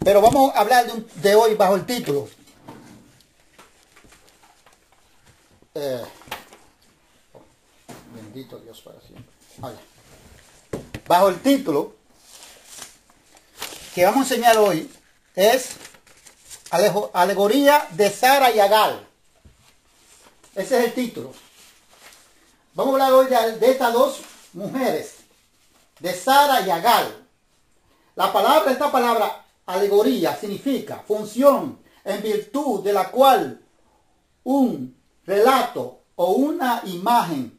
Pero vamos a hablar de hoy bajo el título. Bendito Dios para siempre. Vaya. Bajo el título que vamos a enseñar hoy es Alegoría de Sara y Agar. Ese es el título. Vamos a hablar hoy de estas dos mujeres, de Sara y Agar. Esta palabra alegoría significa función en virtud de la cual un relato o una imagen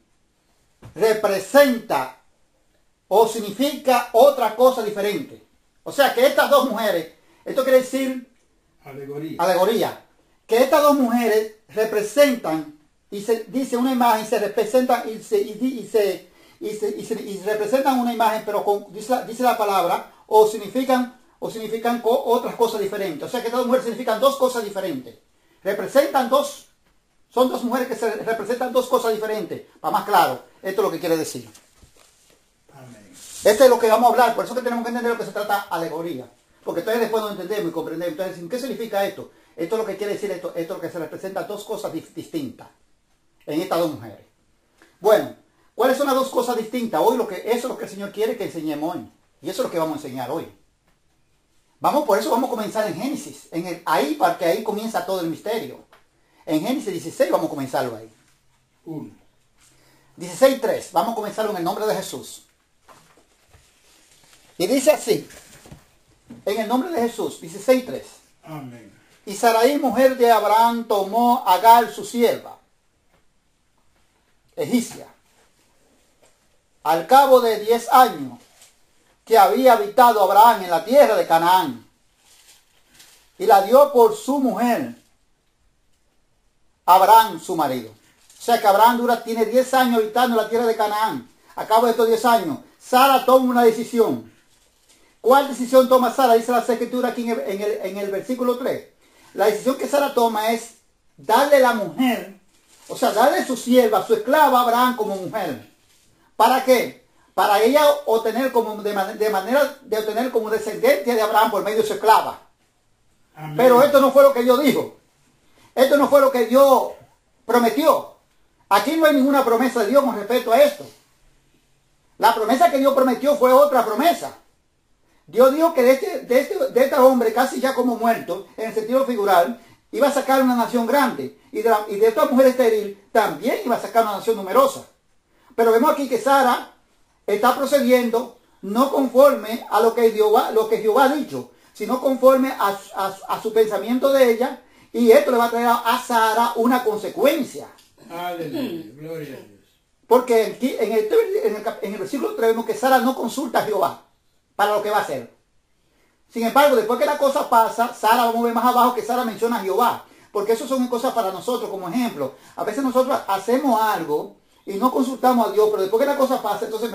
representa o significa otra cosa diferente. O sea que estas dos mujeres, esto quiere decir alegoría, que estas dos mujeres representan y se dice una imagen, se representan y representan una imagen, pero dice la palabra, o significan otras cosas diferentes. O sea que estas dos mujeres significan dos cosas diferentes. Son dos mujeres que se representan dos cosas diferentes. Para más claro, esto es lo que quiere decir. Amén. Esto es lo que vamos a hablar, por eso que tenemos que entender lo que se trata alegoría. Porque entonces después no entendemos y comprendemos. Entonces, ¿qué significa esto? Esto es lo que quiere decir, esto es lo que se representa dos cosas distintas en estas dos mujeres. Bueno, ¿cuáles son las dos cosas distintas? Hoy eso es lo que el Señor quiere que enseñemos hoy. Y eso es lo que vamos a enseñar hoy. Por eso vamos a comenzar en Génesis. Porque ahí comienza todo el misterio. En Génesis 16 vamos a comenzarlo ahí. 16:3. Vamos a comenzarlo en el nombre de Jesús. Y dice así. En el nombre de Jesús. 16:3. Amén. Y Sarai, mujer de Abraham, tomó a Agar, su sierva, egipcia, al cabo de 10 años que había habitado Abraham en la tierra de Canaán, y la dio por su mujer Abraham, su marido. O sea que Abraham tiene 10 años habitando en la tierra de Canaán. A cabo de estos 10 años, Sara toma una decisión. ¿Cuál decisión toma Sara? Dice la Escritura aquí en el versículo 3. La decisión que Sara toma es darle la mujer, o sea, darle su sierva, su esclava a Abraham como mujer. ¿Para qué? Para ella obtener obtener como descendencia de Abraham por medio de su esclava. Amén. Pero esto no fue lo que Dios dijo. Esto no fue lo que Dios prometió. Aquí no hay ninguna promesa de Dios con respecto a esto. La promesa que Dios prometió fue otra promesa. Dios dijo que de este hombre casi ya como muerto, en el sentido figural, iba a sacar una nación grande. Y de esta mujer estéril también iba a sacar una nación numerosa. Pero vemos aquí que Sara está procediendo no conforme a lo que Jehová ha dicho, sino conforme a su pensamiento de ella. Y esto le va a traer a Sara una consecuencia. Aleluya, gloria a Dios. Porque aquí, en el versículo 3 vemos que Sara no consulta a Jehová para lo que va a hacer. Sin embargo, después que la cosa pasa, Sara, vamos a ver más abajo que Sara menciona a Jehová. Porque eso son cosas para nosotros como ejemplo. A veces nosotros hacemos algo y no consultamos a Dios, pero después que la cosa pasa, entonces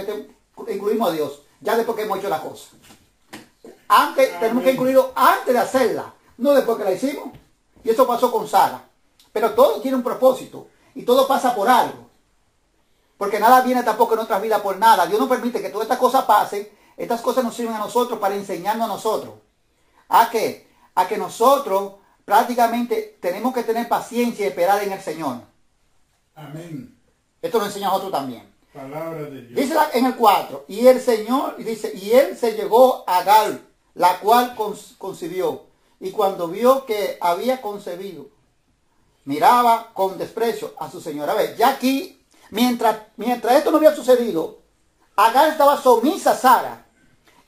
incluimos a Dios. Ya después que hemos hecho la cosa. Tenemos que incluirlo antes de hacerla, no después que la hicimos. Y eso pasó con Sara. Pero todo tiene un propósito. Y todo pasa por algo. Porque nada viene tampoco en nuestras vidas por nada. Dios no permite que todas estas cosas pasen. Estas cosas nos sirven a nosotros para enseñarnos a nosotros. ¿A qué? A que nosotros prácticamente tenemos que tener paciencia y esperar en el Señor. Amén. Esto lo enseña a nosotros también. Palabra de Dios. Dice en el 4. Y el Señor, dice, y él se llegó a Agar, la cual concibió. Y cuando vio que había concebido, miraba con desprecio a su señora. A ver, ya aquí, mientras esto no había sucedido, Agar estaba sumisa a Sara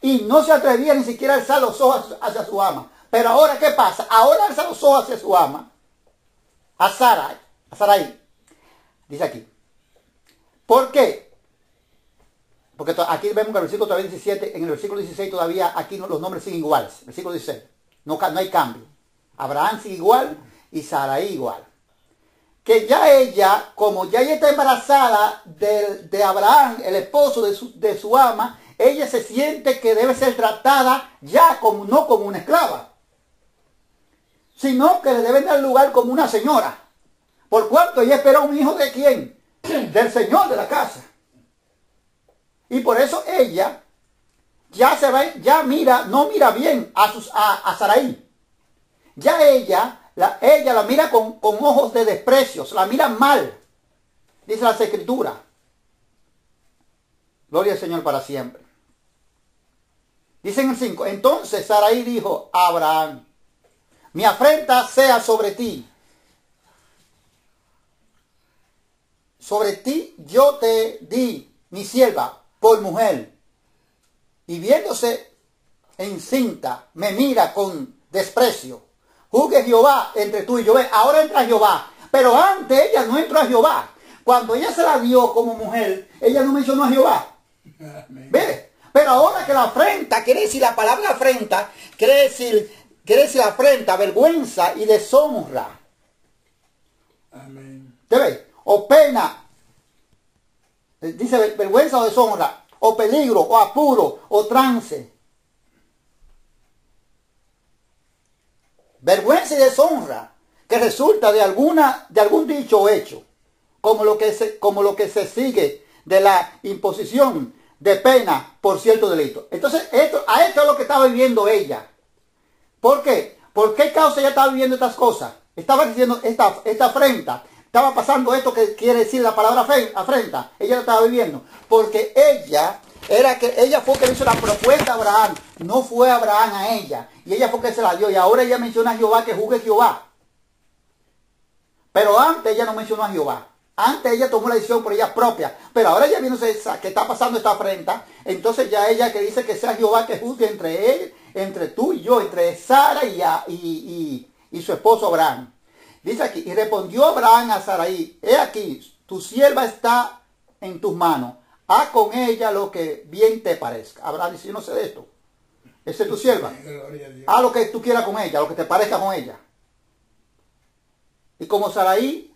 y no se atrevía ni siquiera a alzar los ojos hacia su ama. Pero ahora, ¿qué pasa? Ahora alza los ojos hacia su ama, a Sarai. Dice aquí. ¿Por qué? Porque aquí vemos que el versículo 17, en el versículo 16 todavía aquí los nombres siguen iguales. Versículo 16. No hay cambio. Abraham sigue igual y Sarai igual. Que ya ella, como ya ella está embarazada de Abraham, el esposo de su ama, ella se siente que debe ser tratada ya no como una esclava, sino que le deben dar lugar como una señora. Por cuanto ella espera un hijo de quién? Del Señor de la casa. Y por eso ella ya mira, no mira bien a Sarai. Ya ella la mira con ojos de desprecio, la mira mal, dice las Escrituras. Gloria al Señor para siempre. Dice en el 5, entonces Sarai dijo a Abraham, mi afrenta sea sobre ti. Sobre ti yo te di mi sierva por mujer. Y viéndose encinta, me mira con desprecio. Juzgue Jehová entre tú y yo. Ahora entra Jehová. Pero antes ella no entró a Jehová. Cuando ella se la dio como mujer, ella no mencionó a Jehová. ¿Ve? Pero ahora que la afrenta, quiere decir la palabra afrenta, quiere decir afrenta, vergüenza y deshonra. Amén. ¿Te ves? O pena, dice vergüenza o deshonra, o peligro, o apuro, o trance. Vergüenza y deshonra que resulta de algún dicho o hecho, como lo que se sigue de la imposición de pena por cierto delito. Entonces, a esto es lo que estaba viviendo ella. ¿Por qué? ¿Por qué causa ella estaba viviendo estas cosas? Estaba diciendo esta afrenta. Estaba pasando esto que quiere decir la palabra afrenta. Ella lo estaba viviendo. Porque ella fue que le hizo la propuesta a Abraham. No fue Abraham a ella. Y ella fue que se la dio. Y ahora ella menciona a Jehová, que juzgue Jehová. Pero antes ella no mencionó a Jehová. Antes ella tomó la decisión por ella propia. Pero ahora ya viéndose que está pasando esta afrenta. Entonces ya ella que dice que sea Jehová que juzgue entre él, entre tú y yo, entre Sara y su esposo Abraham. Dice aquí, y respondió Abraham a Sarai, he aquí, tu sierva está en tus manos, haz con ella lo que bien te parezca. Abraham dice, yo no sé de esto, esa es tu sierva, haz lo que tú quieras con ella, lo que te parezca con ella. Y como Sarai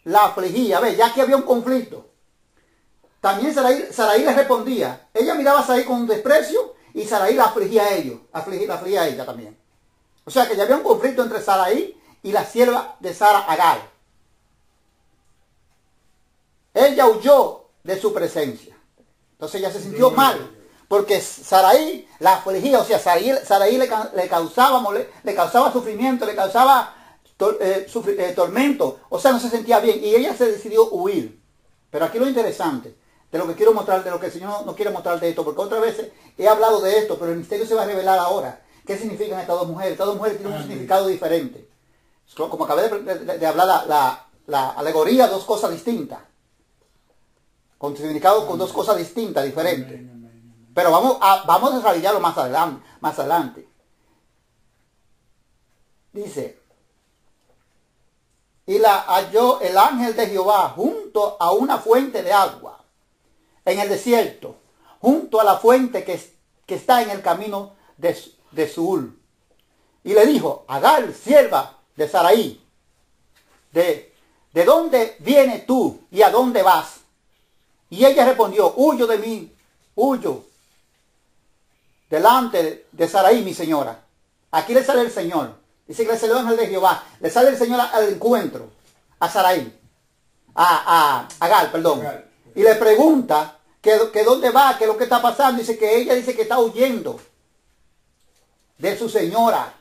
la afligía, ve, ya que había un conflicto, también Sarai le respondía, ella miraba a Sarai con desprecio y Sarai la afligía a ellos, la afligía a ella también. O sea que ya había un conflicto entre Sarai y la sierva de Sara, Agar. Ella huyó de su presencia. Entonces ella se sintió mal, porque Sarai la afligía, o sea, Sarai le causaba sufrimiento, le causaba tormento, o sea, no se sentía bien, y ella se decidió huir. Pero aquí lo interesante, de lo que quiero mostrar, de lo que el Señor no quiere mostrar de esto, porque otras veces he hablado de esto, pero el misterio se va a revelar ahora. ¿Qué significan estas dos mujeres? Estas dos mujeres tienen un significado diferente. Como acabé de hablar la alegoría, dos cosas distintas. Con significado con dos cosas distintas, diferentes. Pero vamos a desarrollarlo más adelante. Dice, y la halló el ángel de Jehová junto a una fuente de agua, en el desierto, junto a la fuente que está en el camino de Suul. Y le dijo, Agar, sierva de Sarai, ¿de dónde vienes tú y a dónde vas? Y ella respondió, huyo de mí, huyo delante de Sarai, mi señora. Aquí le sale el Señor. Dice que le salió el ángel de Jehová. Le sale el Señor al encuentro a Sarai, a Agar, perdón. Y le pregunta que dónde va, que lo que está pasando. Dice que ella dice que está huyendo de su señora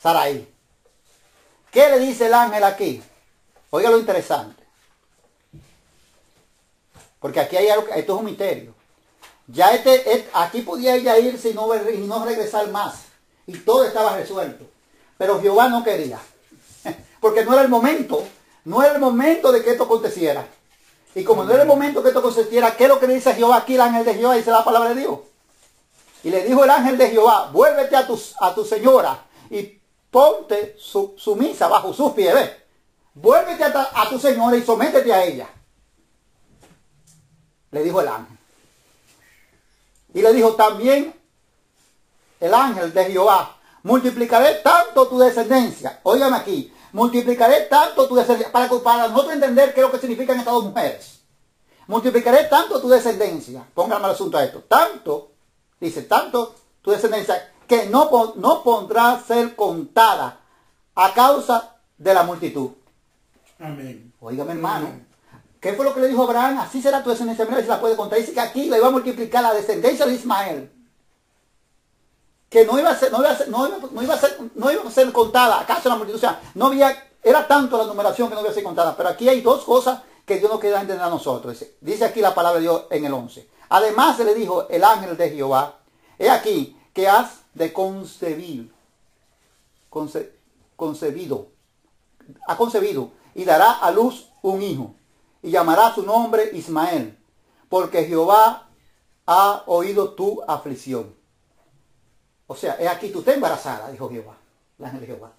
Sarai. ¿Qué le dice el ángel aquí? Oiga lo interesante. Porque aquí hay algo, esto es un misterio. Ya aquí podía ella irse y no regresar más. Y todo estaba resuelto. Pero Jehová no quería. Porque no era el momento. No era el momento de que esto aconteciera. Y como no era el momento que esto aconteciera, ¿qué es lo que le dice a Jehová aquí el ángel de Jehová? Dice la palabra de Dios. Y le dijo el ángel de Jehová, vuélvete a tu señora y ponte sumisa bajo sus pies. ¿Ves? Vuélvete a tu señora y sométete a ella. Le dijo el ángel. Y le dijo también el ángel de Jehová, multiplicaré tanto tu descendencia. Óigame aquí, multiplicaré tanto tu descendencia. Para nosotros entender qué es lo que significan estas dos mujeres. Multiplicaré tanto tu descendencia. Póngame el asunto a esto. Tanto, dice, tanto tu descendencia, que no podrá ser contada a causa de la multitud. Amén. Óigame, hermano. ¿Qué fue lo que le dijo Abraham? Así será tu descendencia. Mira si la puede contar. Dice que aquí le iba a multiplicar la descendencia de Ismael. que no iba a ser, no iba a ser contada. ¿Acaso la multitud? O sea, no había, era tanto la numeración que no iba a ser contada. Pero aquí hay dos cosas que Dios no quiere entender a nosotros. Dice aquí la palabra de Dios en el 11. Además se le dijo el ángel de Jehová, he aquí que has de ha concebido y dará a luz un hijo y llamará su nombre Ismael, porque Jehová ha oído tu aflicción. O sea, he aquí tú estás embarazada, dijo Jehová, el ángel de Jehová.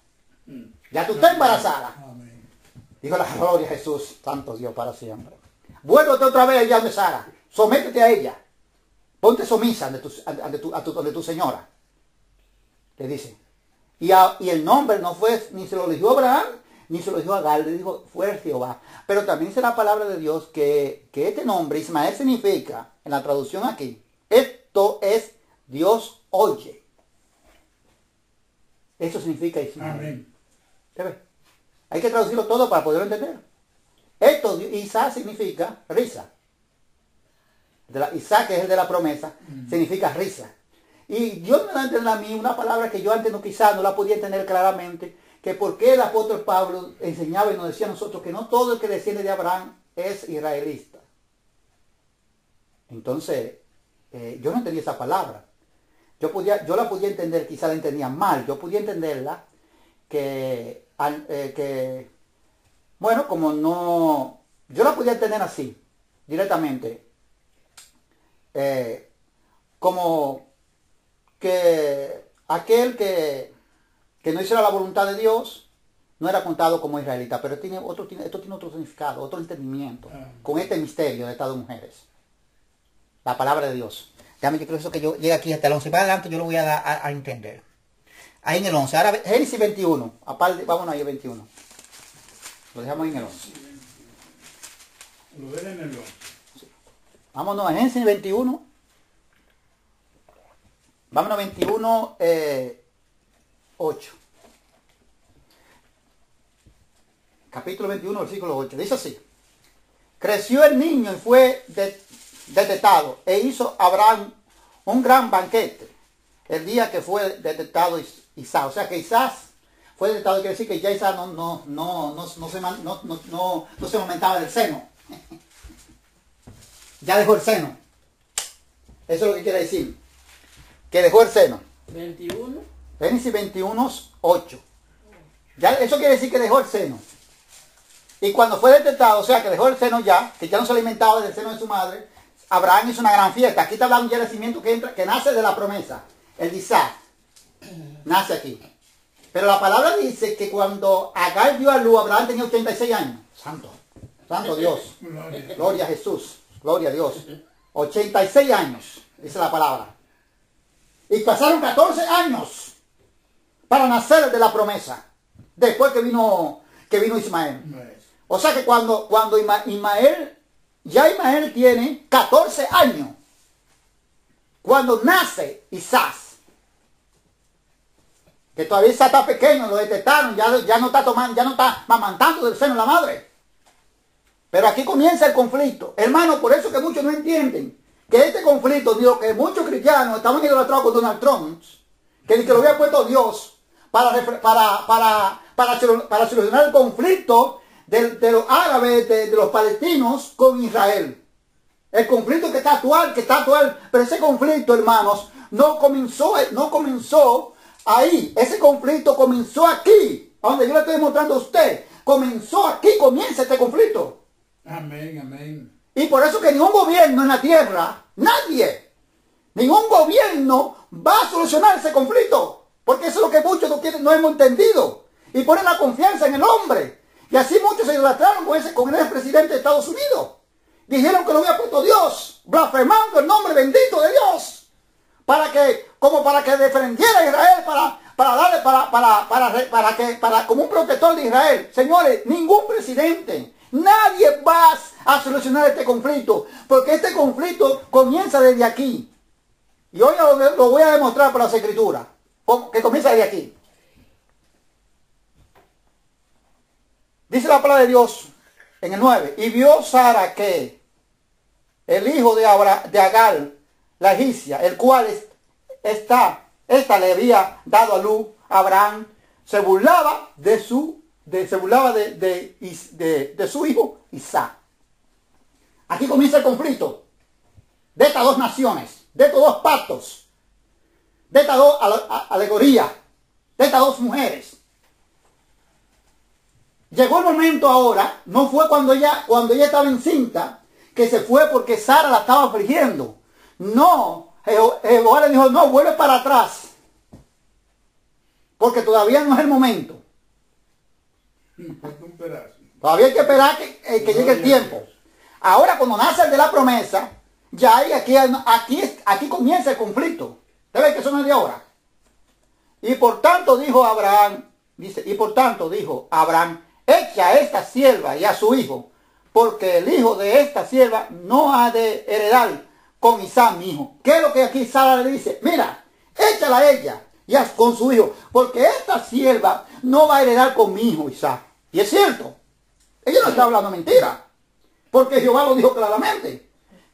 Ya tú estás embarazada. Amén. Dijo la gloria a Jesús, santo Dios para siempre. Vuélvete otra vez allá donde Sara, sométete a ella, ponte sumisa ante tu señora, le dice. Y el nombre no fue, ni se lo eligió Abraham, ni se lo dijo a Agar, le dijo, fue Jehová. Pero también dice la palabra de Dios que este nombre, Ismael, significa, en la traducción aquí, esto es Dios oye. Eso significa Ismael. Amén. ¿Se ve? Hay que traducirlo todo para poderlo entender. Esto, Isaac significa risa. Isaac, que es el de la promesa, significa risa. Y Dios me da a entender a mí una palabra que yo antes quizás no la podía entender claramente, que por qué el apóstol Pablo enseñaba y nos decía a nosotros que no todo el que desciende de Abraham es israelita. Entonces, yo no entendía esa palabra. Yo la podía entender, quizás la entendía mal. Yo podía entenderla bueno, como no, yo la podía entender así, directamente. Como que aquel que no hiciera la voluntad de Dios no era contado como israelita, pero esto tiene otro significado, otro entendimiento, con este misterio de estas dos mujeres. La palabra de Dios. Déjame, yo creo eso que yo llegue aquí hasta el 11, para adelante yo lo voy a dar a entender. Ahí en el 11, ahora Génesis 21, aparte, vámonos ahí al 21. Lo dejamos ahí en el 11. Lo ven en el 11. Vámonos a Génesis 21. Vámonos a 21, 8. Capítulo 21, versículo 8. Dice así. Creció el niño y fue detestado e hizo Abraham un gran banquete el día que fue detestado Isaac. O sea que Isaac fue detestado, quiere decir que ya Isaac no se aumentaba del seno. Ya dejó el seno. Eso es lo que quiere decir. Que dejó el seno. 21. Génesis 21, 8. Ya, eso quiere decir que dejó el seno. Y cuando fue detectado, o sea que dejó el seno ya, que ya no se alimentaba del seno de su madre, Abraham hizo una gran fiesta. Aquí está hablando ya del nacimiento que nace de la promesa. El de Isaac. Nace aquí. Pero la palabra dice que cuando Agar dio a luz, Abraham tenía 86 años. Santo Dios. Gloria a Jesús. Gloria a Dios. 86 años, dice la palabra. Y pasaron 14 años para nacer de la promesa. Después que vino Ismael. O sea que cuando Ismael tiene 14 años. Cuando nace Isaac. Que todavía Isaac está pequeño, lo detectaron, ya no está mamantando del seno de la madre. Pero aquí comienza el conflicto. Hermano, por eso que muchos no entienden que este conflicto, digo, que muchos cristianos estaban idolatrados con Donald Trump, que lo había puesto Dios para solucionar el conflicto de los árabes, de los palestinos con Israel. El conflicto que está actual, pero ese conflicto, hermanos, no comenzó ahí. Ese conflicto comenzó aquí, a donde yo le estoy mostrando a usted. Comenzó aquí, comienza este conflicto. Amén, amén. Y por eso que ningún gobierno en la tierra, ningún gobierno va a solucionar ese conflicto. Porque eso es lo que muchos no hemos entendido. Y ponen la confianza en el hombre. Y así muchos se idolatraron con el presidente de Estados Unidos. Dijeron que lo había puesto Dios, blasfemando el nombre bendito de Dios. Para que defendiera a Israel, como un protector de Israel. Señores, ningún presidente, nadie va a solucionar este conflicto, porque este conflicto comienza desde aquí. Y hoy lo voy a demostrar por las escrituras, que comienza desde aquí. Dice la palabra de Dios en el 9, y vio Sara que el hijo de Agar, la egipcia, el cual esta le había dado a luz a Abraham, se burlaba de su hijo Isaac. Aquí comienza el conflicto de estas dos naciones, de estos dos pactos, de estas dos alegorías, de estas dos mujeres. Llegó el momento ahora, no fue cuando ella estaba encinta, que se fue porque Sara la estaba afligiendo. No, Jehová le dijo, no, vuelve para atrás, porque todavía no es el momento. Todavía hay que esperar que llegue el tiempo. Ahora cuando nace el de la promesa, ya hay aquí comienza el conflicto. ¿Usted ve que eso no es de ahora? Y por tanto dijo Abraham, echa a esta sierva y a su hijo, porque el hijo de esta sierva no ha de heredar con Isaac mi hijo. ¿Qué es lo que aquí Sara le dice? Mira, échala a ella y con su hijo, porque esta sierva no va a heredar con mi hijo Isaac. Y es cierto, ella no está hablando mentira, porque Jehová lo dijo claramente,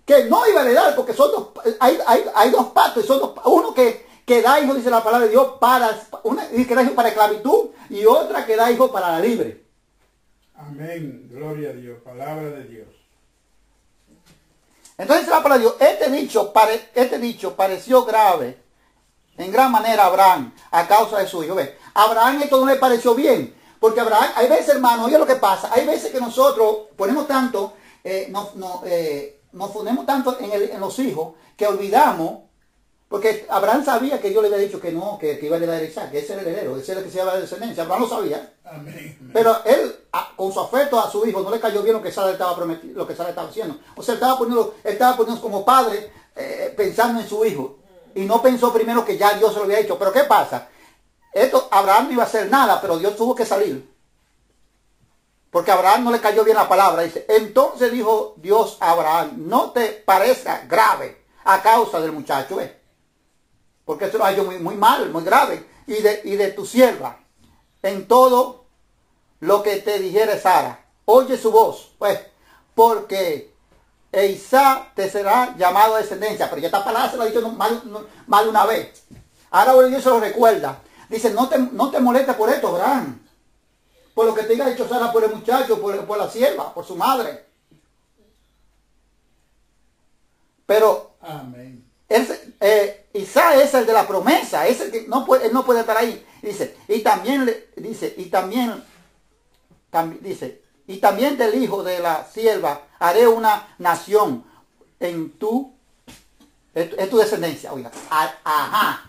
que no iba a heredar, porque son dos, hay dos pactos, son dos, uno que da hijo, dice la palabra de Dios, que da hijo para esclavitud, y otra que da hijo para la libre. Amén, gloria a Dios, palabra de Dios. Entonces la palabra de Dios, este dicho pareció grave en gran manera a Abraham a causa de su hijo. ¿Ve? A Abraham esto no le pareció bien, porque Abraham, hay veces, hermano, oye lo que pasa, hay veces que nosotros ponemos tanto, nos ponemos tanto en los hijos que olvidamos, porque Abraham sabía que Dios le había dicho que no, que iba a heredar a Isaac, que ese era el heredero, ese era el que se llama de descendencia. Abraham lo sabía. Amén. Pero él, con su afecto a su hijo, no le cayó bien lo que Sara estaba prometiendo, lo que Sara estaba haciendo. O sea, él estaba poniendo como padre, pensando en su hijo. Y no pensó primero que ya Dios se lo había hecho. Pero ¿qué pasa? Abraham no iba a hacer nada, pero Dios tuvo que salir. Porque a Abraham no le cayó bien la palabra. Dice, entonces dijo Dios a Abraham, no te parezca grave a causa del muchacho, porque eso lo ha hecho muy, muy mal, muy grave, y de tu sierva, en todo lo que te dijere Sara, oye su voz, pues, porque Isaac te será llamado a descendencia. Pero ya esta palabra se lo ha dicho más de una vez. Ahora Dios se lo recuerda. Dice, no te molestes por esto, Abraham, por lo que te haya dicho Sara, por el muchacho, por la sierva, por su madre. Pero amén. Isaac es el de la promesa, es el que él no puede estar ahí. Y también del hijo de la sierva haré una nación en tu descendencia. Oiga, ajá.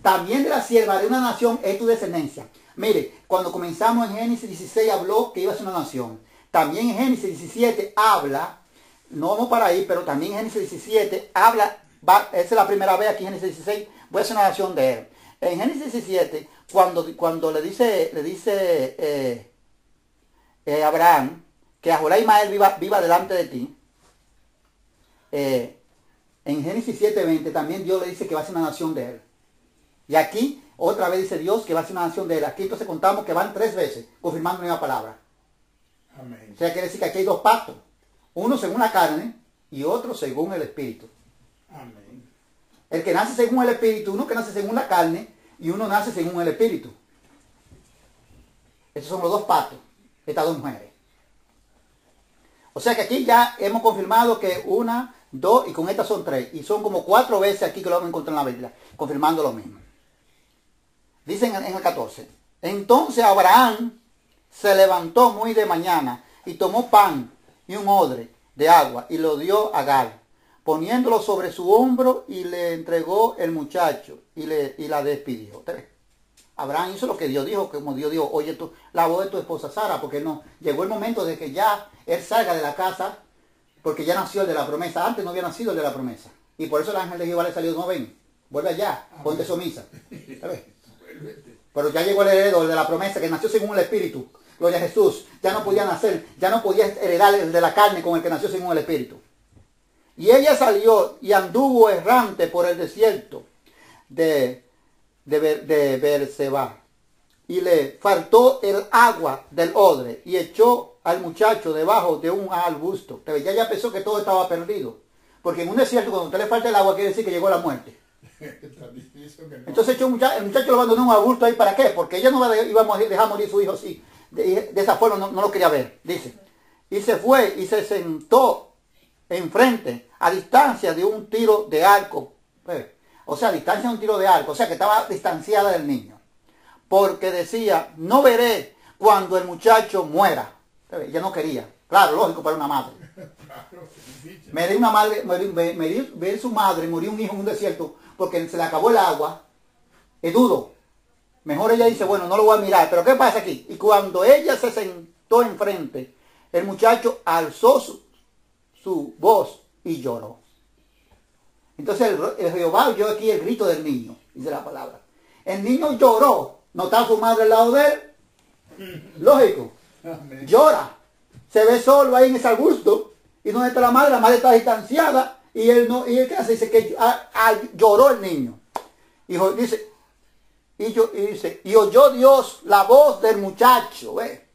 También de la sierva haré una nación en tu descendencia. Mire, cuando comenzamos en Génesis 16 habló que iba a ser una nación. También en Génesis 17 habla, no vamos para ahí, pero también en Génesis 17 habla. Esa es la primera vez aquí en Génesis 16, voy a hacer una nación de él. En Génesis 17, cuando le dice Abraham que Ajorá Ismael viva delante de ti, en Génesis 7:20 también Dios le dice que va a ser una nación de él. Y aquí otra vez dice Dios que va a ser una nación de él. Aquí entonces contamos que van 3 veces confirmando la misma palabra. Amén. O sea, quiere decir que aquí hay 2 pactos. Uno según la carne y otro según el espíritu. Amén. El que nace según el espíritu, uno que nace según la carne y uno nace según el espíritu. Esos son los 2 pactos, estas 2 mujeres. O sea que aquí ya hemos confirmado que 1, 2 y con estas son 3. Y son como 4 veces aquí que lo vamos a encontrar en la Biblia, confirmando lo mismo. Dicen en el 14. Entonces Abraham se levantó muy de mañana y tomó pan y un odre de agua y lo dio a Agar, poniéndolo sobre su hombro, y le entregó el muchacho y la despidió. Abraham hizo lo que Dios dijo, como Dios dijo, oye, la voz de tu esposa Sara, porque no, llegó el momento de que ya él salga de la casa, porque ya nació el de la promesa. Antes no había nacido el de la promesa, y por eso el ángel de Jehová le salió, no ven, vuelve allá, ponte sumisa. ¿Sabes? Pero ya llegó el heredero, el de la promesa, que nació según el espíritu. Gloria a Jesús. Ya no podía nacer, ya no podía heredar el de la carne con el que nació según el espíritu. Y ella salió y anduvo errante por el desierto de Beerseba. Y le faltó el agua del odre y echó al muchacho debajo de un arbusto. Ya pensó que todo estaba perdido. Porque en un desierto, cuando a usted le falta el agua, quiere decir que llegó la muerte. Tan difícil que no. Entonces el muchacho lo abandonó en un arbusto ahí. ¿Para qué? Porque ella no iba a dejar morir su hijo así. De esa forma no lo quería ver, dice. Y se fue y se sentó enfrente, a distancia de un tiro de arco. O sea, a distancia de un tiro de arco. O sea, que estaba distanciada del niño. Porque decía, no veré cuando el muchacho muera. Ella no quería. Claro, lógico para una madre. Ver su madre morir un hijo en un desierto porque se le acabó el agua. Es duro. Mejor ella dice, bueno, no lo voy a mirar. Pero ¿qué pasa aquí? Y cuando ella se sentó enfrente, el muchacho alzó su voz y lloró. Entonces el Jehová oyó aquí el grito del niño, dice la palabra. El niño lloró. ¿No está su madre al lado de él? Lógico. Llora. Se ve solo ahí en ese arbusto. ¿Y dónde está la madre? La madre está distanciada. Y él no, y él qué hace, dice que lloró el niño. Y oyó Dios la voz del muchacho. ¿Ve?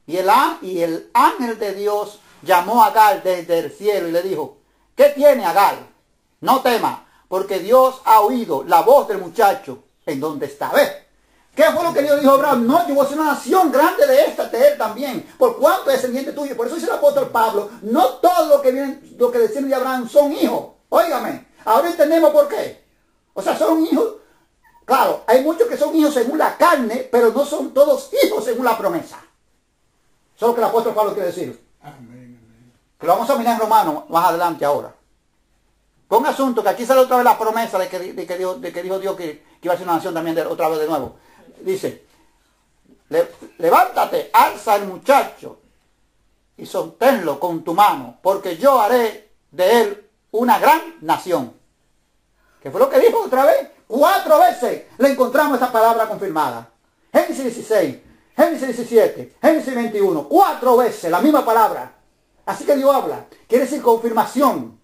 Y el ángel de Dios llamó a Agar desde el cielo y le dijo, ¿qué tiene Agar? No tema, porque Dios ha oído la voz del muchacho en donde está. ¿Ves? ¿Qué fue lo que Dios dijo a Abraham? No, yo voy a ser una nación grande de él también, por cuanto es descendiente tuyo. Por eso dice el apóstol Pablo, no todo lo que desciende de Abraham son hijos. Óigame, ahora entendemos por qué. O sea, son hijos. Claro, hay muchos que son hijos según la carne, pero no son todos hijos según la promesa. Eso es lo que el apóstol Pablo quiere decir. Amén, amén. Que lo vamos a mirar en Romanos más adelante ahora. Con un asunto que aquí sale otra vez la promesa de que dijo Dios que iba a ser una nación también otra vez de nuevo. Dice, levántate, alza el muchacho y sosténlo con tu mano, porque yo haré de él una gran nación. ¿Qué fue lo que dijo otra vez? 4 veces le encontramos esta palabra confirmada. Génesis 16, Génesis 17, Génesis 21, 4 veces la misma palabra. Así que Dios habla, quiere decir confirmación.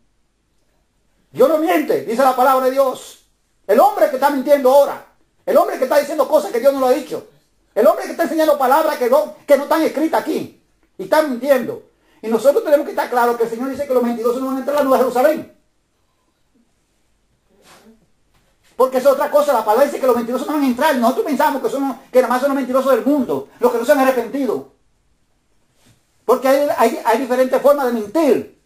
Dios no miente, dice la palabra de Dios. El hombre que está mintiendo ahora, el hombre que está diciendo cosas que Dios no lo ha dicho, el hombre que está enseñando palabras que no están escritas aquí y está mintiendo. Y nosotros tenemos que estar claros que el Señor dice que los mentirosos no van a entrar a la Nueva Jerusalén. Porque es otra cosa, la palabra dice que los mentirosos no van a entrar. Nosotros pensamos que nada más son los mentirosos del mundo, los que no se han arrepentido. Porque hay diferentes formas de mentir.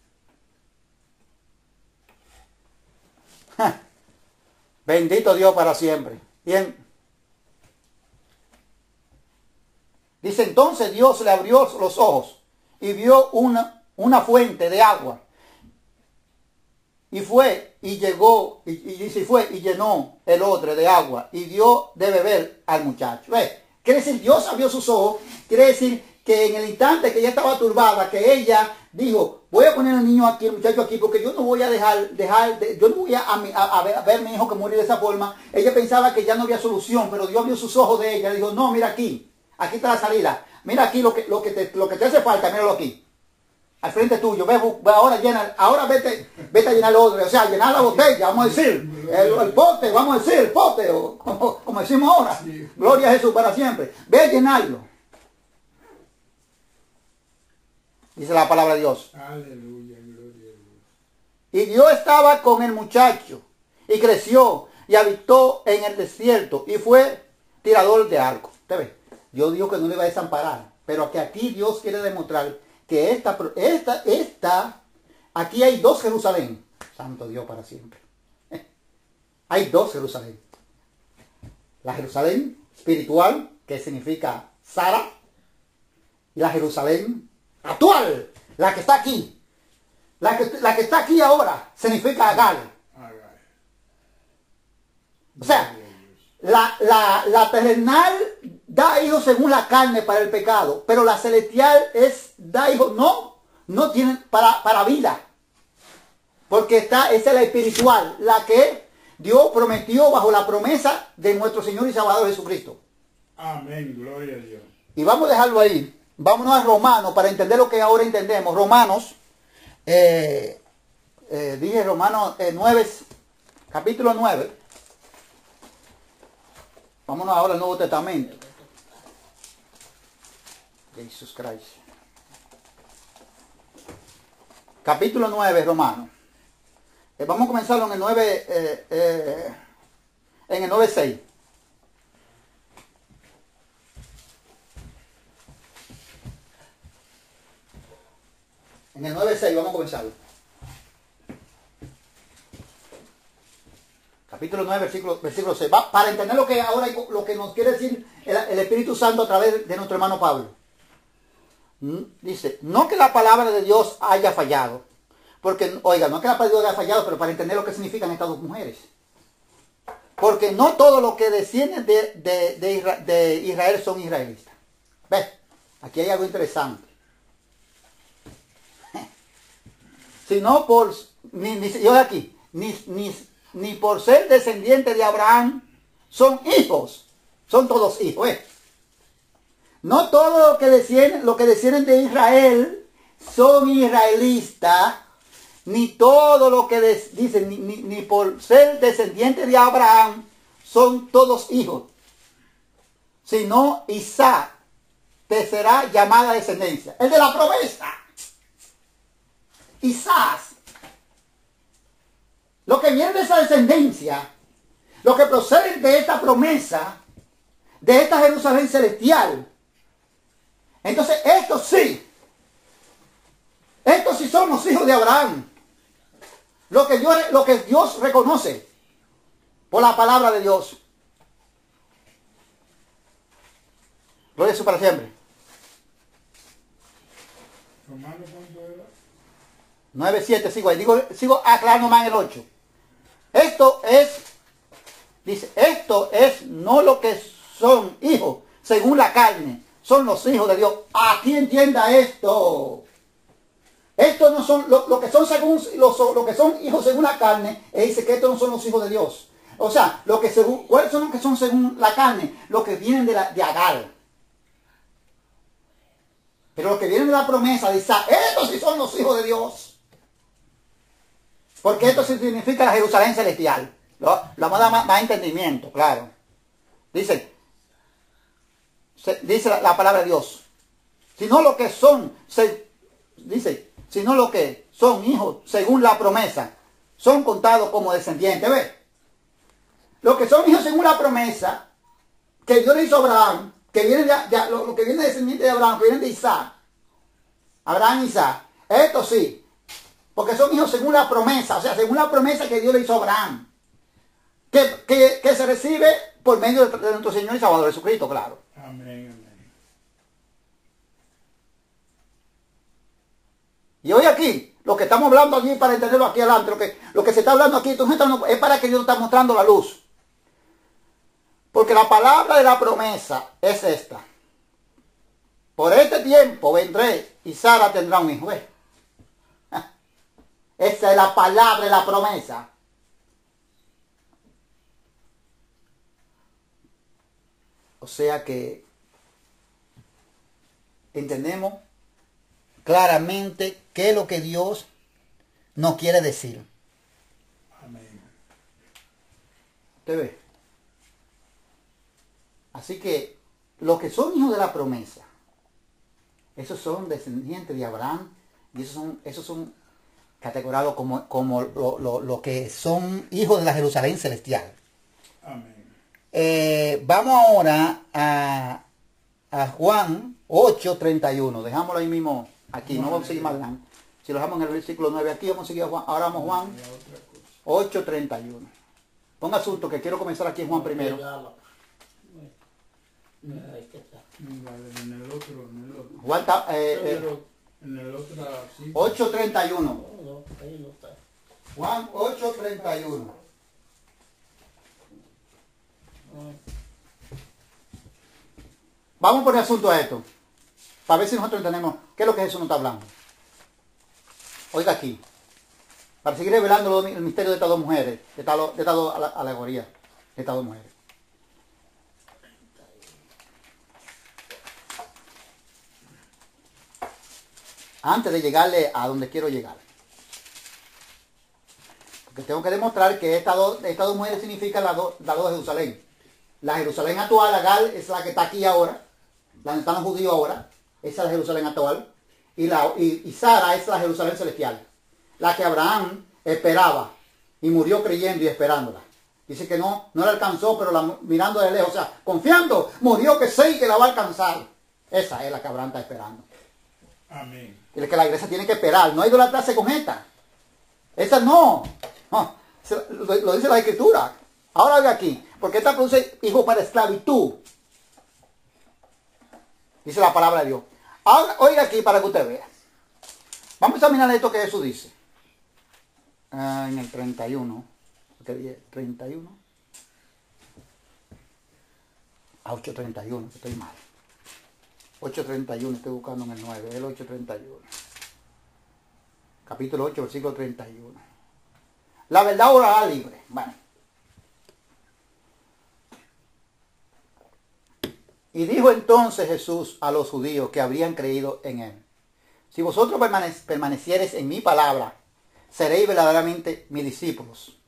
Bendito Dios para siempre. Bien. Dice, entonces Dios le abrió los ojos y vio una fuente de agua. Y fue y llegó, y fue y llenó el odre de agua y dio de beber al muchacho. ¿Ves? Quiere decir, Dios abrió sus ojos. Quiere decir que en el instante que ella estaba turbada, que ella dijo, voy a poner al niño aquí, el muchacho aquí, porque yo no voy a yo no voy a ver a mi hijo que morir de esa forma. Ella pensaba que ya no había solución, pero Dios abrió sus ojos de ella. Le dijo, no, mira aquí está la salida. Mira aquí lo que te hace falta, míralo aquí. Al frente tuyo, ve ahora vete a llenar el odre, o sea, llenar la botella, vamos a decir, el pote, vamos a decir, el pote, o como decimos ahora, sí. Gloria a Jesús para siempre, ve a llenarlo. Dice la palabra de Dios. Aleluya, gloria a Dios. Y Dios estaba con el muchacho, y creció, y habitó en el desierto, y fue tirador de arco. ¿Usted ve? Dios dijo que no le iba a desamparar, pero que aquí Dios quiere demostrar que aquí hay 2 Jerusalén. Santo Dios para siempre. Hay 2 Jerusalén. La Jerusalén espiritual, que significa Sara, y la Jerusalén actual, la que está aquí. La que está aquí ahora, significa Agar. O sea, la terrenal da hijos según la carne para el pecado, pero la celestial da hijos, no tienen para vida. Porque esa es la espiritual, la que Dios prometió bajo la promesa de nuestro Señor y Salvador Jesucristo. Amén, gloria a Dios. Y vamos a dejarlo ahí. Vámonos a Romanos para entender lo que ahora entendemos. Romanos, dije Romanos 9, capítulo 9. Vámonos ahora al Nuevo Testamento. Jesús Cristo. Capítulo 9, Romanos. Vamos a comenzarlo en el 9, en el 9:6. En el 9:6 vamos a comenzarlo. Capítulo 9, versículo 6. Para entender lo que ahora lo que nos quiere decir el Espíritu Santo a través de nuestro hermano Pablo. Dice, no que la palabra de Dios haya fallado. Porque, oiga, no es que la palabra de Dios haya fallado, pero para entender lo que significan estas dos mujeres. Porque no todo lo que desciende de Israel son israelitas. ¿Ves? Aquí hay algo interesante. Sino por, yo de aquí, ni por ser descendiente de Abraham son hijos. Son todos hijos. No todo lo que descienden de Israel son israelitas. Ni todo lo que dicen, ni por ser descendiente de Abraham son todos hijos. Sino Isaac te será llamada descendencia. El de la promesa. Isaac. Lo que viene de esa descendencia, lo que procede de esta promesa, de esta Jerusalén celestial. Entonces, estos sí son los hijos de Abraham. Lo que Dios reconoce por la palabra de Dios. Gloria a Jesús para siempre. Romano, ¿cuánto era? 9:7, sigo aclarando más en el 8. Esto es no lo que son hijos según la carne, son los hijos de Dios. Aquí entienda esto. Estos no son lo que son según lo que son hijos según la carne, dice que estos no son los hijos de Dios. O sea, ¿cuáles son los que son según la carne? Los que vienen de Agar. Pero los que vienen de la promesa de Isaac, estos sí son los hijos de Dios. Porque esto significa la Jerusalén celestial. Lo vamos a dar más entendimiento, claro. Dice la palabra de Dios. Sino lo que son, sino lo que son hijos según la promesa, son contados como descendientes. ¿Ves? Los que son hijos según la promesa, que Dios le hizo a Abraham, que vienen lo que viene de descendientes de Abraham, que vienen de Isaac. Abraham y Isaac. Estos sí. Porque son hijos según la promesa, o sea, según la promesa que Dios le hizo a Abraham. Que se recibe por medio de nuestro Señor y Salvador Jesucristo, claro. Amén, amén. Y hoy aquí, lo que estamos hablando aquí, para entenderlo aquí adelante, lo que se está hablando aquí, es para que Dios nos está mostrando la luz. Porque la palabra de la promesa es esta. Por este tiempo vendré y Sara tendrá un hijo. ¿Ves? Esa es la palabra de la promesa. O sea que entendemos claramente qué es lo que Dios nos quiere decir. Amén. ¿Te ve? Así que los que son hijos de la promesa, esos son descendientes de Abraham y esos son categorizados como lo que son hijos de la Jerusalén celestial. Amén. Vamos ahora a Juan 8:31. Dejámoslo ahí mismo aquí, no vamos a seguir más adelante. Si lo dejamos en el versículo 9 aquí, vamos a seguir a Juan. Ahora vamos a Juan 8:31. Ponga asunto que quiero comenzar aquí en Juan primero. En el otro. Juan está, En el otro, sí. 8:31. Juan 8:31. Vamos a poner asunto a esto, para ver si nosotros entendemos qué es lo que Jesús nos está hablando. Oiga aquí, para seguir revelando el misterio de estas dos mujeres, de estas dos alegorías, de estas dos mujeres. Antes de llegarle a donde quiero llegar. Porque tengo que demostrar que estas dos mujeres significan las dos de Jerusalén. La Jerusalén actual, Agar, es la que está aquí ahora, la donde están los judíos ahora, esa es la Jerusalén actual. Y Sara es la Jerusalén celestial, la que Abraham esperaba y murió creyendo y esperándola. Dice que no la alcanzó, pero mirando de lejos, o sea, confiando, murió que sí, que la va a alcanzar. Esa es la que Abraham está esperando. Amén. Y que la iglesia tiene que esperar, no idolatrarse con esta. Esa no. No, lo dice la Escritura. Ahora ve aquí, porque esta produce hijos para esclavitud. Dice la palabra de Dios. Ahora, oiga aquí para que usted vea. Vamos a examinar esto que Jesús dice. En el 31. 31. A 8:31, estoy mal. 8:31, estoy buscando en el 9, el 8:31. Capítulo 8, versículo 31. La verdad os hará libre. Bueno. Y dijo entonces Jesús a los judíos que habrían creído en él: si vosotros permaneciereis en mi palabra, seréis verdaderamente mis discípulos,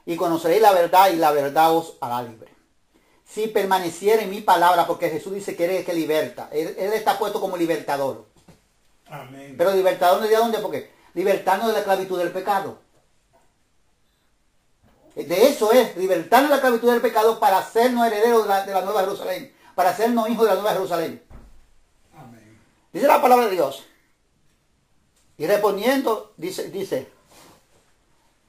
y conoceréis la verdad, y la verdad os hará libre. Si permaneciere en mi palabra, porque Jesús dice que Él es el que liberta. Él está puesto como libertador. Amén. Pero libertador de dónde? Porque libertarnos de la esclavitud del pecado. De eso es, libertarnos de la esclavitud del pecado para hacernos herederos de la Nueva Jerusalén. Para hacernos hijos de la Nueva Jerusalén. Amén. Dice la palabra de Dios. Y respondiendo, dice,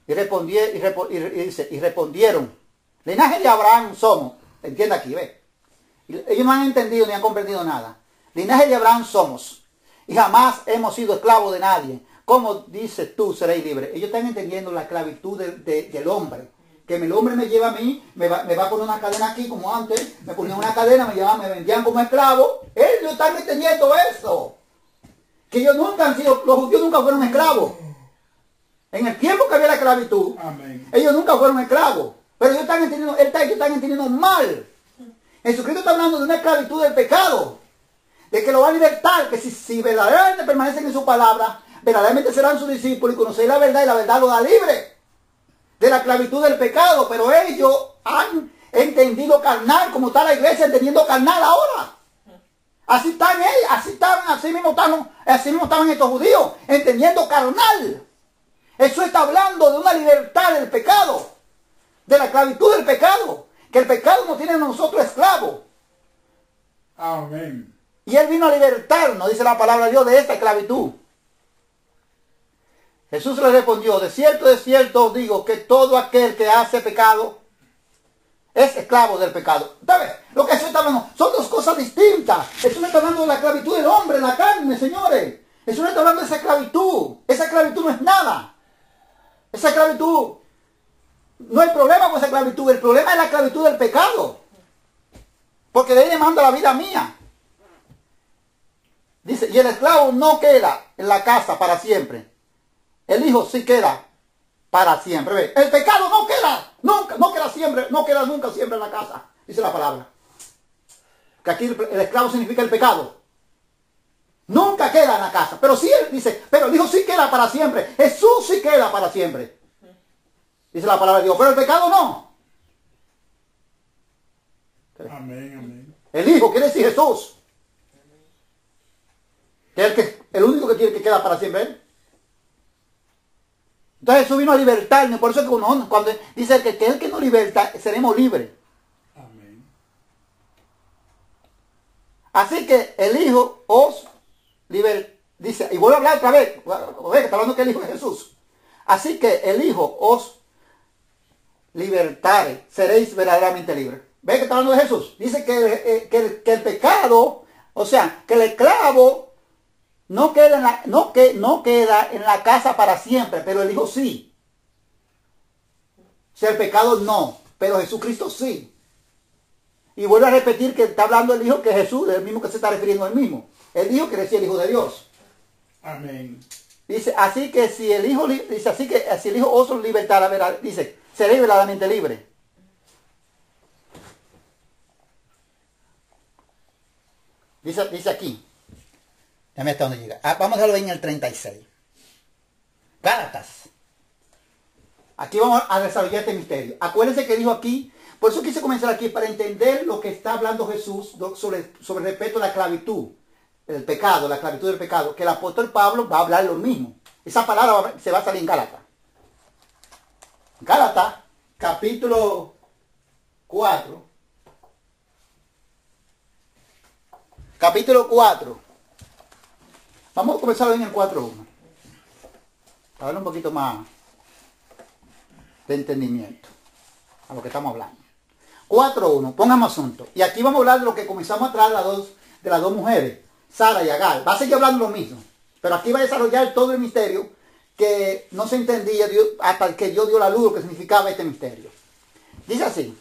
y respondieron, linaje de Abraham somos. Entienda aquí, ve. Ellos no han entendido ni han comprendido nada. Linaje de Abraham somos. Y jamás hemos sido esclavos de nadie. Como dices tú, seréis libres. Ellos están entendiendo la esclavitud del hombre. Que el hombre me lleva a mí, me va a poner una cadena aquí como antes. Me ponían una cadena, me vendían como esclavo. Ellos están entendiendo eso. Que ellos nunca han sido, los judíos nunca fueron esclavos. En el tiempo que había la esclavitud, Amén. ellos nunca fueron esclavos. Pero ellos están entendiendo mal. Jesucristo está hablando de una esclavitud del pecado. De que lo va a libertar. Que si verdaderamente permanecen en su palabra, verdaderamente serán sus discípulos y conocerán la verdad, y la verdad lo da libre de la esclavitud del pecado. Pero ellos han entendido carnal, como está la iglesia entendiendo carnal ahora. Así están ellos, así mismo estaban estos judíos, entendiendo carnal. Eso está hablando de una libertad del pecado, de la esclavitud del pecado, que el pecado nos tiene a nosotros esclavos. Amén. Y Él vino a libertarnos, dice la palabra de Dios, de esta esclavitud. Jesús le respondió: de cierto os digo que todo aquel que hace pecado es esclavo del pecado. ¿Sabes? Lo que Jesús está hablando son dos cosas distintas. Jesús no está hablando de la esclavitud del hombre, la carne, señores. Jesús no está hablando de esa esclavitud. Esa esclavitud no es nada. Esa esclavitud, no hay problema con esa esclavitud. El problema es la esclavitud del pecado. Porque de ahí demanda la vida mía. Dice, y el esclavo no queda en la casa para siempre. El hijo sí queda para siempre. ¿Ve? El pecado no queda nunca, no queda siempre, no queda nunca siempre en la casa. Dice la palabra. Que aquí el esclavo significa el pecado. Nunca queda en la casa. Pero sí, él dice, pero el hijo sí queda para siempre. Jesús sí queda para siempre. Dice la palabra de Dios. Pero el pecado no. Amén, amén. El hijo quiere decir Jesús. Que es el único que tiene que quedar para siempre. ¿Eh? Entonces Jesús vino a libertarnos. Por eso es que cuando dice que el que nos liberta, seremos libres. Amén. Así que el hijo os liberta. Dice, y voy a hablar otra vez. Que está hablando que el hijo es Jesús. Así que el hijo os libertare, seréis verdaderamente libres. ¿Ve que está hablando de Jesús? Dice que el pecado, o sea, que el esclavo no queda en la casa para siempre, pero el hijo sí. O sea, el pecado no, pero Jesucristo sí. Y vuelvo a repetir que está hablando el hijo que es Jesús, el mismo que se está refiriendo al mismo. El hijo quiere decir el hijo de Dios. Amén. Dice, así que si el hijo os libertara, dice, seréis verdaderamente libres. Dice aquí. Déjame hasta dónde llega. Vamos a ver en el 36. Gálatas. Aquí vamos a desarrollar este misterio. Acuérdense que dijo aquí, por eso quise comenzar aquí, para entender lo que está hablando Jesús sobre respecto a la esclavitud, el pecado, la esclavitud del pecado, que el apóstol Pablo va a hablar lo mismo. Esa palabra se va a salir en Gálatas. Gálatas, capítulo 4. Capítulo 4. Vamos a comenzar en el 4.1. Para darle un poquito más de entendimiento a lo que estamos hablando. 4.1. Pongamos asunto. Y aquí vamos a hablar de lo que comenzamos atrás de las dos mujeres, Sara y Agar. Va a seguir hablando lo mismo. Pero aquí va a desarrollar todo el misterio que no se entendía hasta que Dios dio la luz lo que significaba este misterio. Dice así.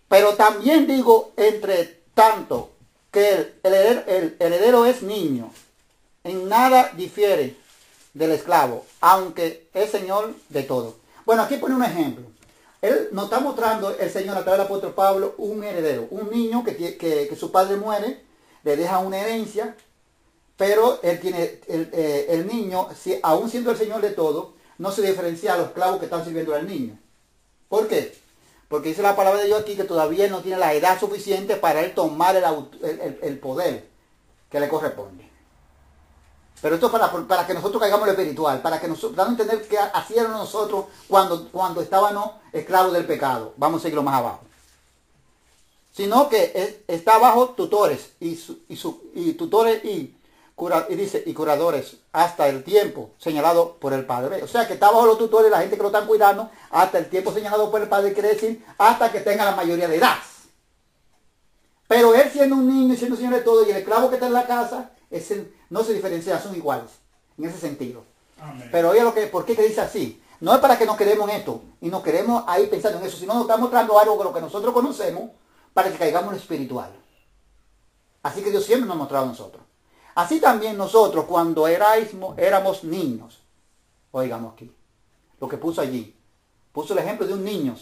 Pero también digo, entre tanto, que el heredero es niño, en nada difiere del esclavo, aunque es señor de todo. Bueno, aquí pone un ejemplo. Él nos está mostrando el Señor a través del apóstol Pablo un heredero, un niño que su padre muere, le deja una herencia, pero él tiene el niño, aún siendo el señor de todo, no se diferencia a los esclavos que están sirviendo al niño. ¿Por qué? Porque dice la palabra de Dios aquí que todavía no tiene la edad suficiente para él tomar el poder que le corresponde. Pero esto es para que nosotros caigamos en lo espiritual, para que nosotros, dando a entender que así éramos nosotros cuando estábamos esclavos del pecado. Vamos a seguirlo más abajo. Sino que está bajo tutores tutores y curadores hasta el tiempo señalado por el Padre. O sea que está bajo los tutores, la gente que lo están cuidando, hasta el tiempo señalado por el Padre, quiere decir hasta que tenga la mayoría de edad. Pero él siendo un niño y siendo señor de todo, y el esclavo que está en la casa, no se diferencia, son iguales, en ese sentido. Amén. Pero oye ¿por qué que dice así? No es para que nos quedemos en esto, y nos quedemos ahí pensando en eso, sino nos está mostrando algo que lo que nosotros conocemos, para que caigamos en lo espiritual. Así que Dios siempre nos ha mostrado a nosotros. Así también nosotros, cuando éramos niños, oigamos aquí, lo que puso allí, puso el ejemplo de un niño,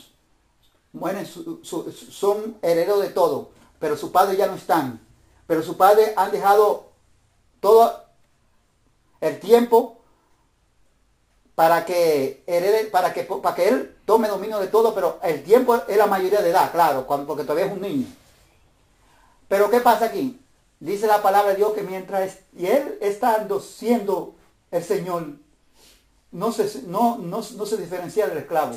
mueren, son herederos de todo, pero sus padres ya no están, pero sus padres han dejado todo el tiempo para que él tome dominio de todo, pero el tiempo es la mayoría de edad, claro, porque todavía es un niño. Pero ¿qué pasa aquí? Dice la palabra de Dios que mientras él estando siendo el Señor, no se diferencia del esclavo.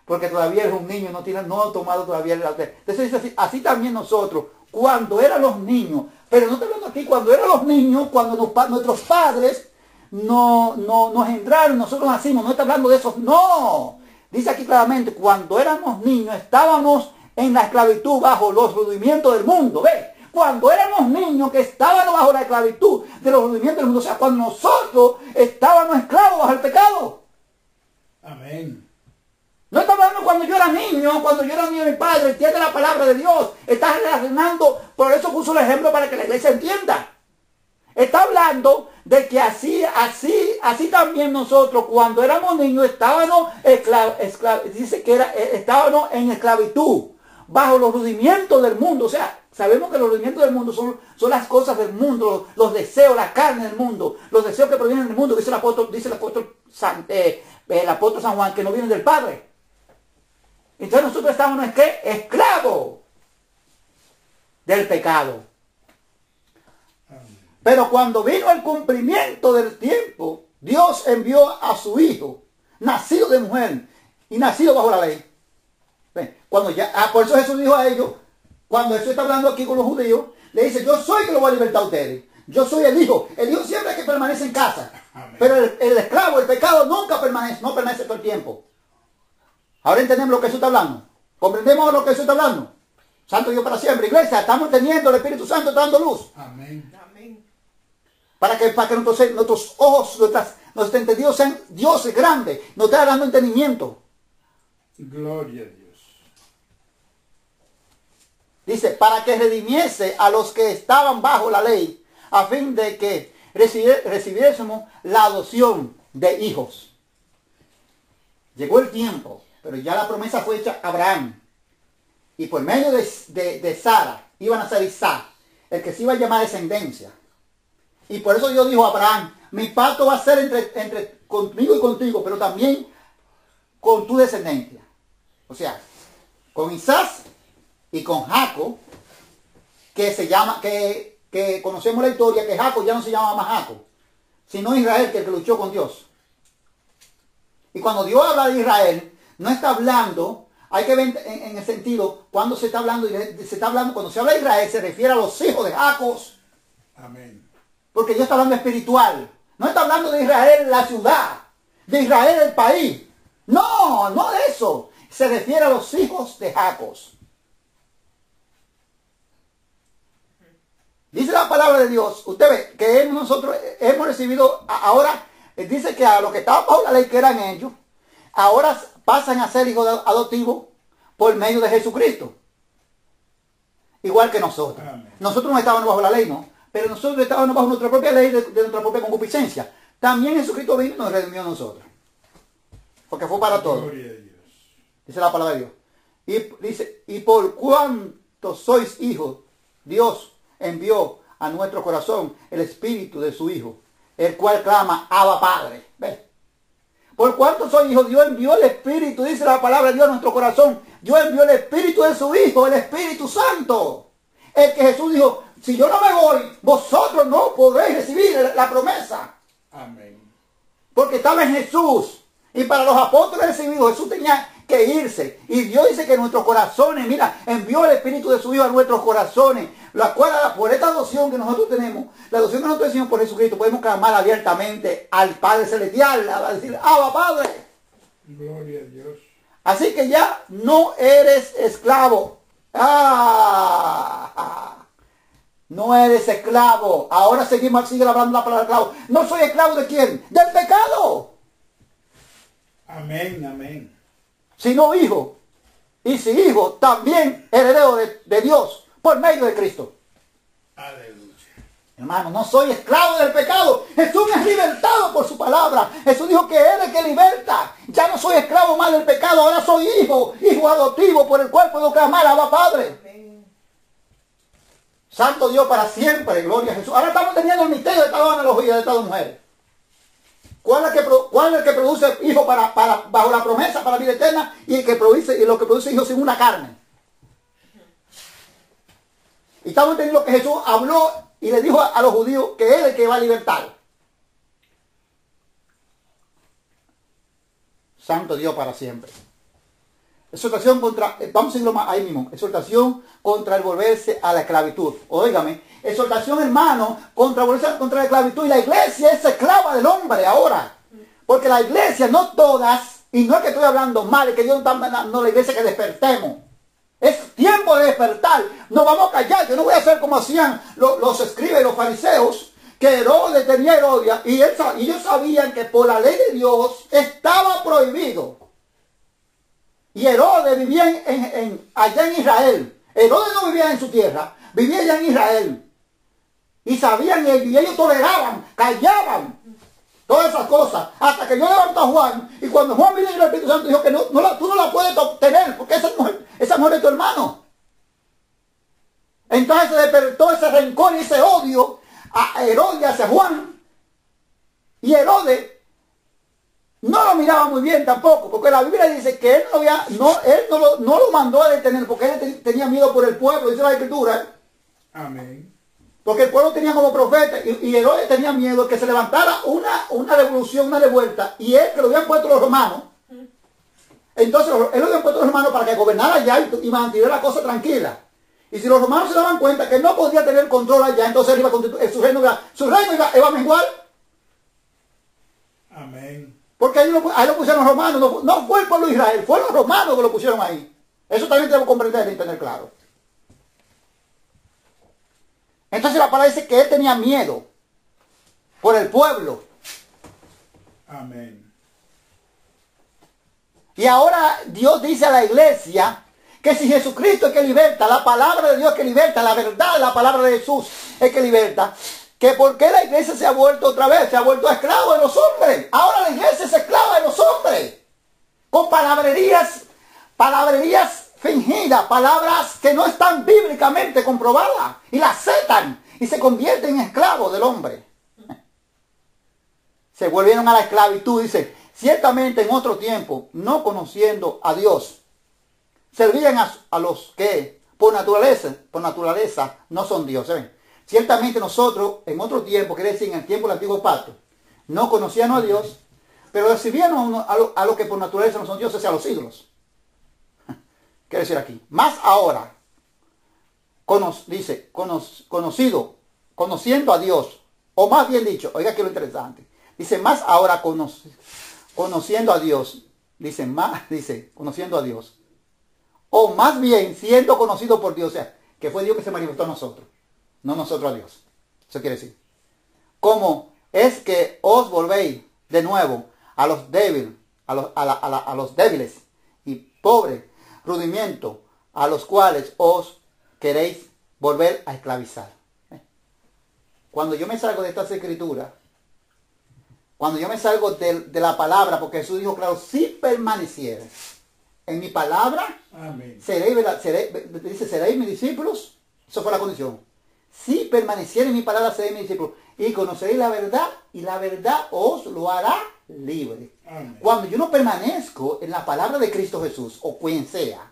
Porque todavía es un niño, no ha tomado todavía el altar. Entonces dice así también nosotros, cuando eran los niños, pero no estoy hablando aquí, cuando eran los niños, cuando nuestros padres nos engendraron, nosotros nacimos, no está hablando de eso, no. Dice aquí claramente, cuando éramos niños, estábamos en la esclavitud bajo los rudimientos del mundo, ¿ves? Cuando éramos niños que estábamos bajo la esclavitud de los rudimientos del mundo, o sea, cuando nosotros estábamos esclavos bajo el pecado. Amén. No está hablando cuando yo era niño de mi padre, entiende la palabra de Dios, está relacionando, por eso puso el ejemplo para que la iglesia entienda. Está hablando de que así también nosotros cuando éramos niños estábamos dice que estábamos en esclavitud, bajo los rudimientos del mundo. O sea, sabemos que los rudimientos del mundo son las cosas del mundo, los deseos, la carne del mundo, los deseos que provienen del mundo, dice el apóstol San Juan, que no vienen del Padre. Entonces nosotros estábamos esclavos del pecado. Pero cuando vino el cumplimiento del tiempo, Dios envió a su Hijo, nacido de mujer y nacido bajo la ley. Por eso Jesús dijo a ellos, cuando Jesús está hablando aquí con los judíos, le dice, yo soy el que lo voy a libertar a ustedes. Yo soy el Hijo. El Hijo siempre es que permanece en casa. Amén. Pero el esclavo, el pecado nunca permanece, no permanece todo el tiempo. Ahora entendemos lo que Jesús está hablando. ¿Comprendemos lo que Jesús está hablando? Santo Dios para siempre. Iglesia, estamos entendiendo, el Espíritu Santo está dando luz. Amén. Para que nuestros ojos, nuestros entendidos sean dioses grandes. Nos está dando entendimiento. Gloria a Dios. Dice, para que redimiese a los que estaban bajo la ley, a fin de que recibiésemos la adopción de hijos. Llegó el tiempo, pero ya la promesa fue hecha a Abraham. Y por medio de Sara iban a ser Isaac, el que se iba a llamar descendencia. Y por eso Dios dijo a Abraham, mi pacto va a ser entre conmigo y contigo, pero también con tu descendencia. O sea, con Isaac y con Jacob, que conocemos la historia, que Jacob ya no se llama más Jacob, sino Israel, que luchó con Dios. Y cuando Dios habla de Israel, no está hablando, hay que ver en el sentido, cuando se está hablando, cuando se habla de Israel, se refiere a los hijos de Jacob. Amén. Porque Dios está hablando espiritual. No está hablando de Israel la ciudad, de Israel el país. No, no de eso. Se refiere a los hijos de Jacob. Dice la palabra de Dios, usted ve que nosotros hemos recibido, ahora dice que a los que estaban bajo la ley, que eran ellos, ahora pasan a ser hijos adoptivos por medio de Jesucristo. Igual que nosotros. Amén. Nosotros no estábamos bajo la ley, ¿no? Pero nosotros estábamos bajo nuestra propia ley, de nuestra propia concupiscencia. También Jesucristo vino y nos redimió a nosotros. Porque fue para todos. Dice la palabra de Dios. Y dice, y por cuanto sois hijos, Dios envió a nuestro corazón el espíritu de su Hijo, el cual clama, Abba Padre. ¿Ves? Por cuanto soy hijo, Dios envió el espíritu, dice la palabra de Dios a nuestro corazón. Dios envió el espíritu de su Hijo, el Espíritu Santo. El que Jesús dijo, si yo no me voy, vosotros no podréis recibir la promesa. Amén. Porque estaba en Jesús. Y para los apóstoles recibidos, Jesús tenía que irse. Y Dios dice que nuestros corazones, mira, envió el Espíritu de su Hijo a nuestros corazones. La cual, por esta adopción que nosotros tenemos, la adopción que nosotros decimos por Jesucristo, podemos clamar abiertamente al Padre Celestial, a decir, Abba Padre. Gloria a Dios. Así que ya no eres esclavo. No eres esclavo. Ahora sigue hablando la palabra esclavo. No soy esclavo de quién? Del pecado. Amén, amén. Sino hijo. Y si hijo, también heredero de Dios por medio de Cristo. Aleluya. Hermano, no soy esclavo del pecado. Jesús me ha libertado por su palabra. Jesús dijo que Él es el que liberta. Ya no soy esclavo más del pecado. Ahora soy hijo adoptivo por el cual puedo clamar a Abba Padre. Amén. Santo Dios para siempre. Gloria a Jesús. Ahora estamos teniendo el misterio de cada analogía de estas dos mujeres. ¿Cuál es el que produce hijos bajo la promesa para la vida eterna? Y lo que produce hijos sin una carne. Y estamos entendiendo lo que Jesús habló y le dijo a los judíos que Él es el que va a libertar. Santo Dios para siempre. Exhortación contra, vamos a seguirlo más ahí mismo. Exhortación contra el volverse a la esclavitud. Óigame, exhortación, hermano, contra volverse contra la esclavitud. Y la iglesia es esclava del hombre ahora. Porque la iglesia, no todas, y no es que estoy hablando mal, es que Dios no está mandando a la iglesia que despertemos. Es tiempo de despertar. No vamos a callar. Yo no voy a hacer como hacían los escribas y los fariseos, que Herodes tenía Herodia, y ellos sabían que por la ley de Dios estaba prohibido. Y Herodes vivía allá en Israel. Herodes no vivía en su tierra, vivía allá en Israel. Y sabían, y ellos toleraban, callaban todas esas cosas. Hasta que yo levantó a Juan, y cuando Juan vino y el Espíritu Santo dijo que tú no la puedes obtener, porque esa mujer es tu hermano. Entonces se despertó ese rencor y ese odio a Herodes hacia Juan. Y Herodes no lo miraba muy bien tampoco, porque la Biblia dice que él no lo mandó a detener, porque él tenía miedo por el pueblo, dice la Escritura. Amén. Porque el pueblo tenía como profeta, y Herodes tenía miedo que se levantara una revolución, una revuelta, y él, que lo habían puesto los romanos, entonces él lo habían puesto los romanos para que gobernara allá y mantuviera la cosa tranquila. Y si los romanos se daban cuenta que no podía tener control allá, entonces él iba a su reino iba a menguar. Amén. Porque ahí lo pusieron los romanos, no fue el pueblo de Israel, fueron los romanos que lo pusieron ahí. Eso también tenemos que comprender y tener claro. Entonces la palabra dice que él tenía miedo por el pueblo. Amén. Y ahora Dios dice a la iglesia que si Jesucristo es que liberta, la palabra de Dios es que liberta, la verdad, la palabra de Jesús es que liberta, que por qué la iglesia se ha vuelto otra vez, se ha vuelto esclavo de los hombres. Ahora la iglesia es esclava de los hombres. Con palabrerías fingidas, palabras que no están bíblicamente comprobadas. Y las aceptan y se convierten en esclavos del hombre. Se volvieron a la esclavitud, dice, ciertamente en otro tiempo, no conociendo a Dios, servían a los que por naturaleza no son Dios. ¿Saben? Ciertamente nosotros, en otro tiempo, quiere decir en el tiempo del antiguo pacto, no conocíamos a Dios, Pero recibían a lo que por naturaleza no son dioses, o sea, a los ídolos. Quiere decir aquí, más ahora, conociendo a Dios, o más bien dicho, oiga aquí lo interesante, dice, más ahora conociendo a Dios, dice, conociendo a Dios, o más bien siendo conocido por Dios, o sea, que fue Dios que se manifestó a nosotros, no nosotros a Dios. Eso quiere decir, ¿cómo es que os volvéis de nuevo a los débiles, a los débiles y pobres rudimientos a los cuales os queréis volver a esclavizar? Cuando yo me salgo de estas escrituras, cuando yo me salgo de la palabra, porque Jesús dijo claro, si permanecieres en mi palabra, Amén. seréis mis discípulos. Eso fue la condición. Si permanecieres en mi palabra, seréis mis discípulos. Y conoceréis la verdad, y la verdad os lo hará libre. Amén. Cuando yo no permanezco en la palabra de Cristo Jesús, o quien sea,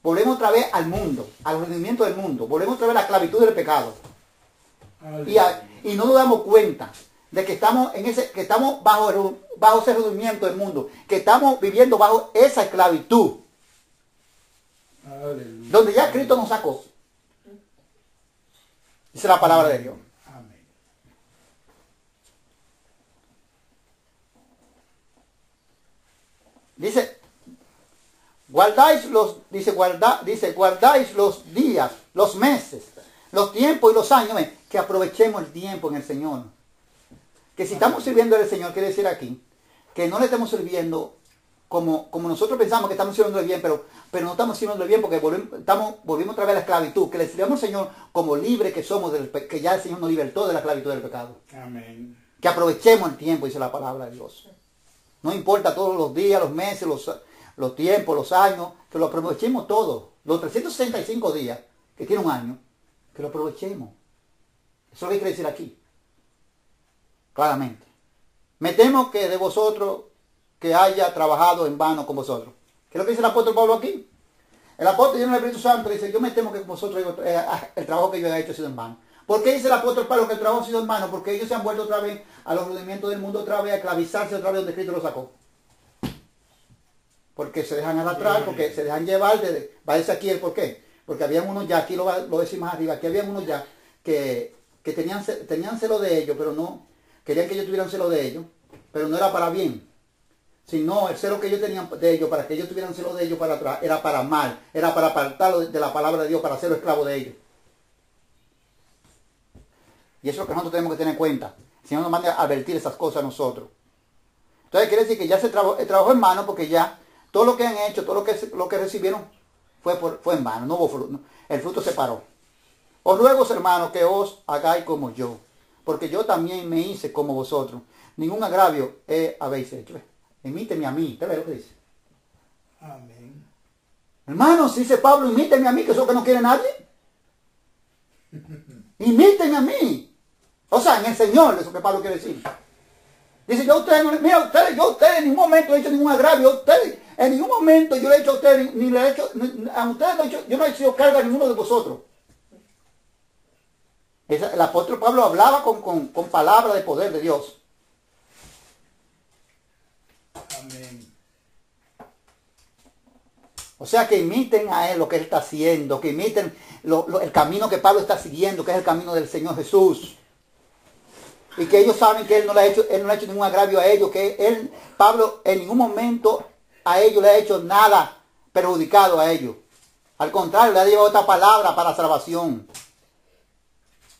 volvemos otra vez al mundo, al rendimiento del mundo, volvemos otra vez a la esclavitud del pecado. Y no nos damos cuenta de que estamos bajo ese rendimiento del mundo, que estamos viviendo bajo esa esclavitud. Aleluya. Donde ya Cristo nos sacó. Dice la palabra de Dios. Amén. Dice, guardáis los días, los meses, los tiempos y los años, que aprovechemos el tiempo en el Señor. Que si estamos sirviendo al Señor, quiere decir aquí, que no le estamos sirviendo como nosotros pensamos que estamos sirviendo bien, pero no estamos sirviendo bien porque volvimos otra vez a la esclavitud, que le sirvamos al Señor como libre que somos, que ya el Señor nos libertó de la esclavitud del pecado. Amén. Que aprovechemos el tiempo, dice la palabra de Dios. No importa todos los días, los meses, los tiempos, los años, que lo aprovechemos todo. Los 365 días que tiene un año, que lo aprovechemos. Eso es lo que quiere decir aquí. Claramente. Me temo que de vosotros que haya trabajado en vano con vosotros. ¿Qué es lo que dice el apóstol Pablo aquí? El apóstol lleno del Espíritu Santo dice, yo me temo que vosotros el trabajo que yo he hecho ha sido en vano. ¿Por qué dice el apóstol Pablo que el trabajo ha sido en vano? Porque ellos se han vuelto otra vez a los rudimientos del mundo, otra vez a esclavizarse otra vez donde Cristo los sacó. Porque se dejan arrastrar, porque se dejan llevar, va a decir aquí el por qué. Porque habían unos ya, aquí lo decimos más arriba, aquí habían unos ya que tenían celo de ellos, pero no, querían que ellos tuvieran celo de ellos, pero no era para bien. Sino el celo que ellos tenían de ellos, para que ellos tuvieran celo de ellos para atrás, era para mal, era para apartarlo de la palabra de Dios, para hacerlo esclavo de ellos. Y eso es lo que nosotros tenemos que tener en cuenta. El Señor nos manda a advertir esas cosas a nosotros. Entonces quiere decir que ya se trabajó en vano, porque ya todo lo que han hecho, todo lo que recibieron fue en vano, no hubo fruto, el fruto se paró. Os ruego, hermanos, que os hagáis como yo, porque yo también me hice como vosotros. Ningún agravio habéis hecho. Imíteme a mí. ¿Usted ve lo que dice? Amén. Hermanos, dice Pablo, imíteme a mí, que eso que no quiere nadie. Imíteme a mí. O sea, en el Señor, eso que Pablo quiere decir. Dice, yo a ustedes en ningún momento he hecho ningún agravio. Ustedes, en ningún momento yo le he hecho a ustedes, ni le he hecho, a ustedes no he hecho, yo no he sido carga a ninguno de vosotros. El apóstol Pablo hablaba con palabras de poder de Dios. Amén. O sea, que imiten a él lo que él está haciendo, que imiten el camino que Pablo está siguiendo, que es el camino del Señor Jesús. Y que ellos saben que él no le ha hecho ningún agravio a ellos, que Pablo en ningún momento a ellos le ha hecho nada perjudicado a ellos. Al contrario, le ha llevado esta palabra para salvación.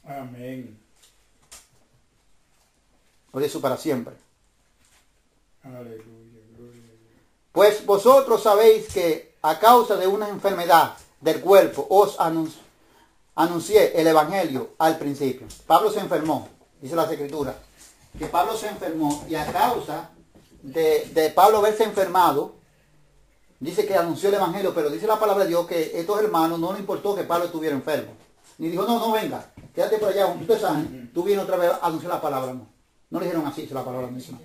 Amén. Por eso para siempre. Aleluya. Gloria a Dios. Pues vosotros sabéis que a causa de una enfermedad del cuerpo os anuncié el evangelio al principio. Pablo se enfermó, dice las escrituras, que Pablo se enfermó, y a causa de Pablo haberse enfermado, dice que anunció el evangelio, pero dice la palabra de Dios que estos hermanos no le importó que Pablo estuviera enfermo. Ni dijo, no venga, quédate por allá, cuando tú te sanes, tú vienes otra vez a anunciar la palabra. No le dijeron así, dice la palabra misma.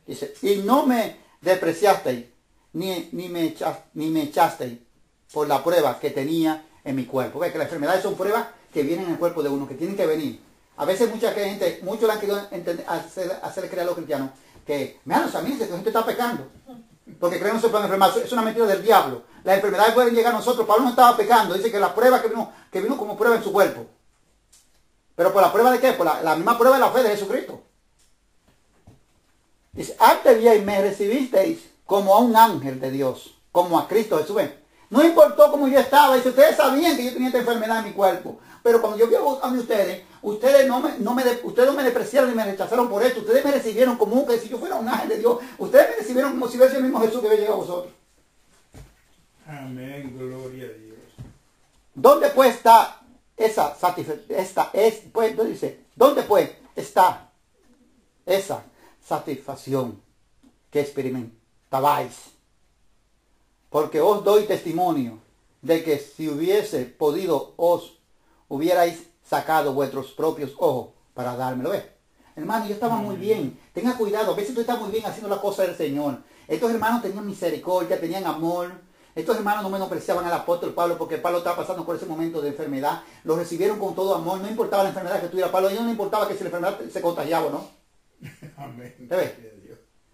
Dice, y no me despreciasteis, ni me echasteis por la prueba que tenía en mi cuerpo. Porque las enfermedades son pruebas que vienen en el cuerpo de uno, que tienen que venir. A veces muchos le han querido hacer creer a los cristianos que me a mí que la gente está pecando. Porque creen que no se pueden enfermar. Es una mentira del diablo. Las enfermedades pueden llegar a nosotros. Pablo no estaba pecando. Dice que la prueba que vino como prueba en su cuerpo. ¿Pero por la prueba de qué? Por la misma prueba de la fe de Jesucristo. Dice, antes bien me recibisteis como a un ángel de Dios, como a Cristo Jesús. No importó cómo yo estaba. Dice, ustedes sabían que yo tenía esta enfermedad en mi cuerpo. Pero cuando yo vi a ustedes, ustedes no me despreciaron ni me rechazaron por esto. Ustedes me recibieron como que si yo fuera un ángel de Dios. Ustedes me recibieron como si hubiese el mismo Jesús que había llegado a vosotros. Amén, gloria a Dios. ¿Dónde pues está esa satisfacción? Pues, dice, ¿dónde pues está esa satisfacción que experimentabais? Porque os doy testimonio de que si hubiese podido os hubierais sacado vuestros propios ojos para dármelo. Hermano, yo estaba muy bien. Tenga cuidado, a veces tú estás muy bien haciendo la cosa del Señor. Estos hermanos tenían misericordia, tenían amor. Estos hermanos no menospreciaban al apóstol Pablo porque Pablo estaba pasando por ese momento de enfermedad. Lo recibieron con todo amor. No importaba la enfermedad que tuviera Pablo. A ellos no le importaba que si la enfermedad se contagiaba o no. Amén.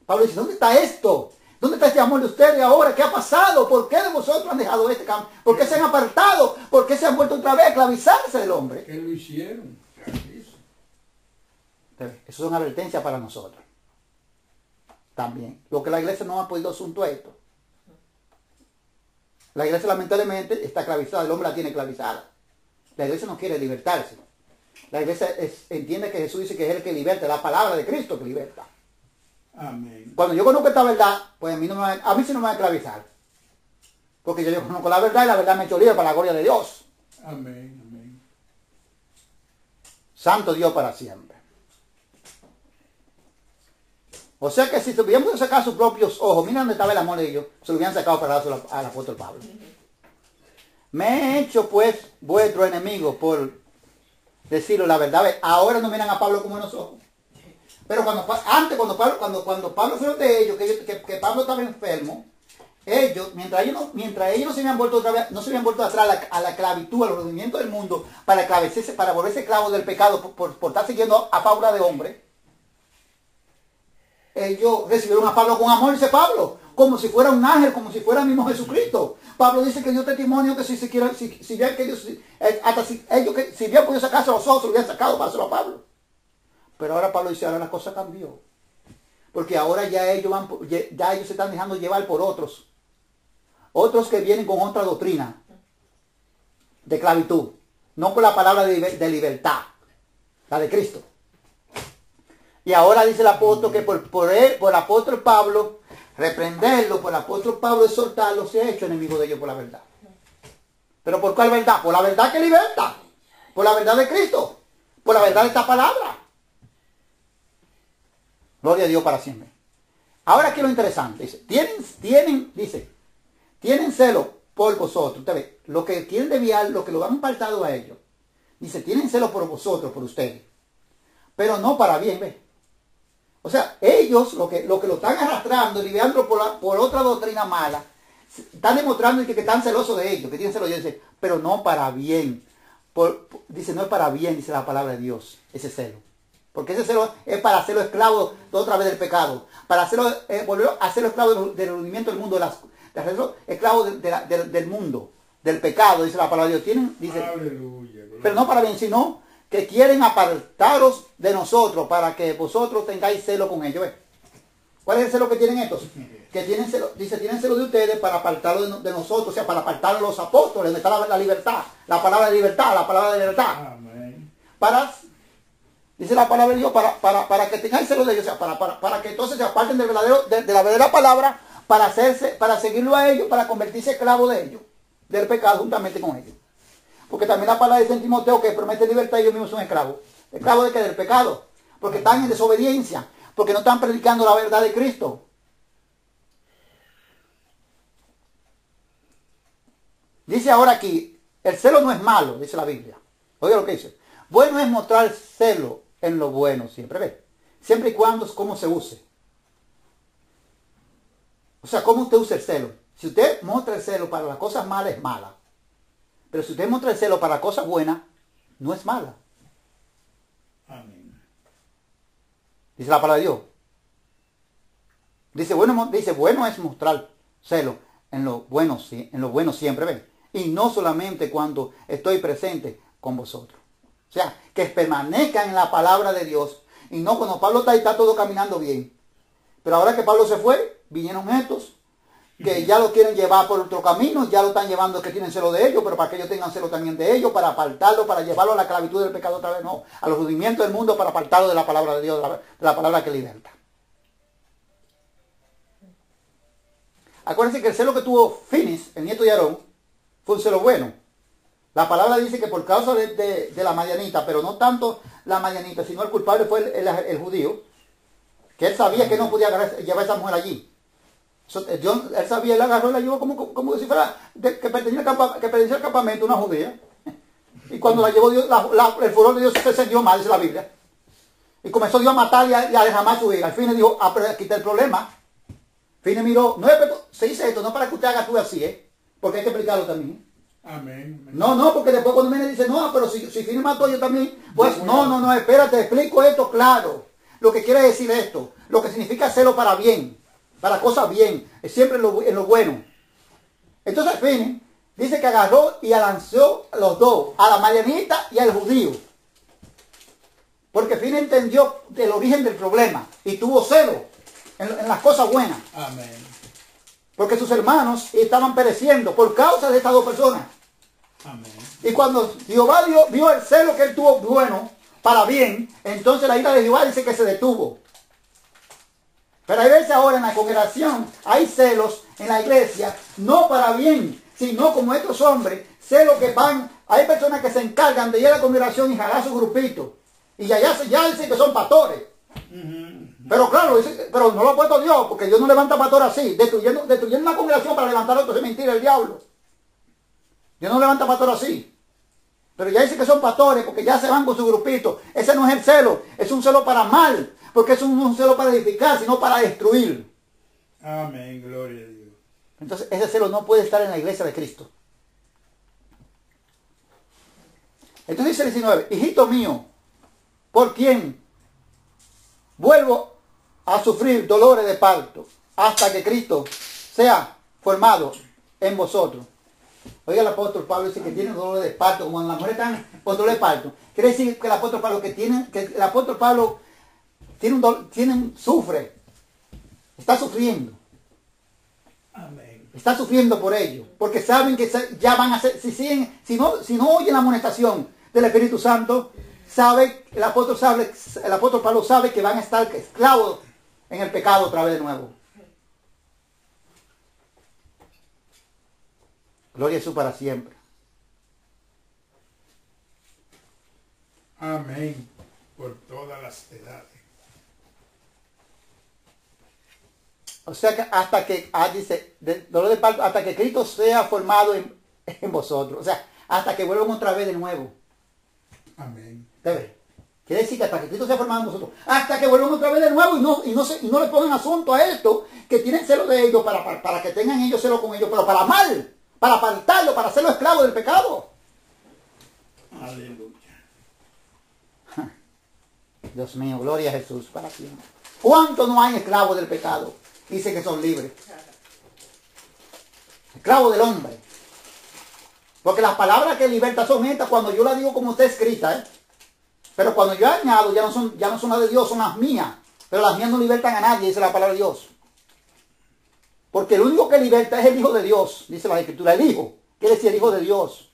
Pablo dice, ¿dónde está esto? ¿Dónde está este amor de ustedes ahora? ¿Qué ha pasado? ¿Por qué de vosotros han dejado este campo? ¿Por qué se han apartado? ¿Por qué se han vuelto otra vez a esclavizarse del hombre? ¿Qué lo hicieron? Eso es una advertencia para nosotros. También. Lo que la iglesia no ha podido asunto a esto. La iglesia lamentablemente está esclavizada. El hombre la tiene esclavizada. La iglesia no quiere libertarse. La iglesia entiende que Jesús dice que es el que liberta. La palabra de Cristo que liberta. Amén. Cuando yo conozco esta verdad, pues a mí sí no me va a esclavizar. Porque yo conozco la verdad y la verdad me ha hecho libre para la gloria de Dios. Amén, amén. Santo Dios para siempre. O sea que si se hubieran podido sacar sus propios ojos, mira dónde estaba el amor de ellos, se lo hubieran sacado para dárselo al apóstol Pablo. Me he hecho pues vuestro enemigo por decirlo la verdad. Ahora no miran a Pablo como unos ojos. Pero cuando Pablo fue de ellos, que Pablo estaba enfermo, ellos, mientras ellos no se habían vuelto otra vez, no se habían vuelto atrás a la esclavitud, a los rendimientos del mundo, para volverse esclavos del pecado por estar siguiendo a Paula de hombre, ellos recibieron a Pablo con amor, dice Pablo, como si fuera un ángel, como si fuera el mismo Jesucristo. Pablo dice que dio testimonio que si vean que ellos, hasta si hubieran podido sacarse a los ojos, se lo hubieran sacado para hacerlo a Pablo. Pero ahora Pablo dice, ahora la cosa cambió. Porque ahora ya ellos se están dejando llevar por otros. Otros que vienen con otra doctrina de esclavitud. No con la palabra de libertad. La de Cristo. Y ahora dice el apóstol que por el apóstol Pablo, reprenderlo, por el apóstol Pablo exhortarlo, se ha hecho enemigo de ellos por la verdad. ¿Pero por cuál verdad? Por la verdad que liberta. Por la verdad de Cristo. Por la verdad de esta palabra. Gloria a Dios para siempre. Ahora aquí lo interesante. Dice, tienen celo por vosotros. Usted ve, lo que quieren desviar, lo que lo han apartado a ellos. Dice, tienen celo por vosotros, por ustedes. Pero no para bien, ¿ve? O sea, ellos, lo que lo están arrastrando, liberándolo por otra doctrina mala, están demostrando que están celosos de ellos, que tienen celos de ellos. Dice, pero no para bien. Dice, no es para bien, dice la palabra de Dios, ese celo. Porque ese celo es para hacerlo esclavo de otra vez del pecado. Para hacerlo, volver a hacerlo esclavo del rendimiento del mundo, de hacerlo esclavo del mundo, del pecado, dice la palabra de Dios. Dice, aleluya, pero no para bien, sino que quieren apartaros de nosotros para que vosotros tengáis celo con ellos. ¿Cuál es el celo que tienen estos? Que tienen celo, dice, tienen celo de ustedes para apartarlo de nosotros, o sea, para apartarlo de los apóstoles, donde está la libertad, la palabra de libertad, la palabra de libertad. Amén. Dice la palabra de Dios, para que tengáis celo de ellos, o sea, para que entonces se aparten de la verdadera palabra, para seguirlo a ellos, para convertirse esclavos de ellos, del pecado juntamente con ellos. Porque también la palabra dice en Timoteo que promete libertad y ellos mismos son esclavos. ¿Esclavos de qué? Del pecado. Porque están en desobediencia, porque no están predicando la verdad de Cristo. Dice ahora aquí, el celo no es malo, dice la Biblia. Oiga lo que dice. Bueno es mostrar celo en lo bueno siempre, ¿ve? Siempre y cuando es cómo se use. O sea, cómo usted usa el celo. Si usted muestra el celo para las cosas malas, es mala. Pero si usted muestra el celo para las cosas buenas, no es mala. Amén. Dice la palabra de Dios. Dice, bueno es mostrar celo en lo bueno siempre, ¿ven? Y no solamente cuando estoy presente con vosotros. O sea, que permanezcan en la palabra de Dios. Y no cuando Pablo está ahí, está todo caminando bien. Pero ahora que Pablo se fue, vinieron estos que ya lo quieren llevar por otro camino, ya lo están llevando, que tienen celo de ellos, pero para que ellos tengan celo también de ellos, para apartarlo, para llevarlo a la esclavitud del pecado otra vez, no, a los rudimientos del mundo, para apartarlo de la palabra de Dios, de la palabra que liberta. Acuérdense que el celo que tuvo Finis, el nieto de Aarón, fue un celo bueno. La palabra dice que por causa de la madianita, pero no tanto la madianita, sino el culpable fue el judío, que él sabía que no podía llevar a esa mujer allí. Él sabía, él agarró y la llevó como si fuera que pertenecía al campamento, una judía. Y cuando la llevó Dios, el furor de Dios se encendió más, dice la Biblia. Y comenzó Dios a matar y a derramar su hija. Al fin le dijo, pero aquí está el problema. Fine miró, no es, se dice esto, no para que usted haga tú así, porque hay que explicarlo también. Amén. No, porque después cuando viene dice, no, pero si Fine mató yo también, pues no, espérate, explico esto claro. Lo que quiere decir esto, lo que significa hacerlo para bien, para cosas bien, es siempre en lo bueno. Entonces Fine dice que agarró y lanzó a los dos, a la madianita y al judío. Porque Fine entendió el origen del problema y tuvo celo en las cosas buenas. Amén. Porque sus hermanos estaban pereciendo por causa de estas dos personas. Amén. Y cuando Jehová vio el celo que él tuvo bueno, para bien, entonces la ira de Jehová dice que se detuvo. Pero hay veces ahora en la congregación, hay celos en la iglesia, no para bien, sino como estos hombres, celos que van, hay personas que se encargan de ir a la congregación y jalar su grupito. Y ya dicen que son pastores. Pero claro, pero no lo ha puesto Dios, porque Dios no levanta pastores así, destruyendo una congregación para levantar otros, es mentira el diablo. Dios no levanta pastores así. Pero ya dice que son pastores, porque ya se van con su grupito. Ese no es el celo, es un celo para mal, porque es un celo para edificar, sino para destruir. Amén, gloria a Dios. Entonces ese celo no puede estar en la iglesia de Cristo. Entonces dice el 19, hijito mío, ¿por quién vuelvo a sufrir dolores de parto hasta que Cristo sea formado en vosotros? Oiga, el apóstol Pablo dice que tiene dolores de parto, como las mujeres están con dolores de parto. Quiere decir que el apóstol Pablo sufre, está sufriendo. Amén. Está sufriendo por ello, porque saben que ya van a ser, si no oyen la amonestación del Espíritu Santo, el apóstol Pablo sabe que van a estar esclavos en el pecado otra vez de nuevo. Gloria a Jesús para siempre. Amén. Por todas las edades. O sea que dice, dolor de parto, hasta que Cristo sea formado en vosotros. O sea, hasta que vuelvan otra vez de nuevo. Amén. ¿Debe? Quiere decir que hasta que Cristo sea formado en vosotros, hasta que vuelvan otra vez de nuevo y no le pongan asunto a esto, que tienen celo de ellos para que tengan ellos celo con ellos, pero para mal, para apartarlo, para hacerlo esclavo del pecado. Aleluya. Dios mío, gloria a Jesús para siempre. ¿Cuántos no hay esclavos del pecado? Dice que son libres. Esclavos del hombre. Porque las palabras que libertan son estas cuando yo las digo como está escrita, Pero cuando yo añado, ya no son las de Dios, son las mías. Pero las mías no libertan a nadie, dice la palabra de Dios. Porque el único que liberta es el Hijo de Dios, dice la Escritura. El Hijo, quiere decir el Hijo de Dios.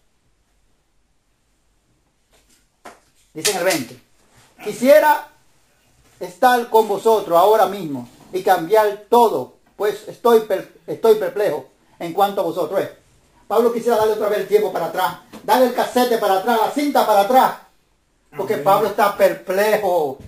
Dice en el 20. Quisiera estar con vosotros ahora mismo y cambiar todo, pues estoy perplejo en cuanto a vosotros. Pablo quisiera darle otra vez el tiempo para atrás, darle el casete para atrás, la cinta para atrás, porque Pablo está perplejo.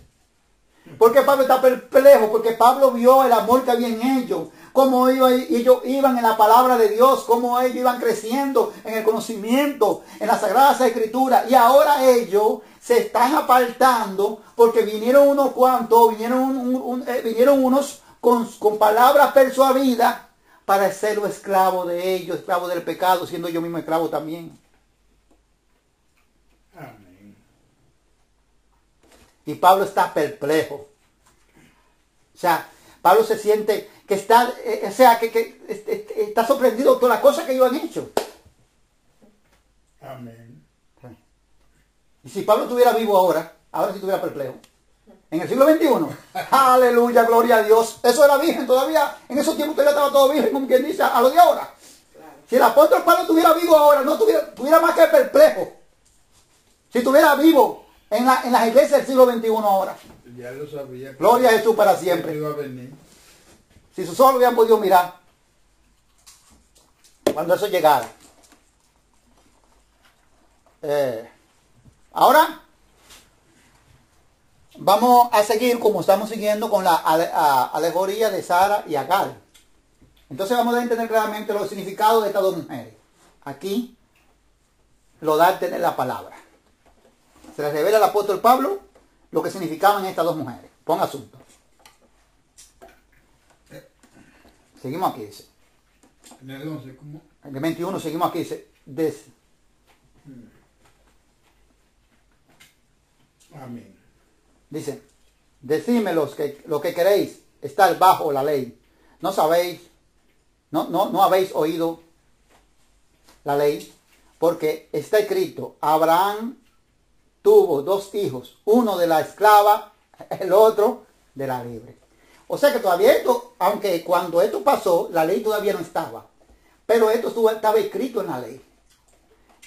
Porque Pablo está perplejo, porque Pablo vio el amor que había en ellos, cómo ellos iban en la palabra de Dios, cómo ellos iban creciendo en el conocimiento, en las Sagradas Escrituras, y ahora ellos se están apartando porque vinieron unos cuantos, vinieron unos con palabras persuadidas para hacerlo esclavo de ellos, esclavo del pecado, siendo yo mismo esclavo también. Amén. Y Pablo está perplejo. O sea, Pablo se siente que está, o sea, que está sorprendido por las cosas que ellos han hecho. Amén. Y si Pablo estuviera vivo ahora sí estuviera perplejo. En el siglo XXI, aleluya, gloria a Dios. Eso era virgen todavía. En esos tiempos todavía estaba todo virgen, como quien dice, a lo de ahora. Claro. Si el apóstol Pablo estuviera vivo ahora, no estuviera más que perplejo. Si estuviera vivo en las iglesias del siglo XXI ahora. Ya lo sabía. Gloria a Jesús para siempre. Iba a venir. Si sus ojos lo hubieran podido mirar cuando eso llegara. Ahora vamos a seguir como estamos siguiendo con la alegoría de Sara y Agar. Entonces vamos a entender claramente los significados de estas dos mujeres. Aquí lo da a entender la palabra. Se les revela al apóstol Pablo lo que significaban estas dos mujeres. Pon asunto. Seguimos aquí, dice. En el 11, ¿cómo? En el 21 seguimos aquí, dice. Amén. Dice, decidme lo que queréis estar bajo la ley. ¿No sabéis? ¿No habéis oído la ley? Porque está escrito, Abraham tuvo 2 hijos, uno de la esclava, el otro de la libre. O sea que todavía esto, aunque cuando esto pasó, la ley todavía no estaba. Pero esto estaba escrito en la ley.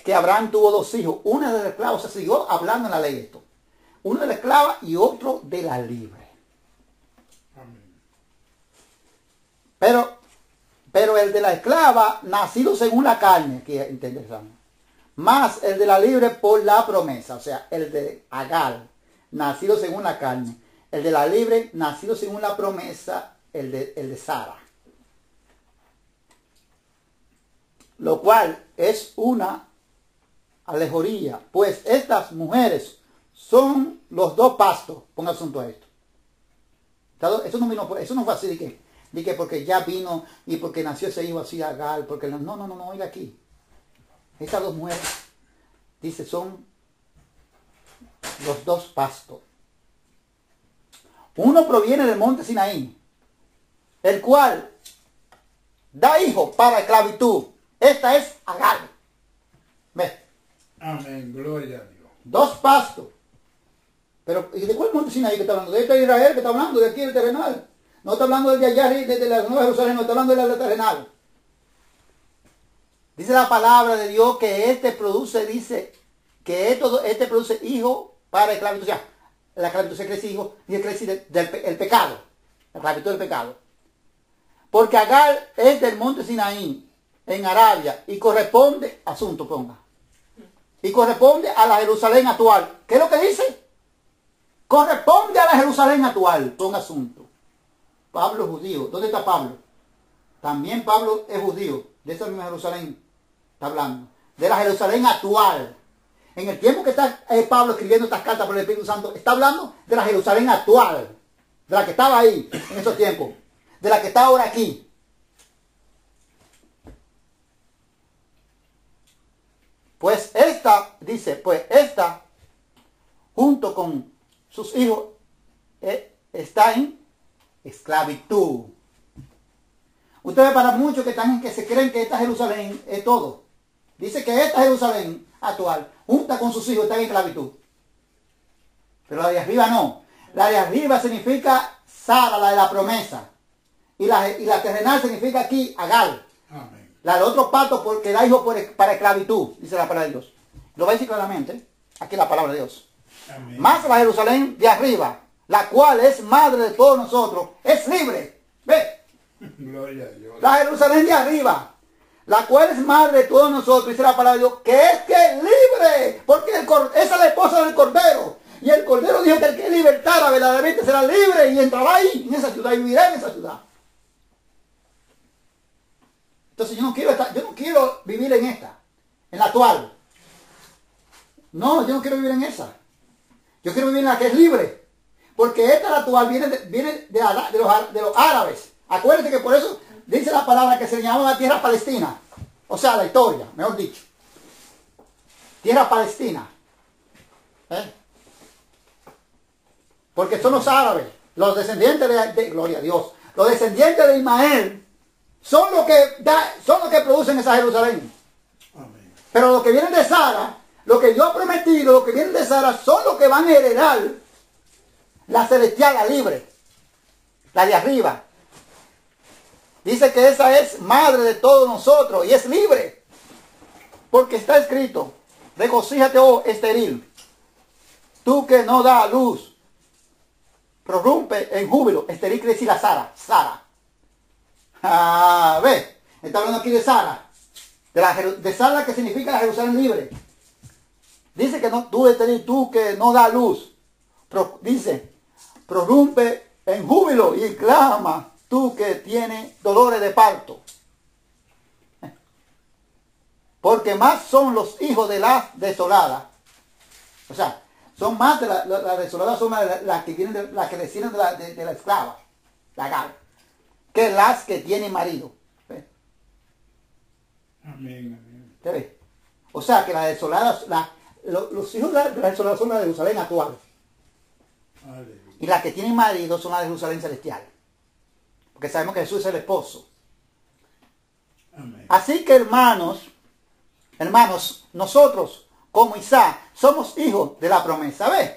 Que Abraham tuvo 2 hijos, uno de la esclava, o sea, siguió hablando en la ley esto. Uno de la esclava y otro de la libre. Amén. Pero el de la esclava, nacido según la carne, que interesante, más el de la libre por la promesa, o sea, el de Agar, nacido según la carne, el de la libre, nacido según la promesa, el de Sara. Lo cual es una alegoría, pues estas mujeres son los 2 pastos. Ponga asunto a esto. Eso no fue así de que porque ya vino y porque nació ese hijo así Agar, porque no, oiga aquí. Estas 2 mujeres, dice, son los 2 pastos. Uno proviene del monte Sinaí, el cual da hijo para esclavitud. Esta es Agar. ¿Ves? Amén, gloria a Dios. 2 pastos. Pero, ¿y de cuál monte Sinaí que está hablando? De este de Israel que está hablando, de aquí del terrenal. No está hablando de allá, de la Nueva Jerusalén, no está hablando de la terrenal. Dice la palabra de Dios que este produce hijo para esclavitud. O sea, la esclavitud se crece hijo y se crece el pecado. La esclavitud del pecado. Porque Agar es del monte Sinaí, en Arabia, y corresponde, asunto ponga, y corresponde a la Jerusalén actual. ¿Qué es lo que dice? Corresponde a la Jerusalén actual. Ponga asunto. Pablo es judío. ¿Dónde está Pablo? También Pablo es judío. De esa misma Jerusalén está hablando. De la Jerusalén actual. En el tiempo que está Pablo escribiendo estas cartas por el Espíritu Santo, está hablando de la Jerusalén actual. De la que estaba ahí en esos tiempos. De la que está ahora aquí. Pues esta, junto con sus hijos, está en esclavitud. Ustedes para muchos que se creen que esta Jerusalén es todo. Dice que esta Jerusalén actual, junta con sus hijos, está en esclavitud. Pero la de arriba no. La de arriba significa Sara, la de la promesa. Y la terrenal significa aquí Agar. Amén. La del otro pacto porque da hijo para esclavitud, dice la palabra de Dios. Lo va a decir claramente. Aquí la palabra de Dios. Amén. Más la Jerusalén de arriba, la cual es madre de todos nosotros, es libre. ¿Ve? Gloria a Dios. La Jerusalén de arriba, la cual es madre de todos nosotros, dice la palabra de Dios, que es libre, porque esa es la esposa del Cordero. Y el Cordero dijo que el que libertara verdaderamente será libre y entrará ahí, en esa ciudad, y vivirá en esa ciudad. Entonces yo no quiero vivir en esta, en la actual. No, yo no quiero vivir en esa. Yo quiero vivir en la que es libre. Porque esta, la actual, viene de los árabes. Acuérdense que por eso dice la palabra que se le llamaba tierra palestina. O sea, la historia, mejor dicho. Tierra palestina. Porque son los árabes, los descendientes de gloria a Dios, los descendientes de Ismael son los que producen esa Jerusalén. Amén. Pero los que vienen de Sara, lo que Dios ha prometido, los que vienen de Sara, son los que van a heredar la celestial, la libre, la de arriba. Dice que esa es madre de todos nosotros y es libre. Porque está escrito, regocíjate, oh estéril, tú que no das luz, prorrumpe en júbilo. Estéril quiere decir a Sara. Sara. Ve, está hablando aquí de Sara. De Sara, que significa la Jerusalén libre. Dice que no, tú estéril, tú que no das luz. Dice, prorrumpe en júbilo y clama, tú que tienes dolores de parto. Porque más son los hijos de la desolada. O sea, son más de la desolada, son las que vienen las que descienden de la esclava, la Agar, que las que tienen marido. ¿Ve? Amén, amén. ¿Te ves? O sea, que la desolada, los hijos de la desolada son la de Jerusalén actual. Aleluya. Y las que tienen marido son las de Jerusalén celestial. Porque sabemos que Jesús es el esposo. Amén. Así que hermanos, nosotros como Isaac somos hijos de la promesa. ¿Ves?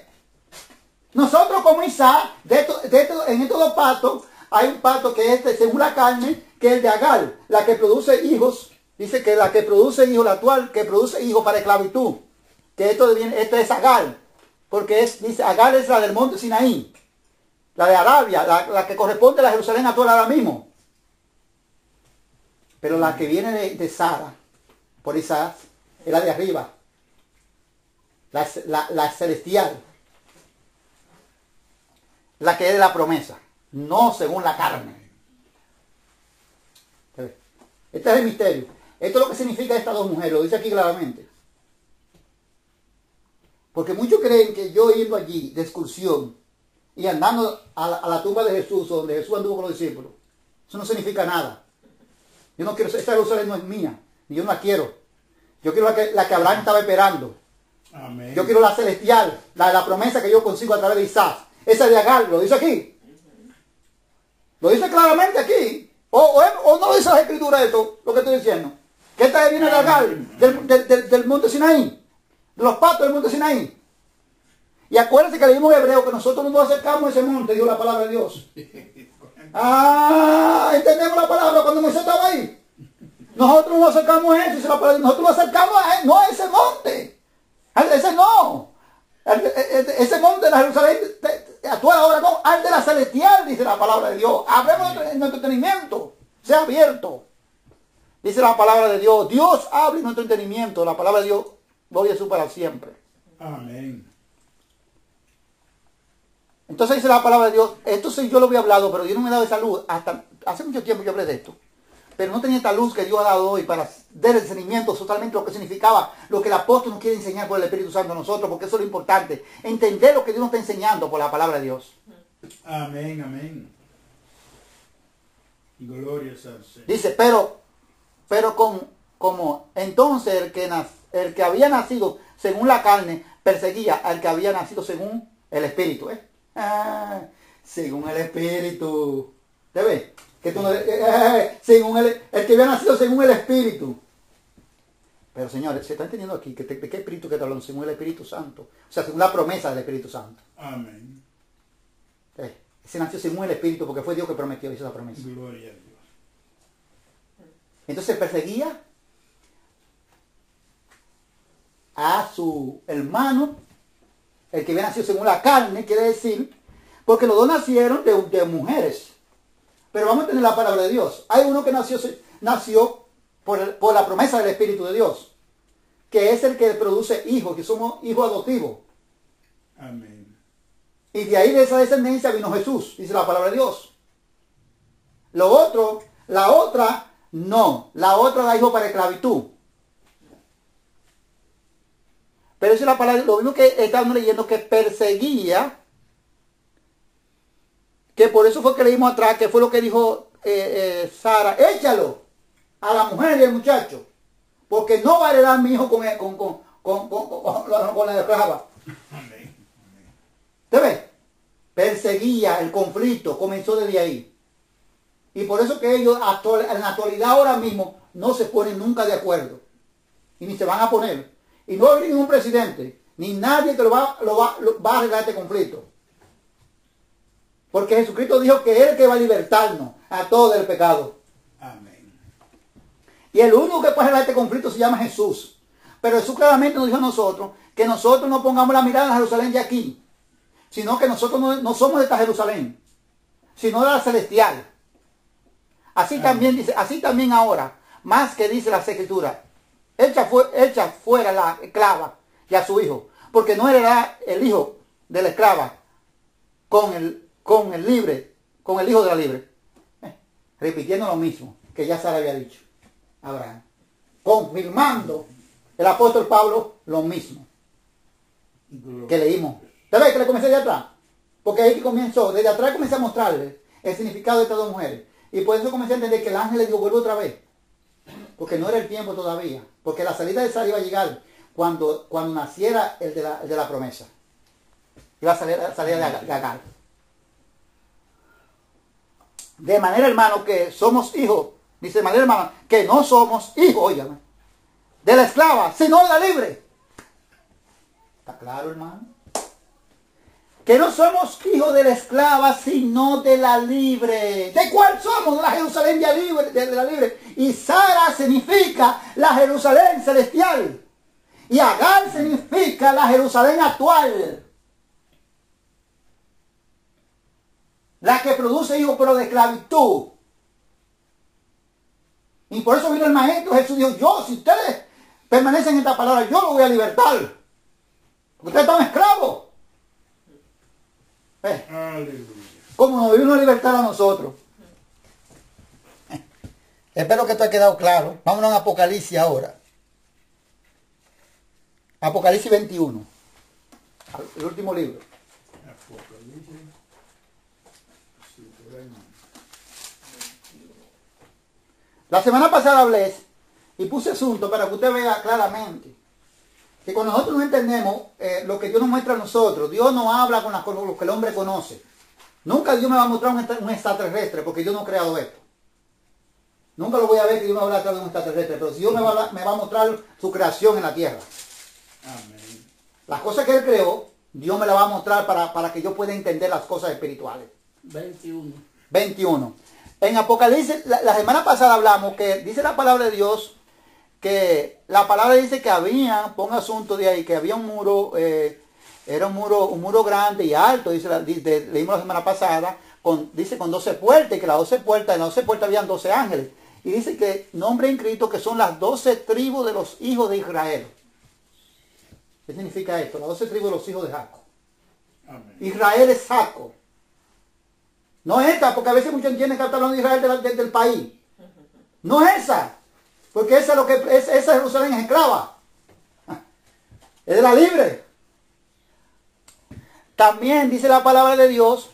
Nosotros como Isaac, en estos dos pactos, hay un pacto que es según la carne, que es el de Agar, la que produce hijos. Dice que la que produce hijos, la actual, que produce hijos para esclavitud. Que esto es Agar. Porque dice, Agar es la del monte Sinaí. La de Arabia, la que corresponde a la Jerusalén actual ahora mismo. Pero la que viene de Sara, por Isaac, es la de arriba. La celestial. La que es de la promesa. No según la carne. Este es el misterio. Esto es lo que significa estas dos mujeres. Lo dice aquí claramente. Porque muchos creen que yo yendo allí de excursión y andando a la tumba de Jesús, donde Jesús anduvo con los discípulos, eso no significa nada. Yo no quiero, esta Jerusalén no es mía, ni yo no la quiero. Yo quiero la que Abraham estaba esperando. Amén. Yo quiero la celestial, la promesa que yo consigo a través de Isaac. Esa de Agar, lo dice aquí. Lo dice claramente aquí. O no lo dice la escritura esto, lo que estoy diciendo. Que esta viene de Agar, del monte Sinaí. De los patos del monte Sinaí. Y acuérdense que leímos en Hebreo que nosotros no nos acercamos a ese monte, dijo la palabra de Dios. Entendemos la palabra cuando Moisés estaba ahí. Nosotros nos acercamos a eso, dice la palabra. Nosotros nos acercamos a él, no a ese monte. Ese no. Ese monte de la Jerusalén actual ahora no, al de la celestial, dice la palabra de Dios. Abremos nuestro entendimiento, sea abierto. Dice la palabra de Dios. Dios abre nuestro entendimiento. La palabra de Dios, gloria a Jesús para siempre. Amén. Entonces dice la palabra de Dios, esto sí yo lo había hablado, pero Dios no me ha dado esa luz. Hasta hace mucho tiempo yo hablé de esto. Pero no tenía esta luz que Dios ha dado hoy para dar el discernimiento totalmente lo que significaba, lo que el apóstol nos quiere enseñar por el Espíritu Santo a nosotros, porque eso es lo importante. Entender lo que Dios nos está enseñando por la palabra de Dios. Amén, amén. Gloria al Señor. Dice, pero como entonces el que había nacido según la carne perseguía al que había nacido según el Espíritu. Según el Espíritu. ¿Te ves? Que tú no, según el que había nacido según el Espíritu. Pero señores, se está entendiendo aquí de qué Espíritu que está hablando, según el Espíritu Santo. O sea, según la promesa del Espíritu Santo. Amén. Se nació según el Espíritu porque fue Dios que prometió, hizo la promesa. Gloria a Dios. Entonces perseguía a su hermano, el que había nacido según la carne, quiere decir, porque los dos nacieron de mujeres. Pero vamos a tener la palabra de Dios. Hay uno que nació por la promesa del Espíritu de Dios, que es el que produce hijos, que somos hijos adoptivos. Amén. Y de ahí de esa descendencia vino Jesús, dice la palabra de Dios. Lo otro, la otra da hijo para esclavitud. Pero eso es la palabra, lo mismo que estamos leyendo, que perseguía, que por eso fue que leímos atrás, que fue lo que dijo Sara, échalo a la mujer y al muchacho, porque no va a heredar mi hijo con la esclava. Amén. ¿Te ves? Perseguía el conflicto, comenzó desde ahí. Y por eso que ellos en la actualidad ahora mismo no se ponen nunca de acuerdo. Y ni se van a poner. Y no va a haber ningún presidente, ni nadie que va a arreglar este conflicto. Porque Jesucristo dijo que Él es el que va a libertarnos a todos del pecado. Amén. Y el único que puede arreglar este conflicto se llama Jesús. Pero Jesús claramente nos dijo a nosotros que nosotros no pongamos la mirada en Jerusalén de aquí, sino que nosotros no somos de esta Jerusalén, sino de la celestial. Así también dice, así también ahora, más que dice la Escritura, echa fuera la esclava y a su hijo, porque no heredará el hijo de la esclava con el libre, con el hijo de la libre. Repitiendo lo mismo que ya Sara había dicho, Abraham. Confirmando el apóstol Pablo lo mismo que leímos. ¿Te ves que le comencé de atrás? Porque ahí que comenzó, desde atrás comencé a mostrarles el significado de estas dos mujeres. Y por eso comencé a entender que el ángel le dijo, vuelve otra vez. Porque no era el tiempo todavía. Porque la salida de Sara iba a llegar cuando naciera el de la promesa. Iba a salir de Agar. De manera, hermano, que somos hijos. Dice de manera, hermano, que no somos hijos, óigame, de la esclava, sino de la libre. ¿Está claro, hermano? Que no somos hijos de la esclava, sino de la libre. ¿De cuál somos? De la Jerusalén de la libre. Y Sara significa la Jerusalén celestial. Y Agar significa la Jerusalén actual. La que produce hijos pero de esclavitud. Y por eso vino el maestro Jesús dijo, yo, si ustedes permanecen en esta palabra, yo los voy a libertar. Porque ustedes están esclavos. Como nos vino a libertar a nosotros. Espero que esto haya quedado claro. Vámonos a Apocalipsis ahora. Apocalipsis 21. El último libro. La semana pasada hablé y puse asunto para que usted vea claramente que cuando nosotros no entendemos lo que Dios nos muestra a nosotros, Dios no habla con lo que el hombre conoce. Nunca Dios me va a mostrar un extraterrestre porque Dios no ha creado esto. Nunca lo voy a ver que Dios me va a hablar de un extraterrestre, pero si Dios me va a mostrar su creación en la tierra. Amén. Las cosas que Él creó, Dios me las va a mostrar para que yo pueda entender las cosas espirituales. 21. En Apocalipsis, la semana pasada hablamos que dice la palabra de Dios, que la palabra dice que había, ponga asunto de ahí, que había un muro, era un muro grande y alto, leímos la semana pasada, dice con 12 puertas, y que en las 12 puertas habían 12 ángeles. Y dice que nombre en Cristo que son las 12 tribus de los hijos de Israel. ¿Qué significa esto? Las 12 tribus de los hijos de Jacob. Amén. Israel es Jacob. No es esta, porque a veces muchos entienden que está hablando de Israel del país. No es esa. Porque esa Jerusalén es esclava. Es de la libre. También dice la palabra de Dios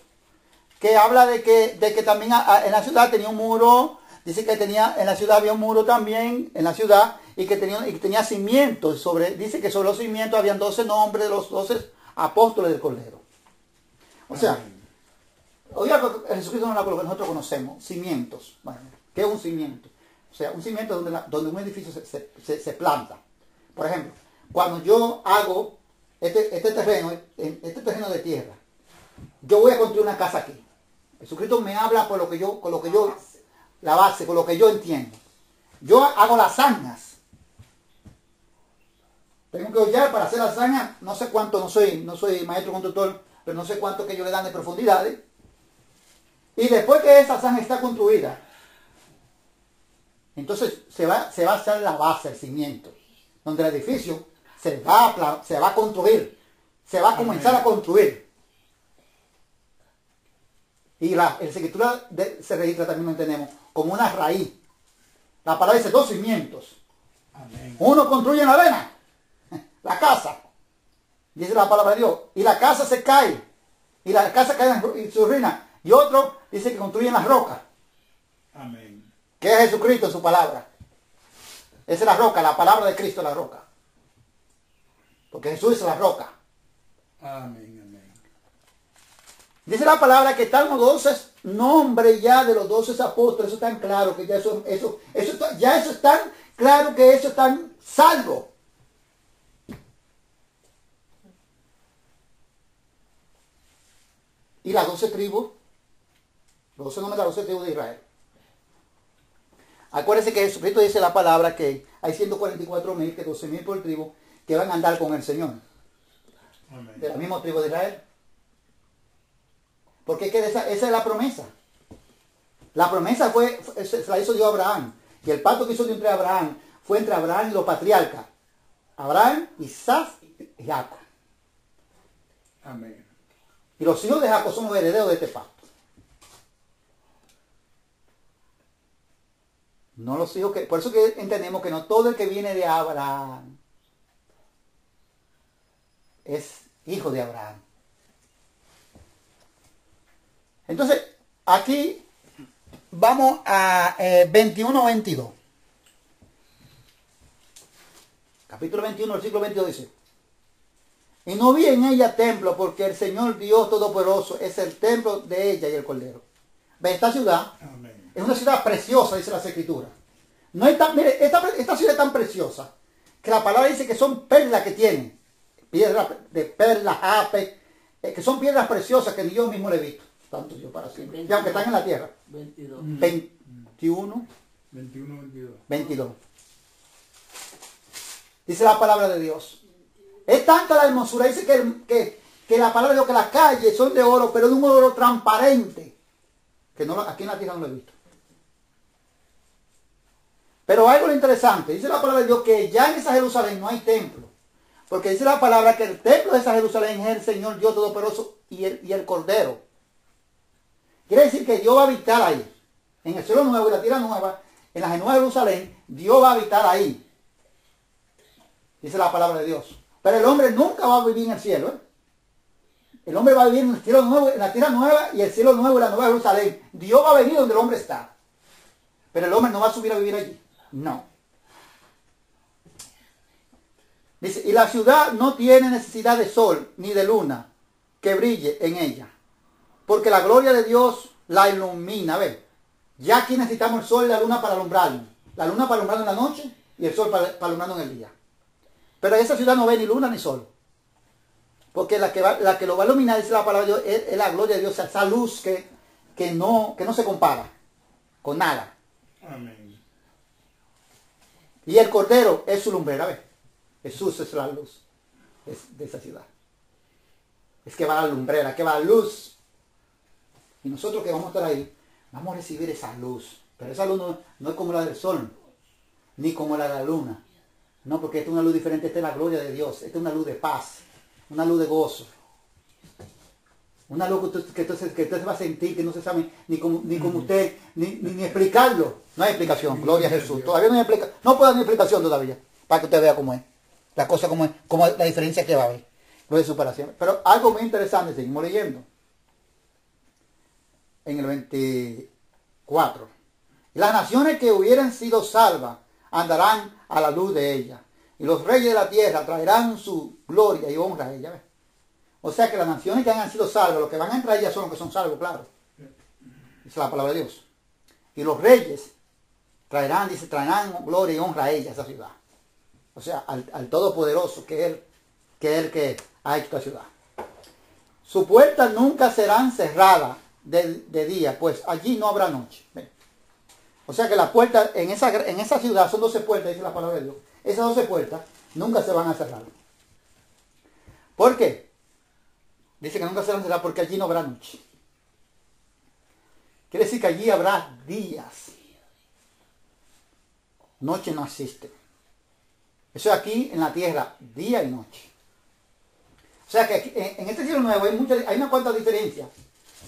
que habla de que también en la ciudad tenía un muro. Dice que en la ciudad había un muro también, en la ciudad, y que tenía cimientos. Dice que sobre los cimientos habían 12 nombres de los 12 apóstoles del Cordero. O sea, oiga, Jesucristo no es lo que nosotros conocemos, cimientos. Bueno, ¿qué es un cimiento? O sea, un cimiento es donde un edificio se planta. Por ejemplo, cuando yo hago este terreno de tierra, yo voy a construir una casa aquí. Jesucristo me habla con lo que yo, la base, con lo que yo entiendo. Yo hago lasañas. Tengo que hollar para hacer lasañas, no sé cuánto, no soy maestro constructor, pero no sé cuánto que ellos le dan de profundidades. Y después que esa lasaña está construida, entonces se va a hacer la base, el cimiento, donde el edificio se va a construir, se va a comenzar a construir. Y la escritura se registra, también lo entendemos, como una raíz. La palabra dice 2 cimientos. Amén. Uno construye en la arena, la casa, dice la palabra de Dios, y la casa se cae, y la casa cae en su ruina, y otro dice que construye en las rocas. Amén. Que es Jesucristo en su palabra. Esa es la roca, la palabra de Cristo es la roca. Porque Jesús es la roca. Amén, amén. Dice la palabra que están los 12 nombres ya de los 12 apóstoles. Eso es tan claro que ya eso es tan claro que eso están salvos. Y las 12 tribus, los 12 nombres de las 12 tribus de Israel. Acuérdense que Jesucristo dice la palabra que hay 144,000, que 12,000 por tribu, que van a andar con el Señor. Amén. De la misma tribu de Israel. Porque es que esa es la promesa. La promesa se la hizo Dios a Abraham. Y el pacto que hizo Dios entre Abraham fue entre Abraham y los patriarcas. Abraham, Isaac y Jacob. Amén. Y los hijos de Jacob son los herederos de este pacto. No los hijos que... Por eso que entendemos que no todo el que viene de Abraham es hijo de Abraham. Entonces, aquí vamos a 21-22. Capítulo 21, versículo 22 dice: y no vi en ella templo, porque el Señor Dios Todopoderoso es el templo de ella y el Cordero. ¿Ves? Esta ciudad es una ciudad preciosa, dice las Escrituras. No es tan, mire, esta ciudad es tan preciosa que la palabra dice que son perlas que tienen. Piedras de perlas, ape, que son piedras preciosas que ni yo mismo le he visto. Tanto yo para siempre. 22, y aunque están en la tierra. 22. 21. 21, 22. 22. Dice la palabra de Dios. Es tanta la hermosura. Dice que la palabra de Dios, que las calles son de oro, pero de un oro transparente. Que no, aquí en la tierra no lo he visto. Pero algo interesante. Dice la palabra de Dios que ya en esa Jerusalén no hay templo. Porque dice la palabra que el templo de esa Jerusalén es el Señor Dios Todopoderoso y el Cordero. Quiere decir que Dios va a habitar ahí. En el cielo nuevo y la tierra nueva, en la nueva Jerusalén, Dios va a habitar ahí. Dice la palabra de Dios. Pero el hombre nunca va a vivir en el cielo. ¿Eh? El hombre va a vivir en el cielo nuevo, en la tierra nueva y el cielo nuevo y la nueva Jerusalén. Dios va a venir donde el hombre está. Pero el hombre no va a subir a vivir allí. No. Dice, y la ciudad no tiene necesidad de sol ni de luna que brille en ella, porque la gloria de Dios la ilumina. ¿Ves? Ya aquí necesitamos el sol y la luna para alumbrarnos. La luna para alumbrarnos en la noche y el sol para alumbrarnos en el día. Pero esa ciudad no ve ni luna ni sol. Porque la que lo va a iluminar, dice la palabra de Dios, es la gloria de Dios, esa luz que no se compara con nada. Amén. Y el Cordero es su lumbrera, ¿ves? Jesús es la luz de esa ciudad. Es que va la lumbrera, que va la luz. Y nosotros que vamos a estar ahí, vamos a recibir esa luz. Pero esa luz no es como la del sol, ni como la de la luna. No, porque esta es una luz diferente, esta es la gloria de Dios. Esta es una luz de paz, una luz de gozo. Una luz que usted va a sentir, que no se sabe ni como usted, ni explicarlo. No hay explicación, gloria a Jesús. Todavía no hay explicación, no puede dar explicación todavía, para que usted vea cómo es. La cosa como es, como la diferencia que va a haber. Gloria a Jesús para siempre. Pero algo muy interesante, seguimos leyendo. En el 24. Las naciones que hubieran sido salvas andarán a la luz de ella. Y los reyes de la tierra traerán su gloria y honra a ella. ¿Ves? O sea que las naciones que han sido salvas, los que van a entrar a ella son los que son salvos, claro. Esa es la palabra de Dios. Y los reyes traerán gloria y honra a ella, a esa ciudad. O sea, al Todopoderoso, que es el que ha hecho esta ciudad. Sus puertas nunca serán cerradas de día, pues allí no habrá noche. ¿Ven? O sea que las puertas en esa ciudad son 12 puertas, dice la palabra de Dios. Esas 12 puertas nunca se van a cerrar. ¿Por qué? Dice que nunca se van a cerrar porque allí no habrá noche. Quiere decir que allí habrá días. Noche no existe. Eso es aquí en la tierra, día y noche. O sea que aquí, en este cielo nuevo hay una cuanta diferencia.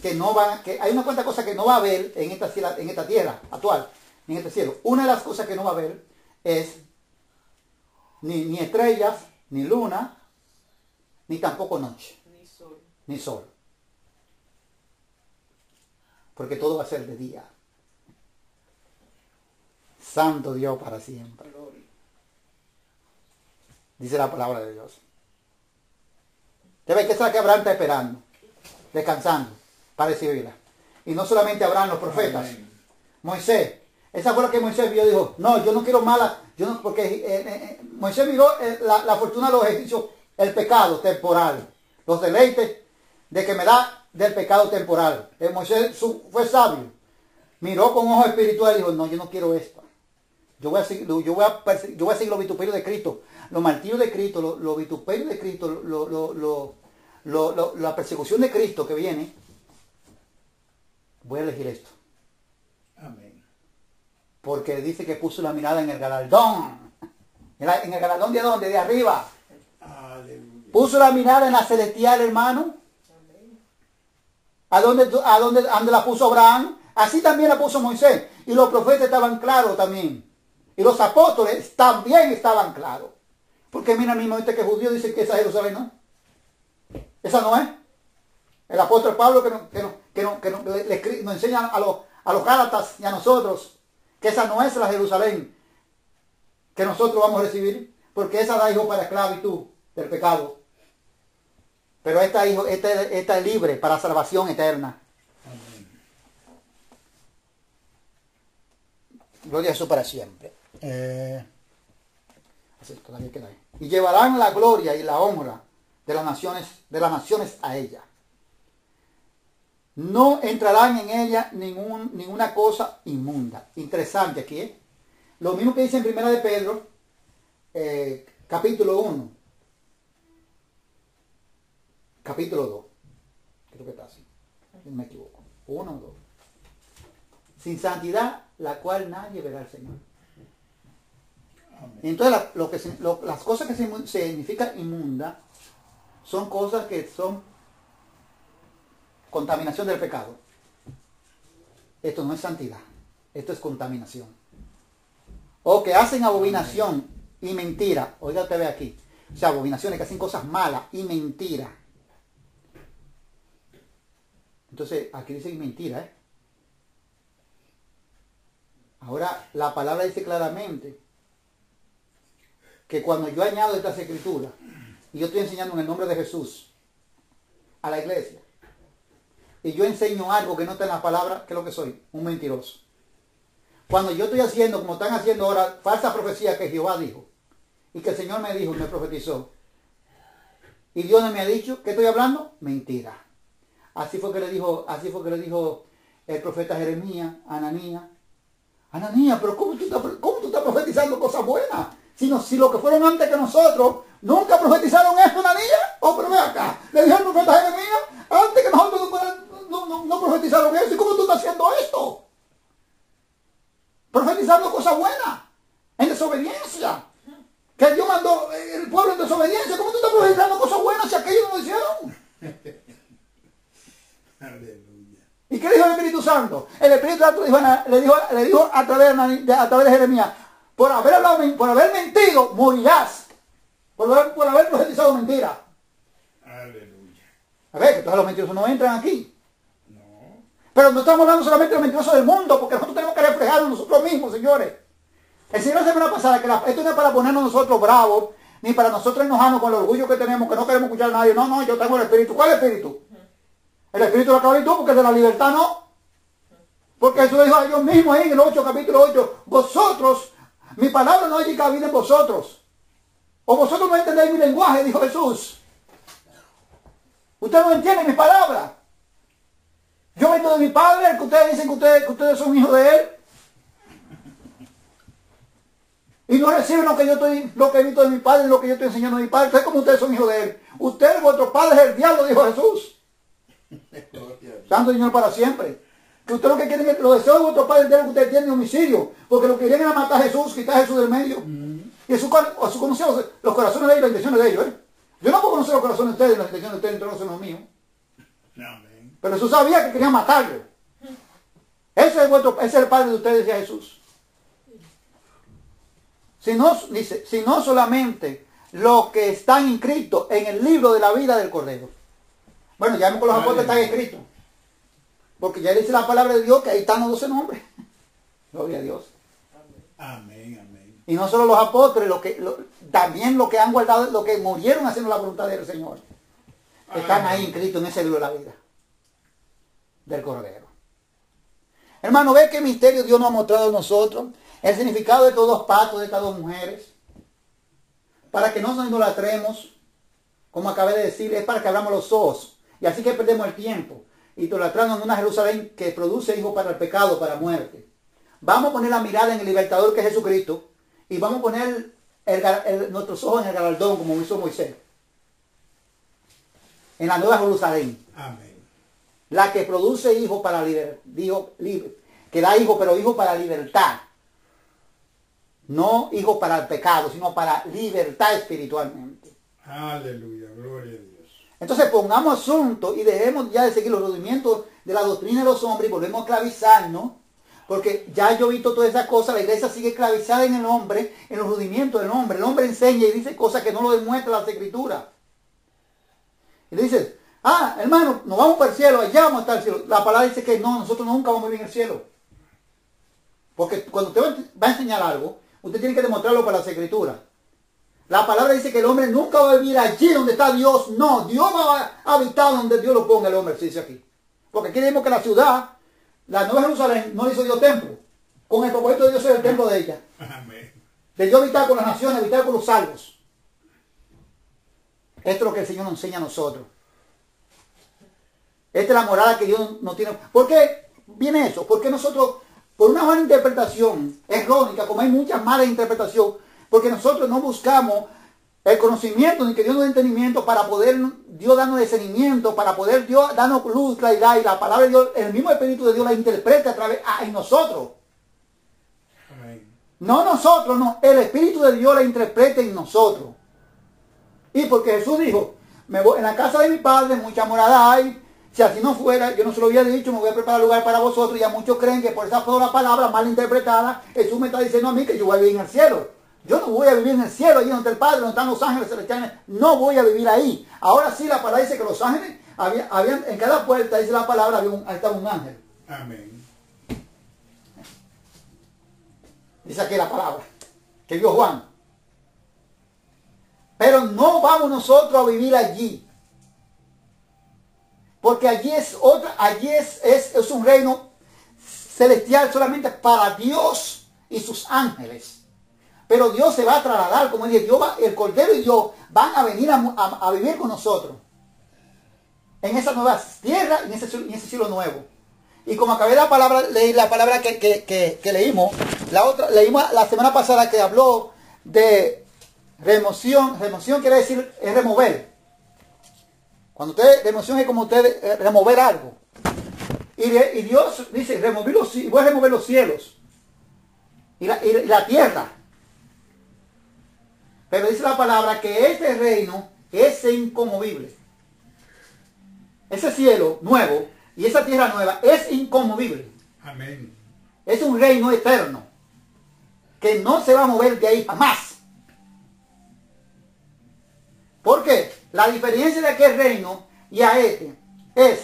Hay una cuanta cosa que no va a haber en esta tierra actual, en este cielo. Una de las cosas que no va a haber es ni estrellas, ni luna, ni tampoco noche. Ni sol. Porque todo va a ser de día. Santo Dios para siempre. Dice la palabra de Dios. ¿Te ves que es la que Abraham está esperando? Descansando. para recibirla. Y no solamente Abraham, los profetas. Amén. Moisés. Esa fue la que Moisés vio. Dijo, no, yo no quiero mala. Yo no, porque Moisés miró la fortuna de los egipcios, el pecado temporal. Los deleites de que me da del pecado temporal. Moisés fue sabio. Miró con ojos espirituales y dijo, no, yo no quiero esto. Yo voy a seguir los vituperios de Cristo, los martirios de Cristo, los vituperios de Cristo, la persecución de Cristo que viene. Voy a elegir esto. Amén. Porque dice que puso la mirada en el galardón. ¿En el galardón de dónde? De arriba. Aleluya. Puso la mirada en la celestial, hermano. ¿A dónde la puso Abraham? Así también la puso Moisés. Y los profetas estaban claros también. Y los apóstoles también estaban claros. Porque mira mismo que judíos dicen que esa es Jerusalén, ¿no? Esa no es. El apóstol Pablo nos enseña a los Gálatas y a nosotros que esa no es la Jerusalén que nosotros vamos a recibir. Porque esa da hijo para esclavitud del pecado. Pero esta es libre para salvación eterna. Gloria a Jesús para siempre. Así, todavía queda ahí. Y llevarán la gloria y la honra de las naciones a ella. No entrarán en ella ninguna cosa inmunda. Interesante aquí, ¿eh? Lo mismo que dice en Primera de Pedro, capítulo 1. Capítulo 2. Creo que está así. Si no me equivoco. 1 o 2. Sin santidad, la cual nadie verá al Señor. Amén. Entonces, las cosas que significan inmunda son cosas que son contaminación del pecado. Esto no es santidad. Esto es contaminación. O que hacen abominación y mentira. Oiga, usted ve aquí. O sea, abominaciones que hacen cosas malas y mentira. Entonces, aquí dice mentira, ¿eh? Ahora, la palabra dice claramente que cuando yo añado estas escrituras, y yo estoy enseñando en el nombre de Jesús a la iglesia, y yo enseño algo que no está en la palabra, ¿qué es lo que soy? Un mentiroso. Cuando yo estoy haciendo, como están haciendo ahora, falsa profecía que Jehová dijo, y que el Señor me dijo, me profetizó, y Dios no me ha dicho, ¿qué estoy hablando? Mentira. Así fue que le dijo el profeta Jeremías a Ananías. Ananías, pero ¿cómo tú estás profetizando cosas buenas? Si lo que fueron antes que nosotros, ¿nunca profetizaron esto, Ananías? Oh, pero ve acá, le dijo el profeta Jeremías, antes que nosotros no profetizaron eso. ¿Y cómo tú estás haciendo esto? Profetizando cosas buenas, en desobediencia. Que Dios mandó el pueblo en desobediencia. ¿Cómo tú estás profetizando cosas buenas si aquellos no lo hicieron? Aleluya. ¿Y qué dijo el Espíritu Santo? El Espíritu Santo le dijo a través de Jeremías, por haber mentido, morirás. Por haber profetizado mentira. Aleluya. A ver, que todos los mentirosos no entran aquí. No. Pero no estamos hablando solamente de los mentirosos del mundo, porque nosotros tenemos que reflejarnos nosotros mismos, señores. El Señor la semana pasada, que esto no es para ponernos nosotros bravos, ni para nosotros enojarnos con el orgullo que tenemos, que no queremos escuchar a nadie. No, yo tengo el Espíritu. ¿Cuál Espíritu? El Espíritu de la esclavitud, porque de la libertad no. Porque Jesús dijo a ellos mismos ahí en el capítulo 8, vosotros, mi palabra no hay cabida en vosotros. O vosotros no entendéis mi lenguaje, dijo Jesús. Ustedes no entienden mi palabra. Yo vengo de mi Padre, el que ustedes dicen que ustedes son hijos de Él. Y no reciben lo que he visto de mi Padre y lo que yo estoy enseñando de mi Padre. Ustedes como ustedes son hijos de Él. Ustedes, vuestro Padre es el diablo, dijo Jesús. Santo Señor para siempre. Que ustedes lo que quieren es, los deseos de vuestro Padre entienden que ustedes tienen homicidio. Porque lo que querían era matar a Jesús, quitar a Jesús del medio. Y Jesús conocía los corazones de ellos, las intenciones de ellos. Yo no puedo conocer los corazones de ustedes, las intenciones de ustedes, entonces no son los míos. Amén. Pero Jesús sabía que querían matarlo. Ese es el Padre de ustedes, decía Jesús. Si no solamente lo que están inscritos en el libro de la vida del Cordero. Bueno, ya con los apóstoles están escritos. Porque ya dice la palabra de Dios que ahí están los 12 nombres. Gloria a Dios. Amén, amén. Y no solo los apóstoles, también los que han guardado, los que murieron haciendo la voluntad del Señor. Están ahí inscritos en ese libro de la vida. del Cordero. Hermano, ve qué misterio Dios nos ha mostrado a nosotros. El significado de estos dos patos, de estas dos mujeres. Para que no nos idolatremos, como acabé de decir, es para que abramos los ojos. Y así que perdemos el tiempo. Idolatrando en una Jerusalén que produce hijos para el pecado, para muerte. Vamos a poner la mirada en el libertador que es Jesucristo. Y vamos a poner nuestros ojos en el galardón, como hizo Moisés. En la nueva Jerusalén. Amén. La que produce hijos para que da hijos, pero hijos para libertad. No hijos para el pecado, sino para libertad espiritualmente. Aleluya, gloria a Dios. Entonces pongamos asunto y dejemos ya de seguir los rudimientos de la doctrina de los hombres y volvemos a esclavizarnos. Porque ya yo he visto todas esas cosas, la iglesia sigue esclavizada en el hombre, en los rudimientos del hombre. El hombre enseña y dice cosas que no lo demuestra las escrituras. Y dices, hermano, nos vamos para el cielo, allá vamos a estar el cielo. La palabra dice que no, nosotros nunca vamos a vivir en el cielo. Porque cuando usted va a enseñar algo, usted tiene que demostrarlo para las escrituras. La palabra dice que el hombre nunca va a vivir allí donde está Dios. No, Dios va a habitar donde Dios lo ponga el hombre, se dice aquí. Porque aquí vemos que la ciudad, la Nueva Jerusalén, no le hizo Dios templo. Con el propósito de Dios ser el templo de ella. Amén. De Dios habitar con las naciones, habitar con los salvos. Esto es lo que el Señor nos enseña a nosotros. Esta es la morada que Dios no tiene. ¿Por qué viene eso? Porque nosotros, por una mala interpretación errónica, como hay muchas malas interpretaciones, porque nosotros no buscamos el conocimiento, ni que Dios nos dé entendimiento para poder Dios darnos discernimiento, para poder Dios darnos luz, claridad, y la palabra de Dios, el mismo Espíritu de Dios la interpreta a través en nosotros. Amén. No nosotros, no, el Espíritu de Dios la interpreta en nosotros. Y porque Jesús dijo, me voy, en la casa de mi Padre mucha morada hay. Si así no fuera, yo no se lo había dicho, me voy a preparar lugar para vosotros. Y ya muchos creen que por esa sola palabra mal interpretada, Jesús me está diciendo a mí que yo voy a vivir en el cielo. Yo no voy a vivir en el cielo, allí donde el Padre, donde están los ángeles celestiales. No voy a vivir ahí. Ahora sí, la palabra dice que los ángeles, habían en cada puerta, dice la palabra, estaba un ángel. Amén. Dice aquí la palabra, que vio Juan. Pero no vamos nosotros a vivir allí. Porque allí es un reino celestial solamente para Dios y sus ángeles. Pero Dios se va a trasladar, como dije, el Cordero y Dios van a venir a vivir con nosotros. En esa nueva tierra, en ese cielo nuevo. Y como acabé leí la palabra que leímos, leímos la semana pasada que habló de remoción. Remoción quiere decir es remover. Cuando remoción es como usted remover algo. Y Dios dice, voy a remover los cielos y la tierra. Pero dice la palabra que este reino es inconmovible. Ese cielo nuevo y esa tierra nueva es inconmovible. Amén. Es un reino eterno que no se va a mover de ahí jamás. ¿Por qué? La diferencia de aquel reino y a este es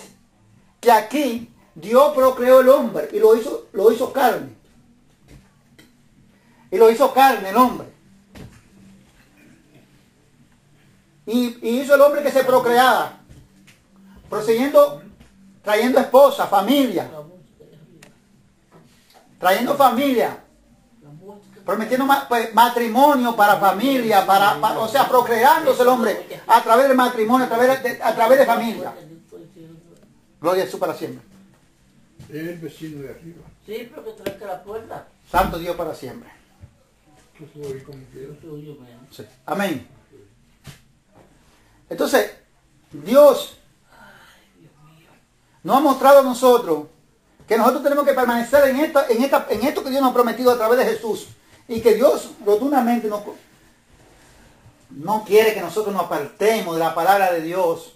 que aquí Dios procreó el hombre y lo hizo carne. Y lo hizo carne el hombre. Y hizo el hombre que se procreara, trayendo esposa, familia. Trayendo familia. Prometiendo matrimonio para familia, o sea, procreándose el hombre a través del matrimonio, a través de familia. Gloria a Jesús para siempre. Es el vecino de arriba. Sí, pero que trae la puerta. Santo Dios para siempre. Yo soy como quiero. Sí. Amén. Entonces, Dios nos ha mostrado a nosotros que nosotros tenemos que permanecer en esto que Dios nos ha prometido a través de Jesús. Y que Dios rotundamente no quiere que nosotros nos apartemos de la palabra de Dios.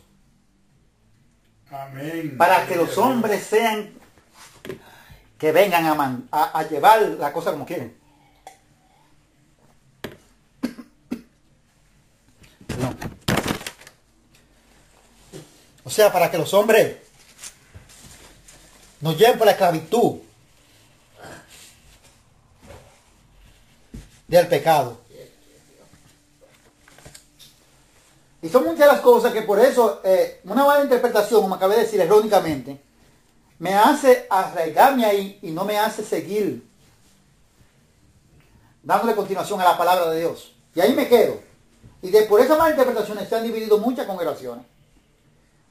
Amén. Para que los hombres sean que vengan a llevar la cosa como quieren. No. O sea, para que los hombres nos lleven por la esclavitud del pecado. Y son muchas las cosas que por eso, una mala interpretación, como acabé de decir errónicamente, me hace arraigarme ahí y no me hace seguir dándole continuación a la palabra de Dios. Y ahí me quedo. Y por esas malas interpretaciones se han dividido muchas congregaciones.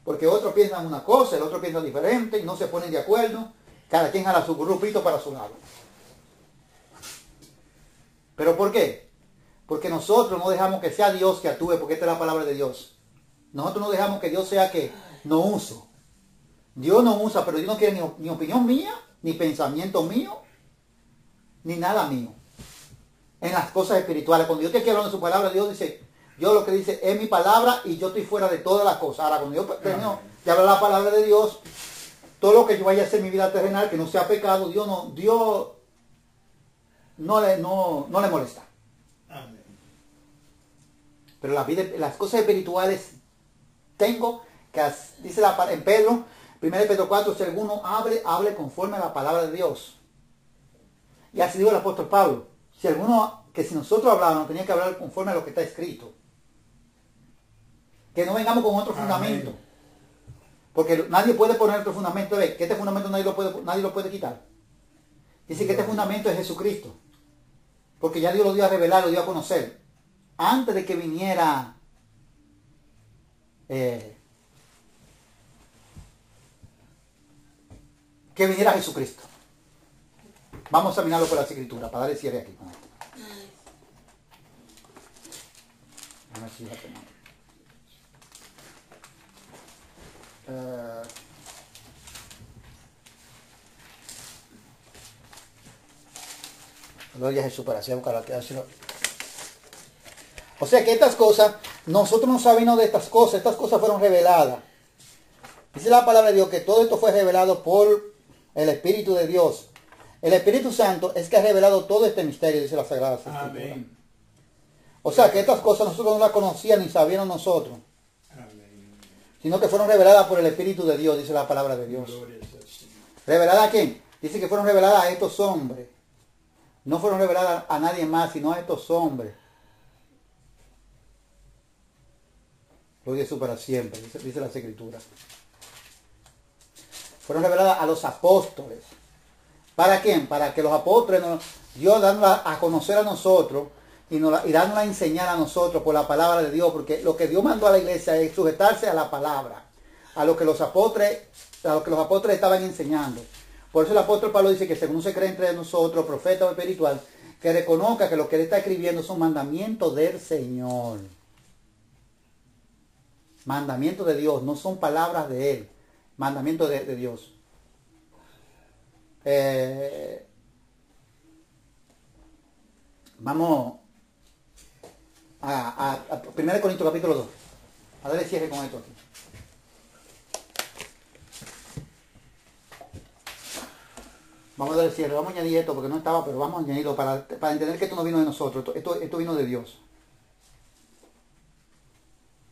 Porque otros piensan una cosa, el otro piensa diferente y no se ponen de acuerdo. Cada quien jala su grupito para su lado. ¿Pero por qué? Porque nosotros no dejamos que sea Dios que actúe, porque esta es la palabra de Dios. Nosotros no dejamos que Dios sea que no uso. Dios no usa, pero Dios no quiere ni opinión mía, ni pensamiento mío, ni nada mío. En las cosas espirituales. Cuando Dios te quiere hablar de su palabra, Dios dice, yo lo que dice es mi palabra y yo estoy fuera de todas las cosas. Ahora, cuando yo termino de hablar la palabra de Dios, todo lo que yo vaya a hacer en mi vida terrenal, que no sea pecado, Dios no le molesta. Amén. Pero las cosas espirituales tengo que, dice en Pedro, 1 Pedro 4, si alguno hable conforme a la palabra de Dios. Y así dijo el apóstol Pablo. Si nosotros hablábamos, tenía que hablar conforme a lo que está escrito. Que no vengamos con otro fundamento. Porque nadie puede poner otro fundamento. Que este fundamento nadie lo puede quitar. Dice que este fundamento es Jesucristo. Porque ya Dios lo dio a revelar, lo dio a conocer. Antes de que viniera Jesucristo. Vamos a examinarlo por la escritura para darle cierre aquí con esto. A ver si la tenemos. Gloria a Jesús para así buscar la. O sea que estas cosas, nosotros no sabemos de estas cosas fueron reveladas. Dice la palabra de Dios que todo esto fue revelado por el Espíritu de Dios. El Espíritu Santo es que ha revelado todo este misterio, dice la Sagrada Escritura. Amén. O sea que estas cosas nosotros no las conocíamos ni sabíamos nosotros. Amén. Sino que fueron reveladas por el Espíritu de Dios, dice la palabra de Dios. Gloria sea al Señor. ¿Revelada a quién? Dice que fueron reveladas a estos hombres. No fueron reveladas a nadie más, sino a estos hombres. Gloria a Jesús para siempre, dice las Escrituras. Fueron reveladas a los apóstoles. ¿Para quién? Para que los apóstoles, Dios dándola a conocer a nosotros y dándola a enseñar a nosotros por la palabra de Dios, porque lo que Dios mandó a la iglesia es sujetarse a la palabra, a lo que los apóstoles estaban enseñando. Por eso el apóstol Pablo dice que según se cree entre nosotros, profeta o espiritual, que reconozca que lo que él está escribiendo son mandamientos del Señor. Mandamientos de Dios, no son palabras de él, mandamientos de Dios. Vamos a 1 Corintios capítulo 2. A darle cierre con esto aquí. Vamos a darle cierre, vamos a añadir esto porque no estaba, pero vamos a añadirlo para entender que esto no vino de nosotros, esto vino de Dios.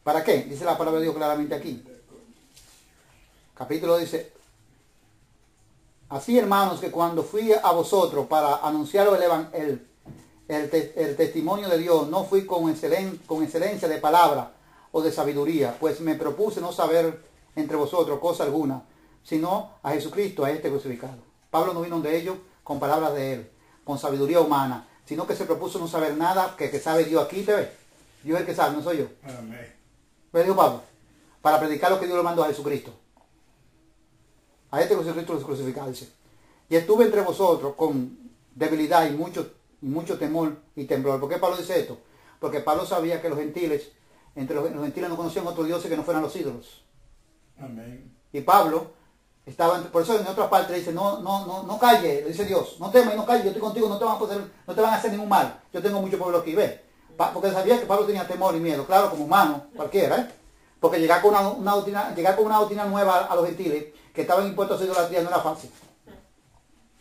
¿Para qué? Dice la palabra de Dios claramente aquí. Capítulo dice: así, hermanos, que cuando fui a vosotros para anunciaros el testimonio de Dios, no fui con excelencia de palabra o de sabiduría, pues me propuse no saber entre vosotros cosa alguna, sino a Jesucristo, a este crucificado. Pablo no vino de ellos con palabras de él, con sabiduría humana, sino que se propuso no saber nada, que sabe Dios aquí, te ve. Dios es el que sabe, no soy yo. Amén. ¿Ves, dijo Pablo? Para predicar lo que Dios le mandó a Jesucristo. A este Jesucristo crucificado, dice. Y estuve entre vosotros con debilidad y mucho temor y temblor. ¿Por qué Pablo dice esto? Porque Pablo sabía que los gentiles no conocían otros dioses que no fueran los ídolos. Amén. Y Pablo estaba, por eso en otra parte dice, no calle, le dice Dios, no temas y no calle, yo estoy contigo, no te van a hacer ningún mal. Yo tengo mucho pueblo aquí, ¿ves? Porque sabía que Pablo tenía temor y miedo, claro, como humano, cualquiera, ¿eh? Porque llegar con una doctrina nueva a los gentiles que estaban impuestos a idolatría no era fácil.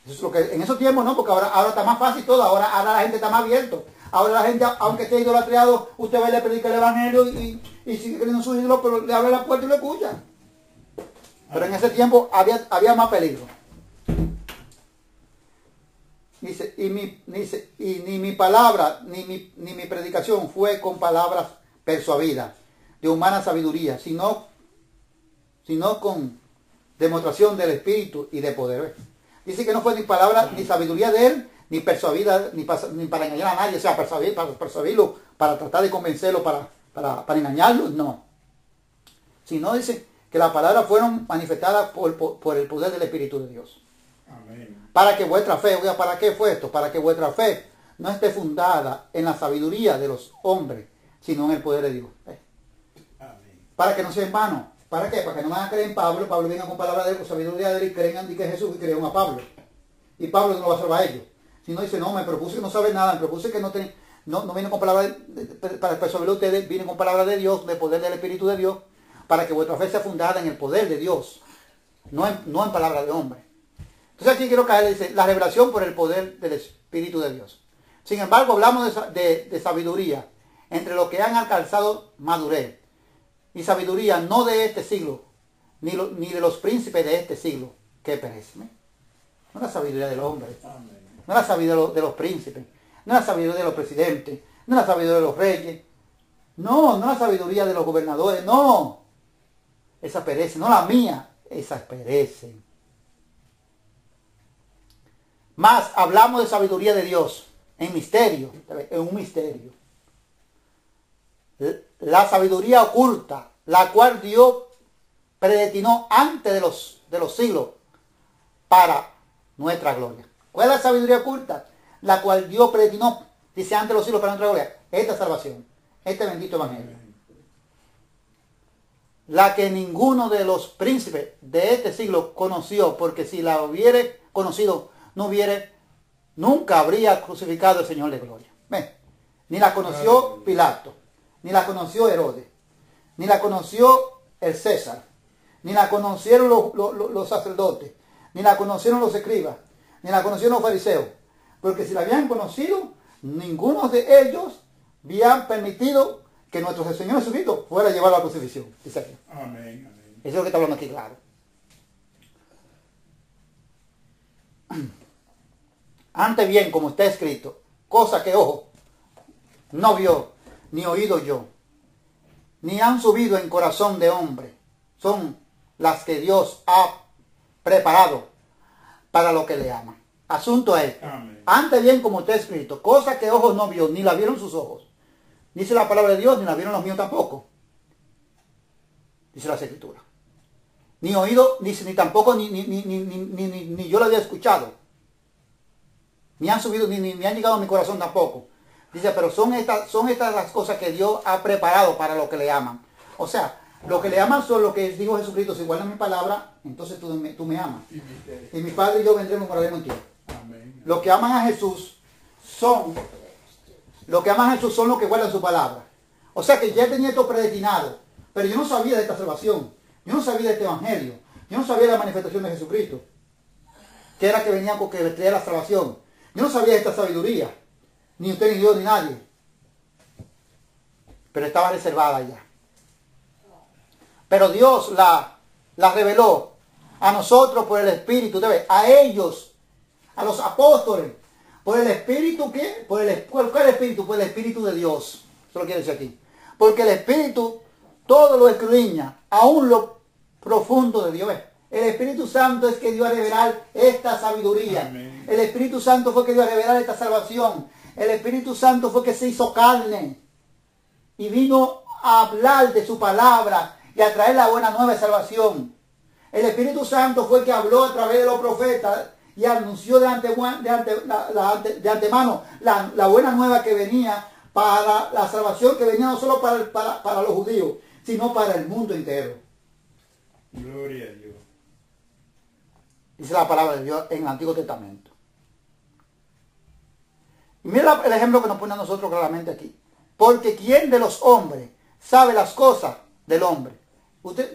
Eso es lo que en esos tiempos no, porque ahora está más fácil todo, ahora la gente está más abierto. Ahora la gente, aunque esté idolatriado, usted va y le predica el evangelio y sigue creyendo su ídolo, pero le abre la puerta y lo escucha. Pero en ese tiempo había más peligro. Dice, y ni mi palabra, ni mi predicación fue con palabras persuadidas, de humana sabiduría, sino con demostración del Espíritu y de poder. Dice que no fue ni palabra, ni sabiduría de él, ni persuadida, ni para engañar a nadie, o sea, para persuadirlo, para tratar de convencerlo, para engañarlo, no. Sino dice que las palabras fueron manifestadas por el poder del Espíritu de Dios. Amén. Para que vuestra fe, oiga, ¿para qué fue esto? Para que vuestra fe no esté fundada en la sabiduría de los hombres, sino en el poder de Dios. Amén. Para que no sea en vano. ¿Para qué? Para que no van a creer en Pablo. Pablo venga con palabras de él, con sabiduría de él, y crean que es Jesús y crean a Pablo. Y Pablo no lo va a salvar a ellos. Si no dice, no, me propuse que no sabe nada, me propuse que no viene con palabras para persuadirlo a ustedes, viene con palabras de Dios, del poder del Espíritu de Dios, para que vuestra fe sea fundada en el poder de Dios, no en palabras de hombre. Entonces aquí quiero caer, dice, la revelación por el poder del Espíritu de Dios. Sin embargo, hablamos de sabiduría entre los que han alcanzado madurez. Y sabiduría no de este siglo, ni de los príncipes de este siglo, que perecen. No es la sabiduría del hombre, no es la sabiduría de los príncipes, no es la sabiduría de los presidentes, no es la sabiduría de los reyes, no es la sabiduría de los gobernadores, no. Esa perece, no la mía, esas perecen. Más hablamos de sabiduría de Dios, en misterio, en un misterio. La sabiduría oculta, la cual Dios predestinó antes de los siglos para nuestra gloria. ¿Cuál es la sabiduría oculta? La cual Dios predestinó, dice, antes de los siglos para nuestra gloria. Esta salvación, este bendito evangelio. La que ninguno de los príncipes de este siglo conoció, porque si la hubiere conocido, nunca habría crucificado el Señor de gloria. ¿Ven? Ni la conoció Pilato, ni la conoció Herodes, ni la conoció el César, ni la conocieron los sacerdotes, ni la conocieron los escribas, ni la conocieron los fariseos. Porque si la habían conocido, ninguno de ellos habían permitido que nuestro Señor Jesucristo fuera llevado a la crucifixión. Dice aquí. Amén. Amén. Eso es lo que está hablando aquí, claro. Antes bien, como está escrito, cosa que ojo no vio, ni oído yo, ni han subido en corazón de hombre, son las que Dios ha preparado para lo que le aman. Asunto es, Amén. antes bien, como está escrito, cosa que ojos no vio, ni la vieron sus ojos, dice la palabra de Dios, ni la vieron los míos tampoco, dice las escrituras. Ni oído, ni tampoco, ni yo lo había escuchado. Ni han subido, ni han llegado a mi corazón tampoco. Dice, pero son estas las cosas que Dios ha preparado para lo que le aman. O sea, lo que le aman son lo que dijo Jesucristo. Si guardan mi palabra, entonces tú me amas. Y mi Padre y yo vendremos y moraremos en ti. Amén. Los que aman a Jesús son los que guardan su palabra. O sea que ya tenía esto predestinado. Pero yo no sabía de esta salvación. Yo no sabía de este evangelio. Yo no sabía de la manifestación de Jesucristo. Que era que venía con que traía la salvación. Yo no sabía de esta sabiduría. Ni usted, ni yo, ni nadie. Pero estaba reservada ya. Pero Dios la reveló a nosotros por el Espíritu. A ellos, a los apóstoles. ¿Por el Espíritu qué? ¿Cuál es el Espíritu? Por el Espíritu de Dios. Eso lo quiere decir aquí. Porque el Espíritu todo lo escudriña, aún lo profundo de Dios. El Espíritu Santo es que dio a revelar esta sabiduría. Amén. El Espíritu Santo fue que dio a revelar esta salvación. El Espíritu Santo fue que se hizo carne y vino a hablar de su palabra y a traer la buena nueva de salvación. El Espíritu Santo fue que habló a través de los profetas y anunció de antemano la buena nueva que venía para la salvación, que venía no solo para los judíos, sino para el mundo entero. Gloria a Dios. Dice la palabra de Dios en el Antiguo Testamento. Y mira el ejemplo que nos pone a nosotros claramente aquí. Porque ¿quién de los hombres sabe las cosas del hombre?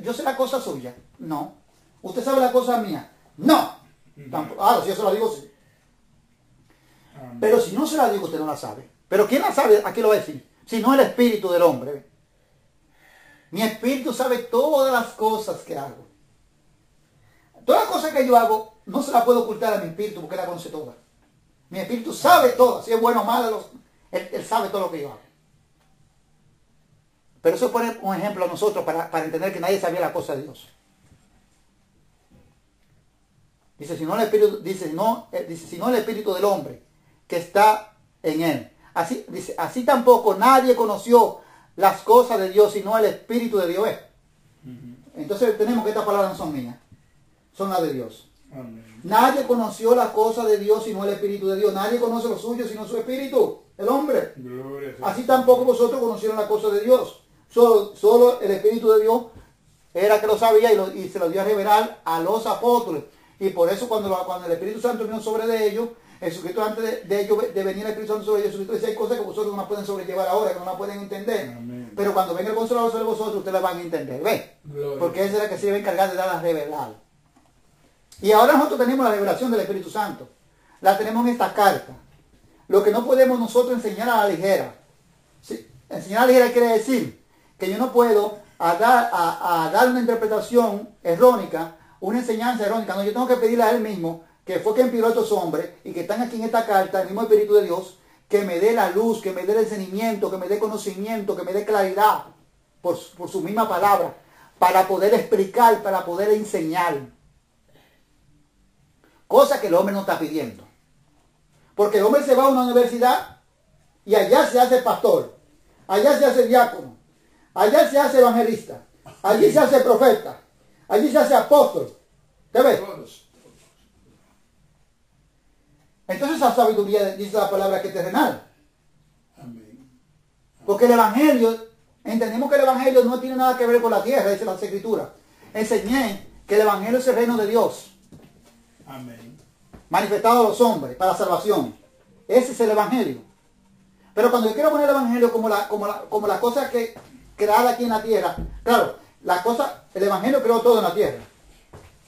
¿Yo sé la cosa suya? No. ¿Usted sabe la cosa mía? No. Tampoco. Ah, si yo se la digo, sí. Amén. Pero si no se la digo, usted no la sabe. Pero ¿quién la sabe? Aquí lo va a decir. Si no el espíritu del hombre. Mi espíritu sabe todas las cosas que hago. Todas las cosas que yo hago, no se las puedo ocultar a mi espíritu porque él la conoce todas. Mi espíritu sabe todo, si es bueno o malo, él sabe todo lo que yo hago. Pero eso pone un ejemplo a nosotros para entender que nadie sabía la cosa de Dios. Dice, si no el espíritu, si no el espíritu del hombre que está en él. Así, dice, así tampoco nadie conoció las cosas de Dios, sino el espíritu de Dios. Entonces tenemos que estas palabras no son mías, son las de Dios. Amén. Nadie conoció las cosas de Dios, sino el espíritu de Dios. Nadie conoce lo suyo, sino su espíritu, el hombre. Gloria a Dios. Así tampoco vosotros conocieron las cosas de Dios. Solo el espíritu de Dios era que lo sabía y se lo dio a revelar a los apóstoles. Y por eso cuando el Espíritu Santo vino sobre de ellos, Jesucristo antes de ellos de venir el Espíritu Santo sobre ellos, Jesucristo decía, hay cosas que vosotros no las pueden sobrellevar ahora, que no las pueden entender. Amén. Pero cuando venga el Consolador sobre vosotros, ustedes las van a entender. ¿Ve? Gloria. Porque ese es el que se debe encargar de dar a revelar. Y ahora nosotros tenemos la revelación del Espíritu Santo. La tenemos en esta carta. Lo que no podemos nosotros enseñar a la ligera. ¿Sí? Enseñar a la ligera quiere decir que yo no puedo dar una interpretación errónica, una enseñanza errónica. No, yo tengo que pedirle a él mismo, que fue quien inspiró a estos hombres y que están aquí en esta carta, el mismo Espíritu de Dios, que me dé la luz, que me dé el discernimiento, que me dé conocimiento, que me dé claridad por su misma palabra, para poder explicar, para poder enseñar. Cosa que el hombre no está pidiendo. Porque el hombre se va a una universidad y allá se hace pastor, allá se hace diácono, allá se hace evangelista, allí se hace profeta, allí se hace apóstol. ¿Te ves? Entonces esa sabiduría dice la palabra que es terrenal. Amén. Porque el evangelio, entendemos que el evangelio no tiene nada que ver con la tierra, dice las escrituras. Enseñé que el evangelio es el reino de Dios, Amén. manifestado a los hombres para salvación. Ese es el evangelio. Pero cuando yo quiero poner el evangelio como la cosa que creada aquí en la tierra, claro, el evangelio creó todo en la tierra.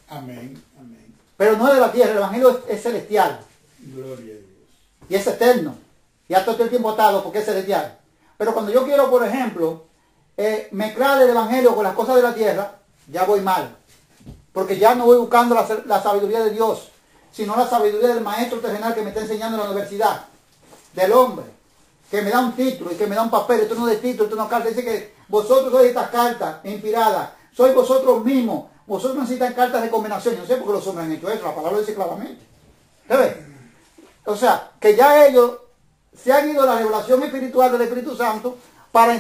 Amén. Amén. Pero no es de la tierra, el evangelio es celestial. Gloria a Dios. Y es eterno. Y hasta todo el tiempo atado porque es celestial. Pero cuando yo quiero, por ejemplo, mezclar el evangelio con las cosas de la tierra, ya voy mal. Porque ya no voy buscando la sabiduría de Dios, sino la sabiduría del maestro terrenal que me está enseñando en la universidad. Del hombre, que me da un título y que me da un papel. Esto no es de título, esto no es carta. Dice que vosotros sois estas cartas inspiradas. Sois vosotros mismos. Vosotros necesitan cartas de condenación. Yo no sé por qué los hombres han hecho eso. La palabra dice claramente. ¿Sabes? O sea, que ya ellos se han ido a la revelación espiritual del Espíritu Santo para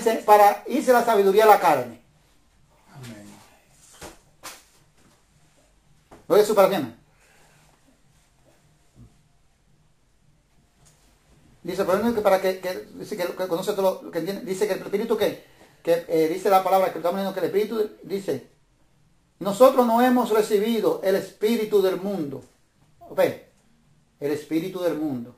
irse la sabiduría a la carne. Amén. ¿Lo es para quién? Dice, pero que para dice que conoce todo lo que entiende, dice que el Espíritu dice la palabra que estamos leyendo, que el Espíritu dice, nosotros no hemos recibido el Espíritu del mundo. ¿Ve? El espíritu del mundo.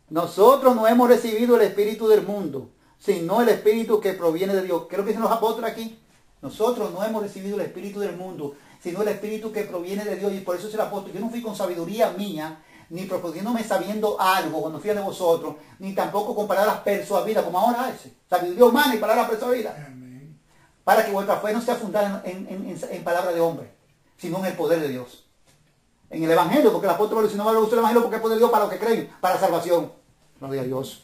Nosotros no hemos recibido el espíritu del mundo, sino el espíritu que proviene de Dios. ¿Qué es lo que dicen los apóstoles aquí? Nosotros no hemos recibido el espíritu del mundo, sino el espíritu que proviene de Dios. Y por eso es el apóstol. Yo no fui con sabiduría mía, ni proponiéndome sabiendo algo cuando fui a de vosotros, ni tampoco con palabras persuadidas, como ahora hace. Sabiduría humana y palabras persuadidas. Amén. Para que vuestra fe no sea fundada en palabras de hombre, sino en el poder de Dios. En el evangelio, porque el apóstol dice, no va a usar el evangelio porque es poder de Dios para los que creen, para salvación. Gloria a Dios.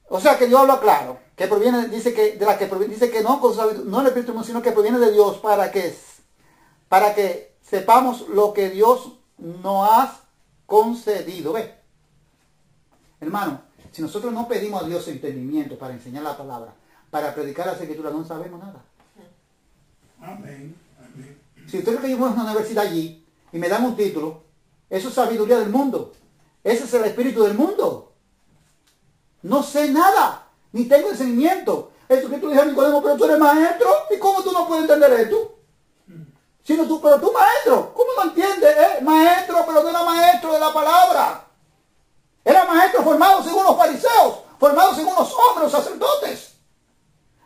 O sea que Dios habla claro, que proviene, dice que no el Espíritu, sino que proviene de Dios para que sepamos lo que Dios nos ha concedido. ¿Ve? Hermano, si nosotros no pedimos a Dios entendimiento para enseñar la palabra, para predicar las escrituras, no sabemos nada. Amén. Amén. Si usted cree que yo voy a una universidad allí y me dan un título, eso es sabiduría del mundo. Ese es el espíritu del mundo. No sé nada, ni tengo discernimiento. Eso que tú dices a Nicodemo, pero tú eres maestro, ¿y cómo tú no puedes entender esto? Pero tú maestro, ¿cómo no entiendes? Maestro, pero no era maestro de la palabra. Era maestro formado según los fariseos, formado según los hombres, los sacerdotes.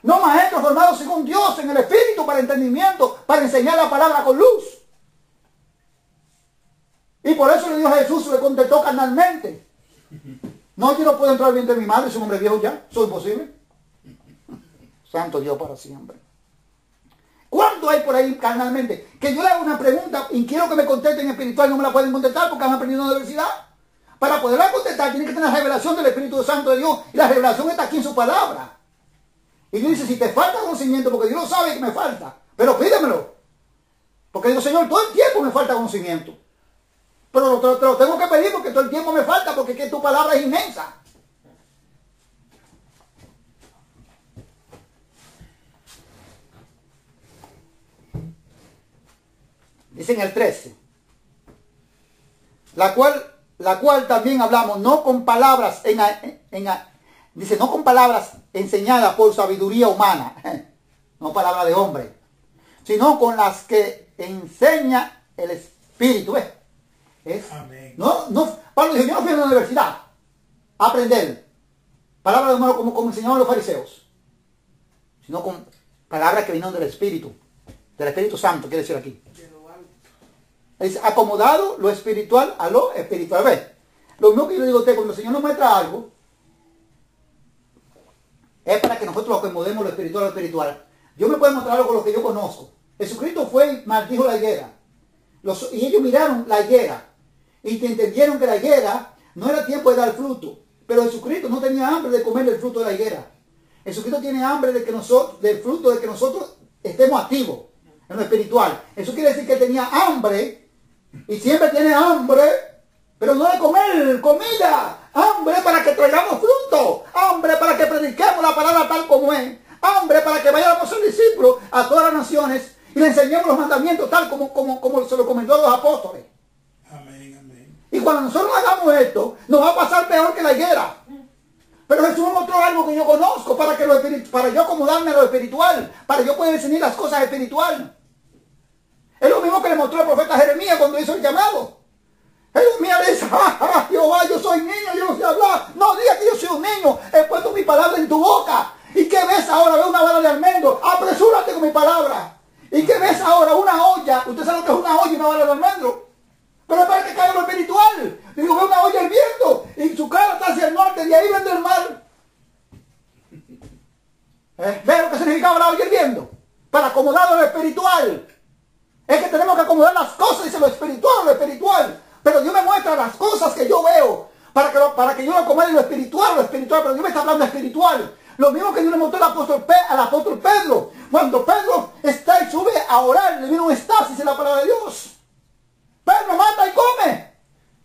No maestro formado según Dios en el Espíritu para entendimiento, para enseñar la palabra con luz. Y por eso le dijo a Jesús, le contestó carnalmente. No, yo no puedo entrar al vientre de mi madre, soy un hombre viejo ya, eso es imposible. Santo Dios para siempre. ¿Cuánto hay por ahí carnalmente? Que yo le hago una pregunta y quiero que me contesten espiritual, no me la pueden contestar porque han aprendido en la universidad. Para poderla contestar tiene que tener la revelación del Espíritu Santo de Dios y la revelación está aquí en su palabra. Y Dios dice, si te falta conocimiento, porque Dios sabe que me falta, pero pídemelo. Porque digo, Señor, todo el tiempo me falta conocimiento. Pero te lo tengo que pedir porque todo el tiempo me falta, porque es que tu palabra es inmensa. Dice en el 13. La cual también hablamos, no con palabras dice, no con palabras enseñadas por sabiduría humana, no palabras de hombre, sino con las que enseña el Espíritu. Amén. Pablo dijo, yo no fui a la universidad a aprender palabras de humano como enseñaban los fariseos, sino con palabras que vinieron del Espíritu Santo, quiere decir aquí. Es acomodado lo espiritual a lo espiritual. ¿Ves? Lo mismo que yo le digo a usted, cuando el Señor nos muestra algo, es para que nosotros acomodemos lo espiritual a lo espiritual. Yo me puedo mostrar algo con lo que yo conozco. Jesucristo fue y maldijo la higuera. Y ellos miraron la higuera y entendieron que la higuera no era tiempo de dar fruto. Pero Jesucristo no tenía hambre de comer el fruto de la higuera. Jesucristo tiene hambre del fruto de que nosotros estemos activos en lo espiritual. Eso quiere decir que él tenía hambre. Y siempre tiene hambre, pero no de comer comida. Hambre para que traigamos fruto. Hambre para que prediquemos la palabra tal como es. Hambre para que vayamos a ser discípulos a todas las naciones y le enseñemos los mandamientos tal como se lo comentó a los apóstoles. Amén, amén. Y cuando nosotros hagamos esto, nos va a pasar peor que la higuera. Pero Jesús me mostró algo que yo conozco para yo acomodarme a lo espiritual, para yo poder enseñar las cosas espirituales. Es lo mismo que le mostró el profeta Jeremías cuando hizo el llamado. Jeremías le dice, Jehová, yo soy niño, yo no sé hablar. No diga que yo soy un niño, he puesto mi palabra en tu boca. ¿Y qué ves ahora? Ve una vara de almendro, apresúrate con mi palabra. ¿Y qué ves ahora? Una olla. Usted sabe lo que es una olla y una vara de almendro. Pero es para que caiga lo espiritual. Digo, ve una olla hirviendo y su cara está hacia el norte, de ahí viene el mar. ¿Ve lo que significaba la olla hirviendo? Para acomodar lo espiritual. Es que tenemos que acomodar las cosas, dice lo espiritual. Pero Dios me muestra las cosas que yo veo, para que yo lo acomode lo espiritual, pero Dios me está hablando espiritual. Lo mismo que Dios le mostró al apóstol Pedro. Cuando Pedro está y sube a orar, le viene un estasis en la palabra de Dios. Pedro mata y come.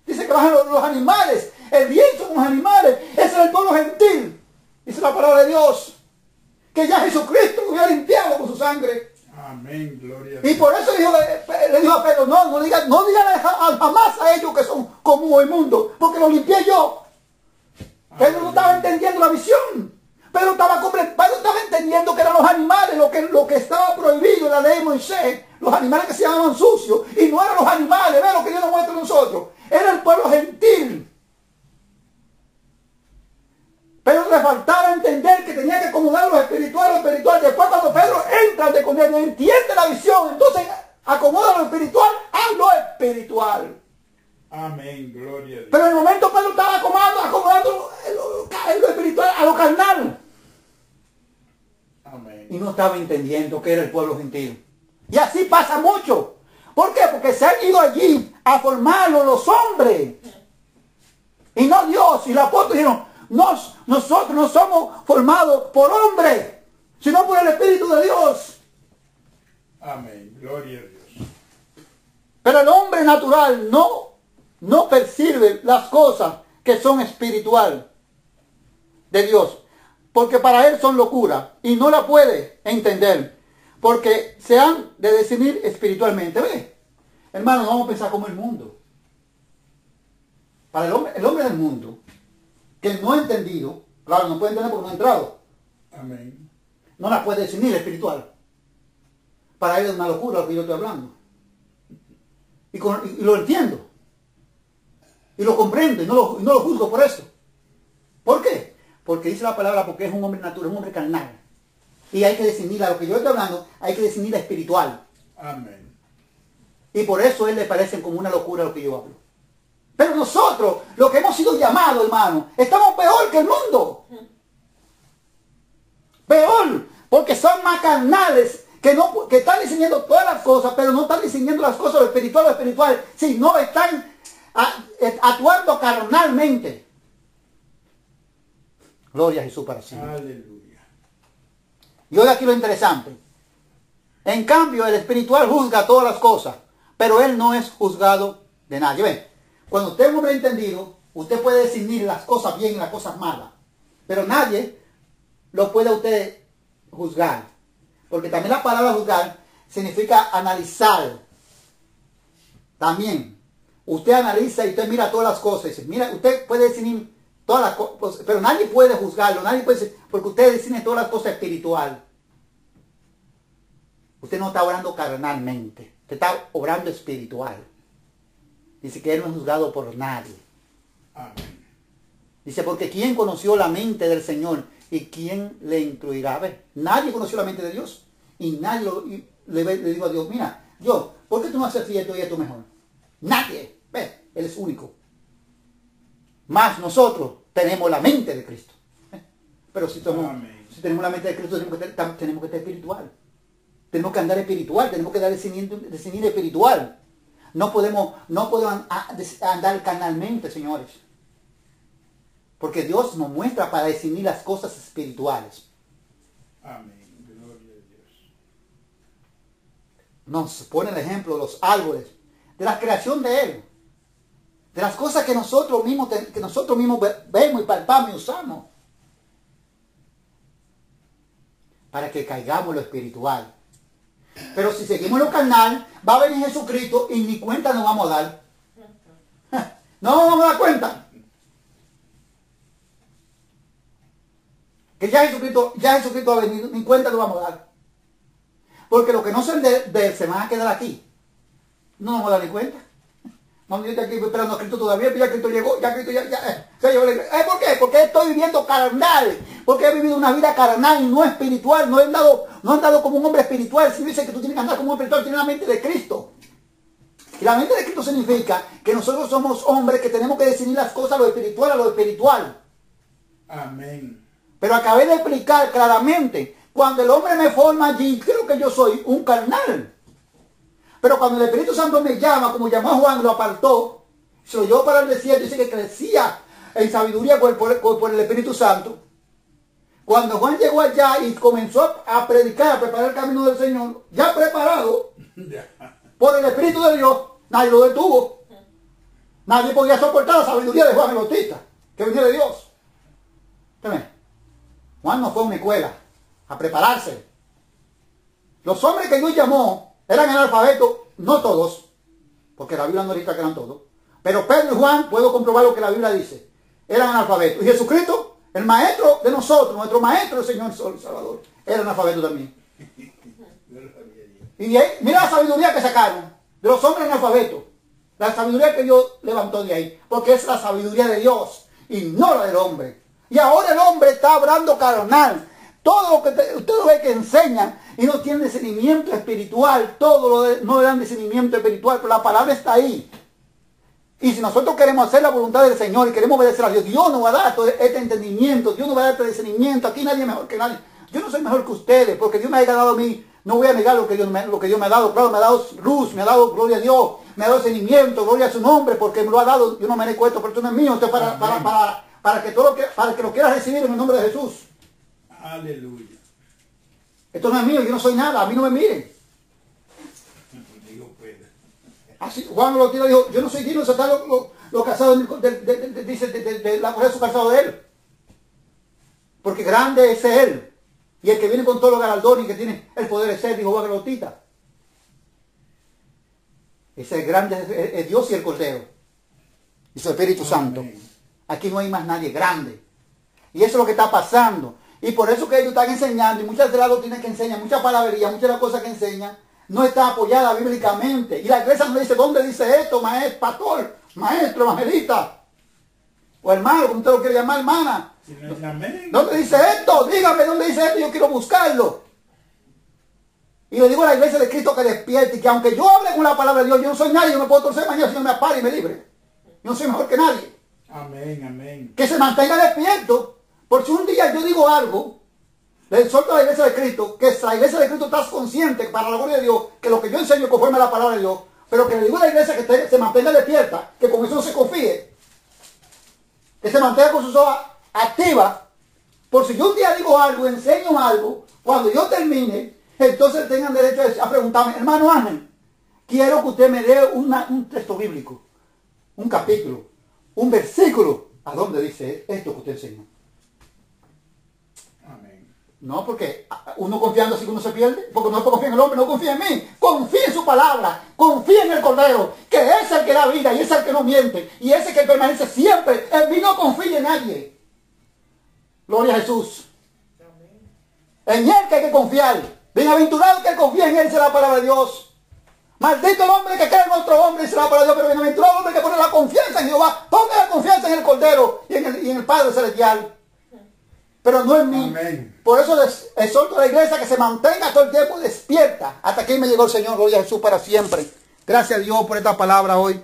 Dice que bajan los animales. El bien son los animales. Ese es el pueblo gentil. Dice la palabra de Dios. Que ya Jesucristo lo había limpiado con su sangre. Amén, gloria a Y Dios. por eso le dijo a Pedro, no digan jamás a ellos que son como el mundo, porque lo limpié yo. Pedro no estaba entendiendo la visión. Pedro estaba entendiendo que eran los animales, lo que estaba prohibido en la ley de Moisés, los animales que se llamaban sucios, y no eran los animales, ve lo que Dios nos muestra a nosotros, era el pueblo gentil. Pero le faltaba entender que tenía que acomodar lo espiritual. Después cuando Pedro entra de con él, entiende la visión, entonces acomoda lo espiritual a lo espiritual. Amén, gloria a Dios. Pero en el momento Pedro estaba acomodando lo espiritual a lo carnal. Amén. Y no estaba entendiendo que era el pueblo gentil. Y así pasa mucho. ¿Por qué? Porque se han ido allí a formarlo los hombres. Y no Dios. Y los apóstoles dijeron, nosotros no somos formados por hombres, sino por el Espíritu de Dios. Amén, gloria a Dios. Pero el hombre natural no percibe las cosas que son espiritual de Dios, porque para él son locura y no la puede entender, porque se han de discernir espiritualmente. ¿Ve? Hermano, no vamos a pensar como el mundo. Para el hombre del mundo, que no ha entendido, claro, no puede entender porque no ha entrado, Amén. no la puede discernir espiritual. Para él es una locura lo que yo estoy hablando. Y lo entiendo. Y lo comprendo y no lo juzgo por eso. ¿Por qué? Porque dice la palabra, porque es un hombre natural, un hombre carnal. Y hay que discernir a lo que yo estoy hablando, hay que discernir la espiritual. Amén. Y por eso a él le parecen como una locura lo que yo hablo. Pero nosotros, los que hemos sido llamados, hermano, estamos peor que el mundo. Peor, porque son más carnales, que están diseñando todas las cosas, pero no están diseñando las cosas lo espiritual, sino están actuando carnalmente. Gloria a Jesús para siempre. Aleluya. Y hoy aquí lo interesante. En cambio, el espiritual juzga todas las cosas, pero él no es juzgado de nadie. Ven, cuando usted es un hombre entendido, usted puede discernir las cosas bien y las cosas malas, pero nadie lo puede a usted juzgar. Porque también la palabra juzgar significa analizar. También, usted analiza y usted mira todas las cosas. Mira, usted puede discernir todas las cosas, pero nadie puede juzgarlo, nadie puede, porque usted discierne todas las cosas espiritual. Usted no está obrando carnalmente, usted está obrando espiritual. Dice que él no es juzgado por nadie. Amén. Dice, porque ¿quién conoció la mente del Señor y quién le instruirá? A ver, nadie conoció la mente de Dios y nadie le dijo a Dios, mira, Dios, ¿por qué tú no haces esto y esto mejor? Nadie. Ve, él es único. Más nosotros tenemos la mente de Cristo. Pero si tenemos la mente de Cristo, tenemos que estar espiritual. Tenemos que andar espiritual, tenemos que dar discernir espiritual. No podemos andar carnalmente, señores. Porque Dios nos muestra para discernir las cosas espirituales. Amén. Gloria a Dios. Nos pone el ejemplo de los árboles, de la creación de Él, de las cosas que nosotros mismos vemos y palpamos y usamos, para que caigamos en lo espiritual. Pero si seguimos lo carnal, va a venir Jesucristo y ni cuenta nos vamos a dar. No nos vamos a dar cuenta. Que ya Jesucristo ha venido, ni cuenta nos vamos a dar. Porque los que no son de él se van a quedar aquí. No nos vamos a dar ni cuenta. Vamos a ir aquí esperando a Cristo todavía, pero ya Cristo llegó, ya Cristo se llevó la iglesia. ¿Por qué? Porque estoy viviendo carnal. Porque he vivido una vida carnal y no espiritual. No he andado como un hombre espiritual. Si dice que tú tienes que andar como un hombre espiritual, tienes la mente de Cristo. Y la mente de Cristo significa que nosotros somos hombres que tenemos que decidir las cosas a lo espiritual, a lo espiritual. Amén. Pero acabé de explicar claramente, cuando el hombre me forma allí, creo que yo soy un carnal. Pero cuando el Espíritu Santo me llama, como llamó a Juan, lo apartó, se lo llevó para el desierto, dice que crecía en sabiduría por el Espíritu Santo. Cuando Juan llegó allá y comenzó a predicar, a preparar el camino del Señor, ya preparado por el Espíritu de Dios, nadie lo detuvo. Nadie podía soportar la sabiduría de Juan el Bautista, que venía de Dios. ¿Entendés? Juan no fue a una escuela a prepararse. Los hombres que Dios llamó eran analfabetos, no todos, porque la Biblia no dice que eran todos, pero Pedro y Juan, puedo comprobar lo que la Biblia dice, eran analfabetos. Y Jesucristo, el maestro de nosotros, nuestro maestro, el Señor Salvador, era analfabeto también. Y de ahí, mira la sabiduría que sacaron de los hombres analfabetos, la sabiduría que Dios levantó de ahí, porque es la sabiduría de Dios y no la del hombre. Y ahora el hombre está hablando carnal. Todo lo que ustedes ven que enseñan y no tienen discernimiento espiritual, no le dan discernimiento espiritual, pero la palabra está ahí. Y si nosotros queremos hacer la voluntad del Señor y queremos obedecer a Dios, Dios nos va a dar todo este entendimiento, Dios nos va a dar este discernimiento. Aquí nadie es mejor que nadie. Yo no soy mejor que ustedes, porque Dios me haya dado a mí. No voy a negar lo que Dios me ha dado. Claro, me ha dado luz, me ha dado gloria a Dios, me ha dado discernimiento, gloria a su nombre, porque me lo ha dado. Yo no merezco esto, pero esto no es mío. Esto es para que lo quieras recibir en el nombre de Jesús. Aleluya. Esto no es mío, yo no soy nada, a mí no me miren. Digo, pues. Así, Juan lo dijo, yo no soy digno de sacar los casados de la mujer de su calzado de él. Porque grande es él. Y el que viene con todos los galardones y que tiene el poder de ser, dijo Juan el Bautista. Ese grande es Dios y el Cordero. Y su Espíritu Santo. Aquí no hay más nadie grande. Y eso es lo que está pasando. Y por eso que ellos están enseñando, y muchas de las doctrinas que enseñan, muchas palabrerías, muchas de las cosas que enseñan, no está apoyada bíblicamente. Y la iglesia no dice, ¿dónde dice esto, maestro, pastor, maestro, evangelista? O hermano, como usted lo quiere llamar, hermana. ¿Dónde dice esto? Dígame, ¿dónde dice esto? Yo quiero buscarlo. Y le digo a la iglesia de Cristo que despierte, y que aunque yo hable con la palabra de Dios, yo no soy nadie, yo me puedo torcer mañana si no me apare y me libre. Yo no soy mejor que nadie. Amén, amén. Que se mantenga despierto. Por si un día yo digo algo, le exhorto a la iglesia de Cristo, que la iglesia de Cristo está consciente, para la gloria de Dios, que lo que yo enseño conforme a la palabra de Dios, pero que le digo a la iglesia que se mantenga despierta, que con eso no se confíe, que se mantenga con sus ojos activas, Por si yo un día digo algo, enseño algo, cuando yo termine, entonces tengan derecho a preguntarme, hermano Ángel, quiero que usted me dé un texto bíblico, un capítulo, un versículo, ¿a dónde dice esto que usted enseñó? Amén. No, porque uno confiando así que uno se pierde, porque no confía en el hombre, no confía en mí, confía en su palabra, confía en el Cordero, que es el que da vida y es el que no miente, y ese que permanece siempre, en mí no confía en nadie. Gloria a Jesús. En él que hay que confiar. Bienaventurado que confía en él, dice la palabra de Dios. Maldito el hombre que cree en otro hombre, dice la palabra de Dios, pero bienaventurado el hombre que pone la confianza en Jehová. Ponga la confianza en el Cordero y en el Padre Celestial. Pero no en mí. Amén. Por eso exhorto a la iglesia que se mantenga todo el tiempo despierta. Hasta aquí me llegó el Señor, gloria a Jesús para siempre. Gracias a Dios por esta palabra hoy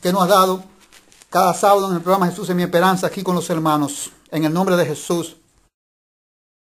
que nos has dado cada sábado en el programa Jesús es mi esperanza, aquí con los hermanos. En el nombre de Jesús.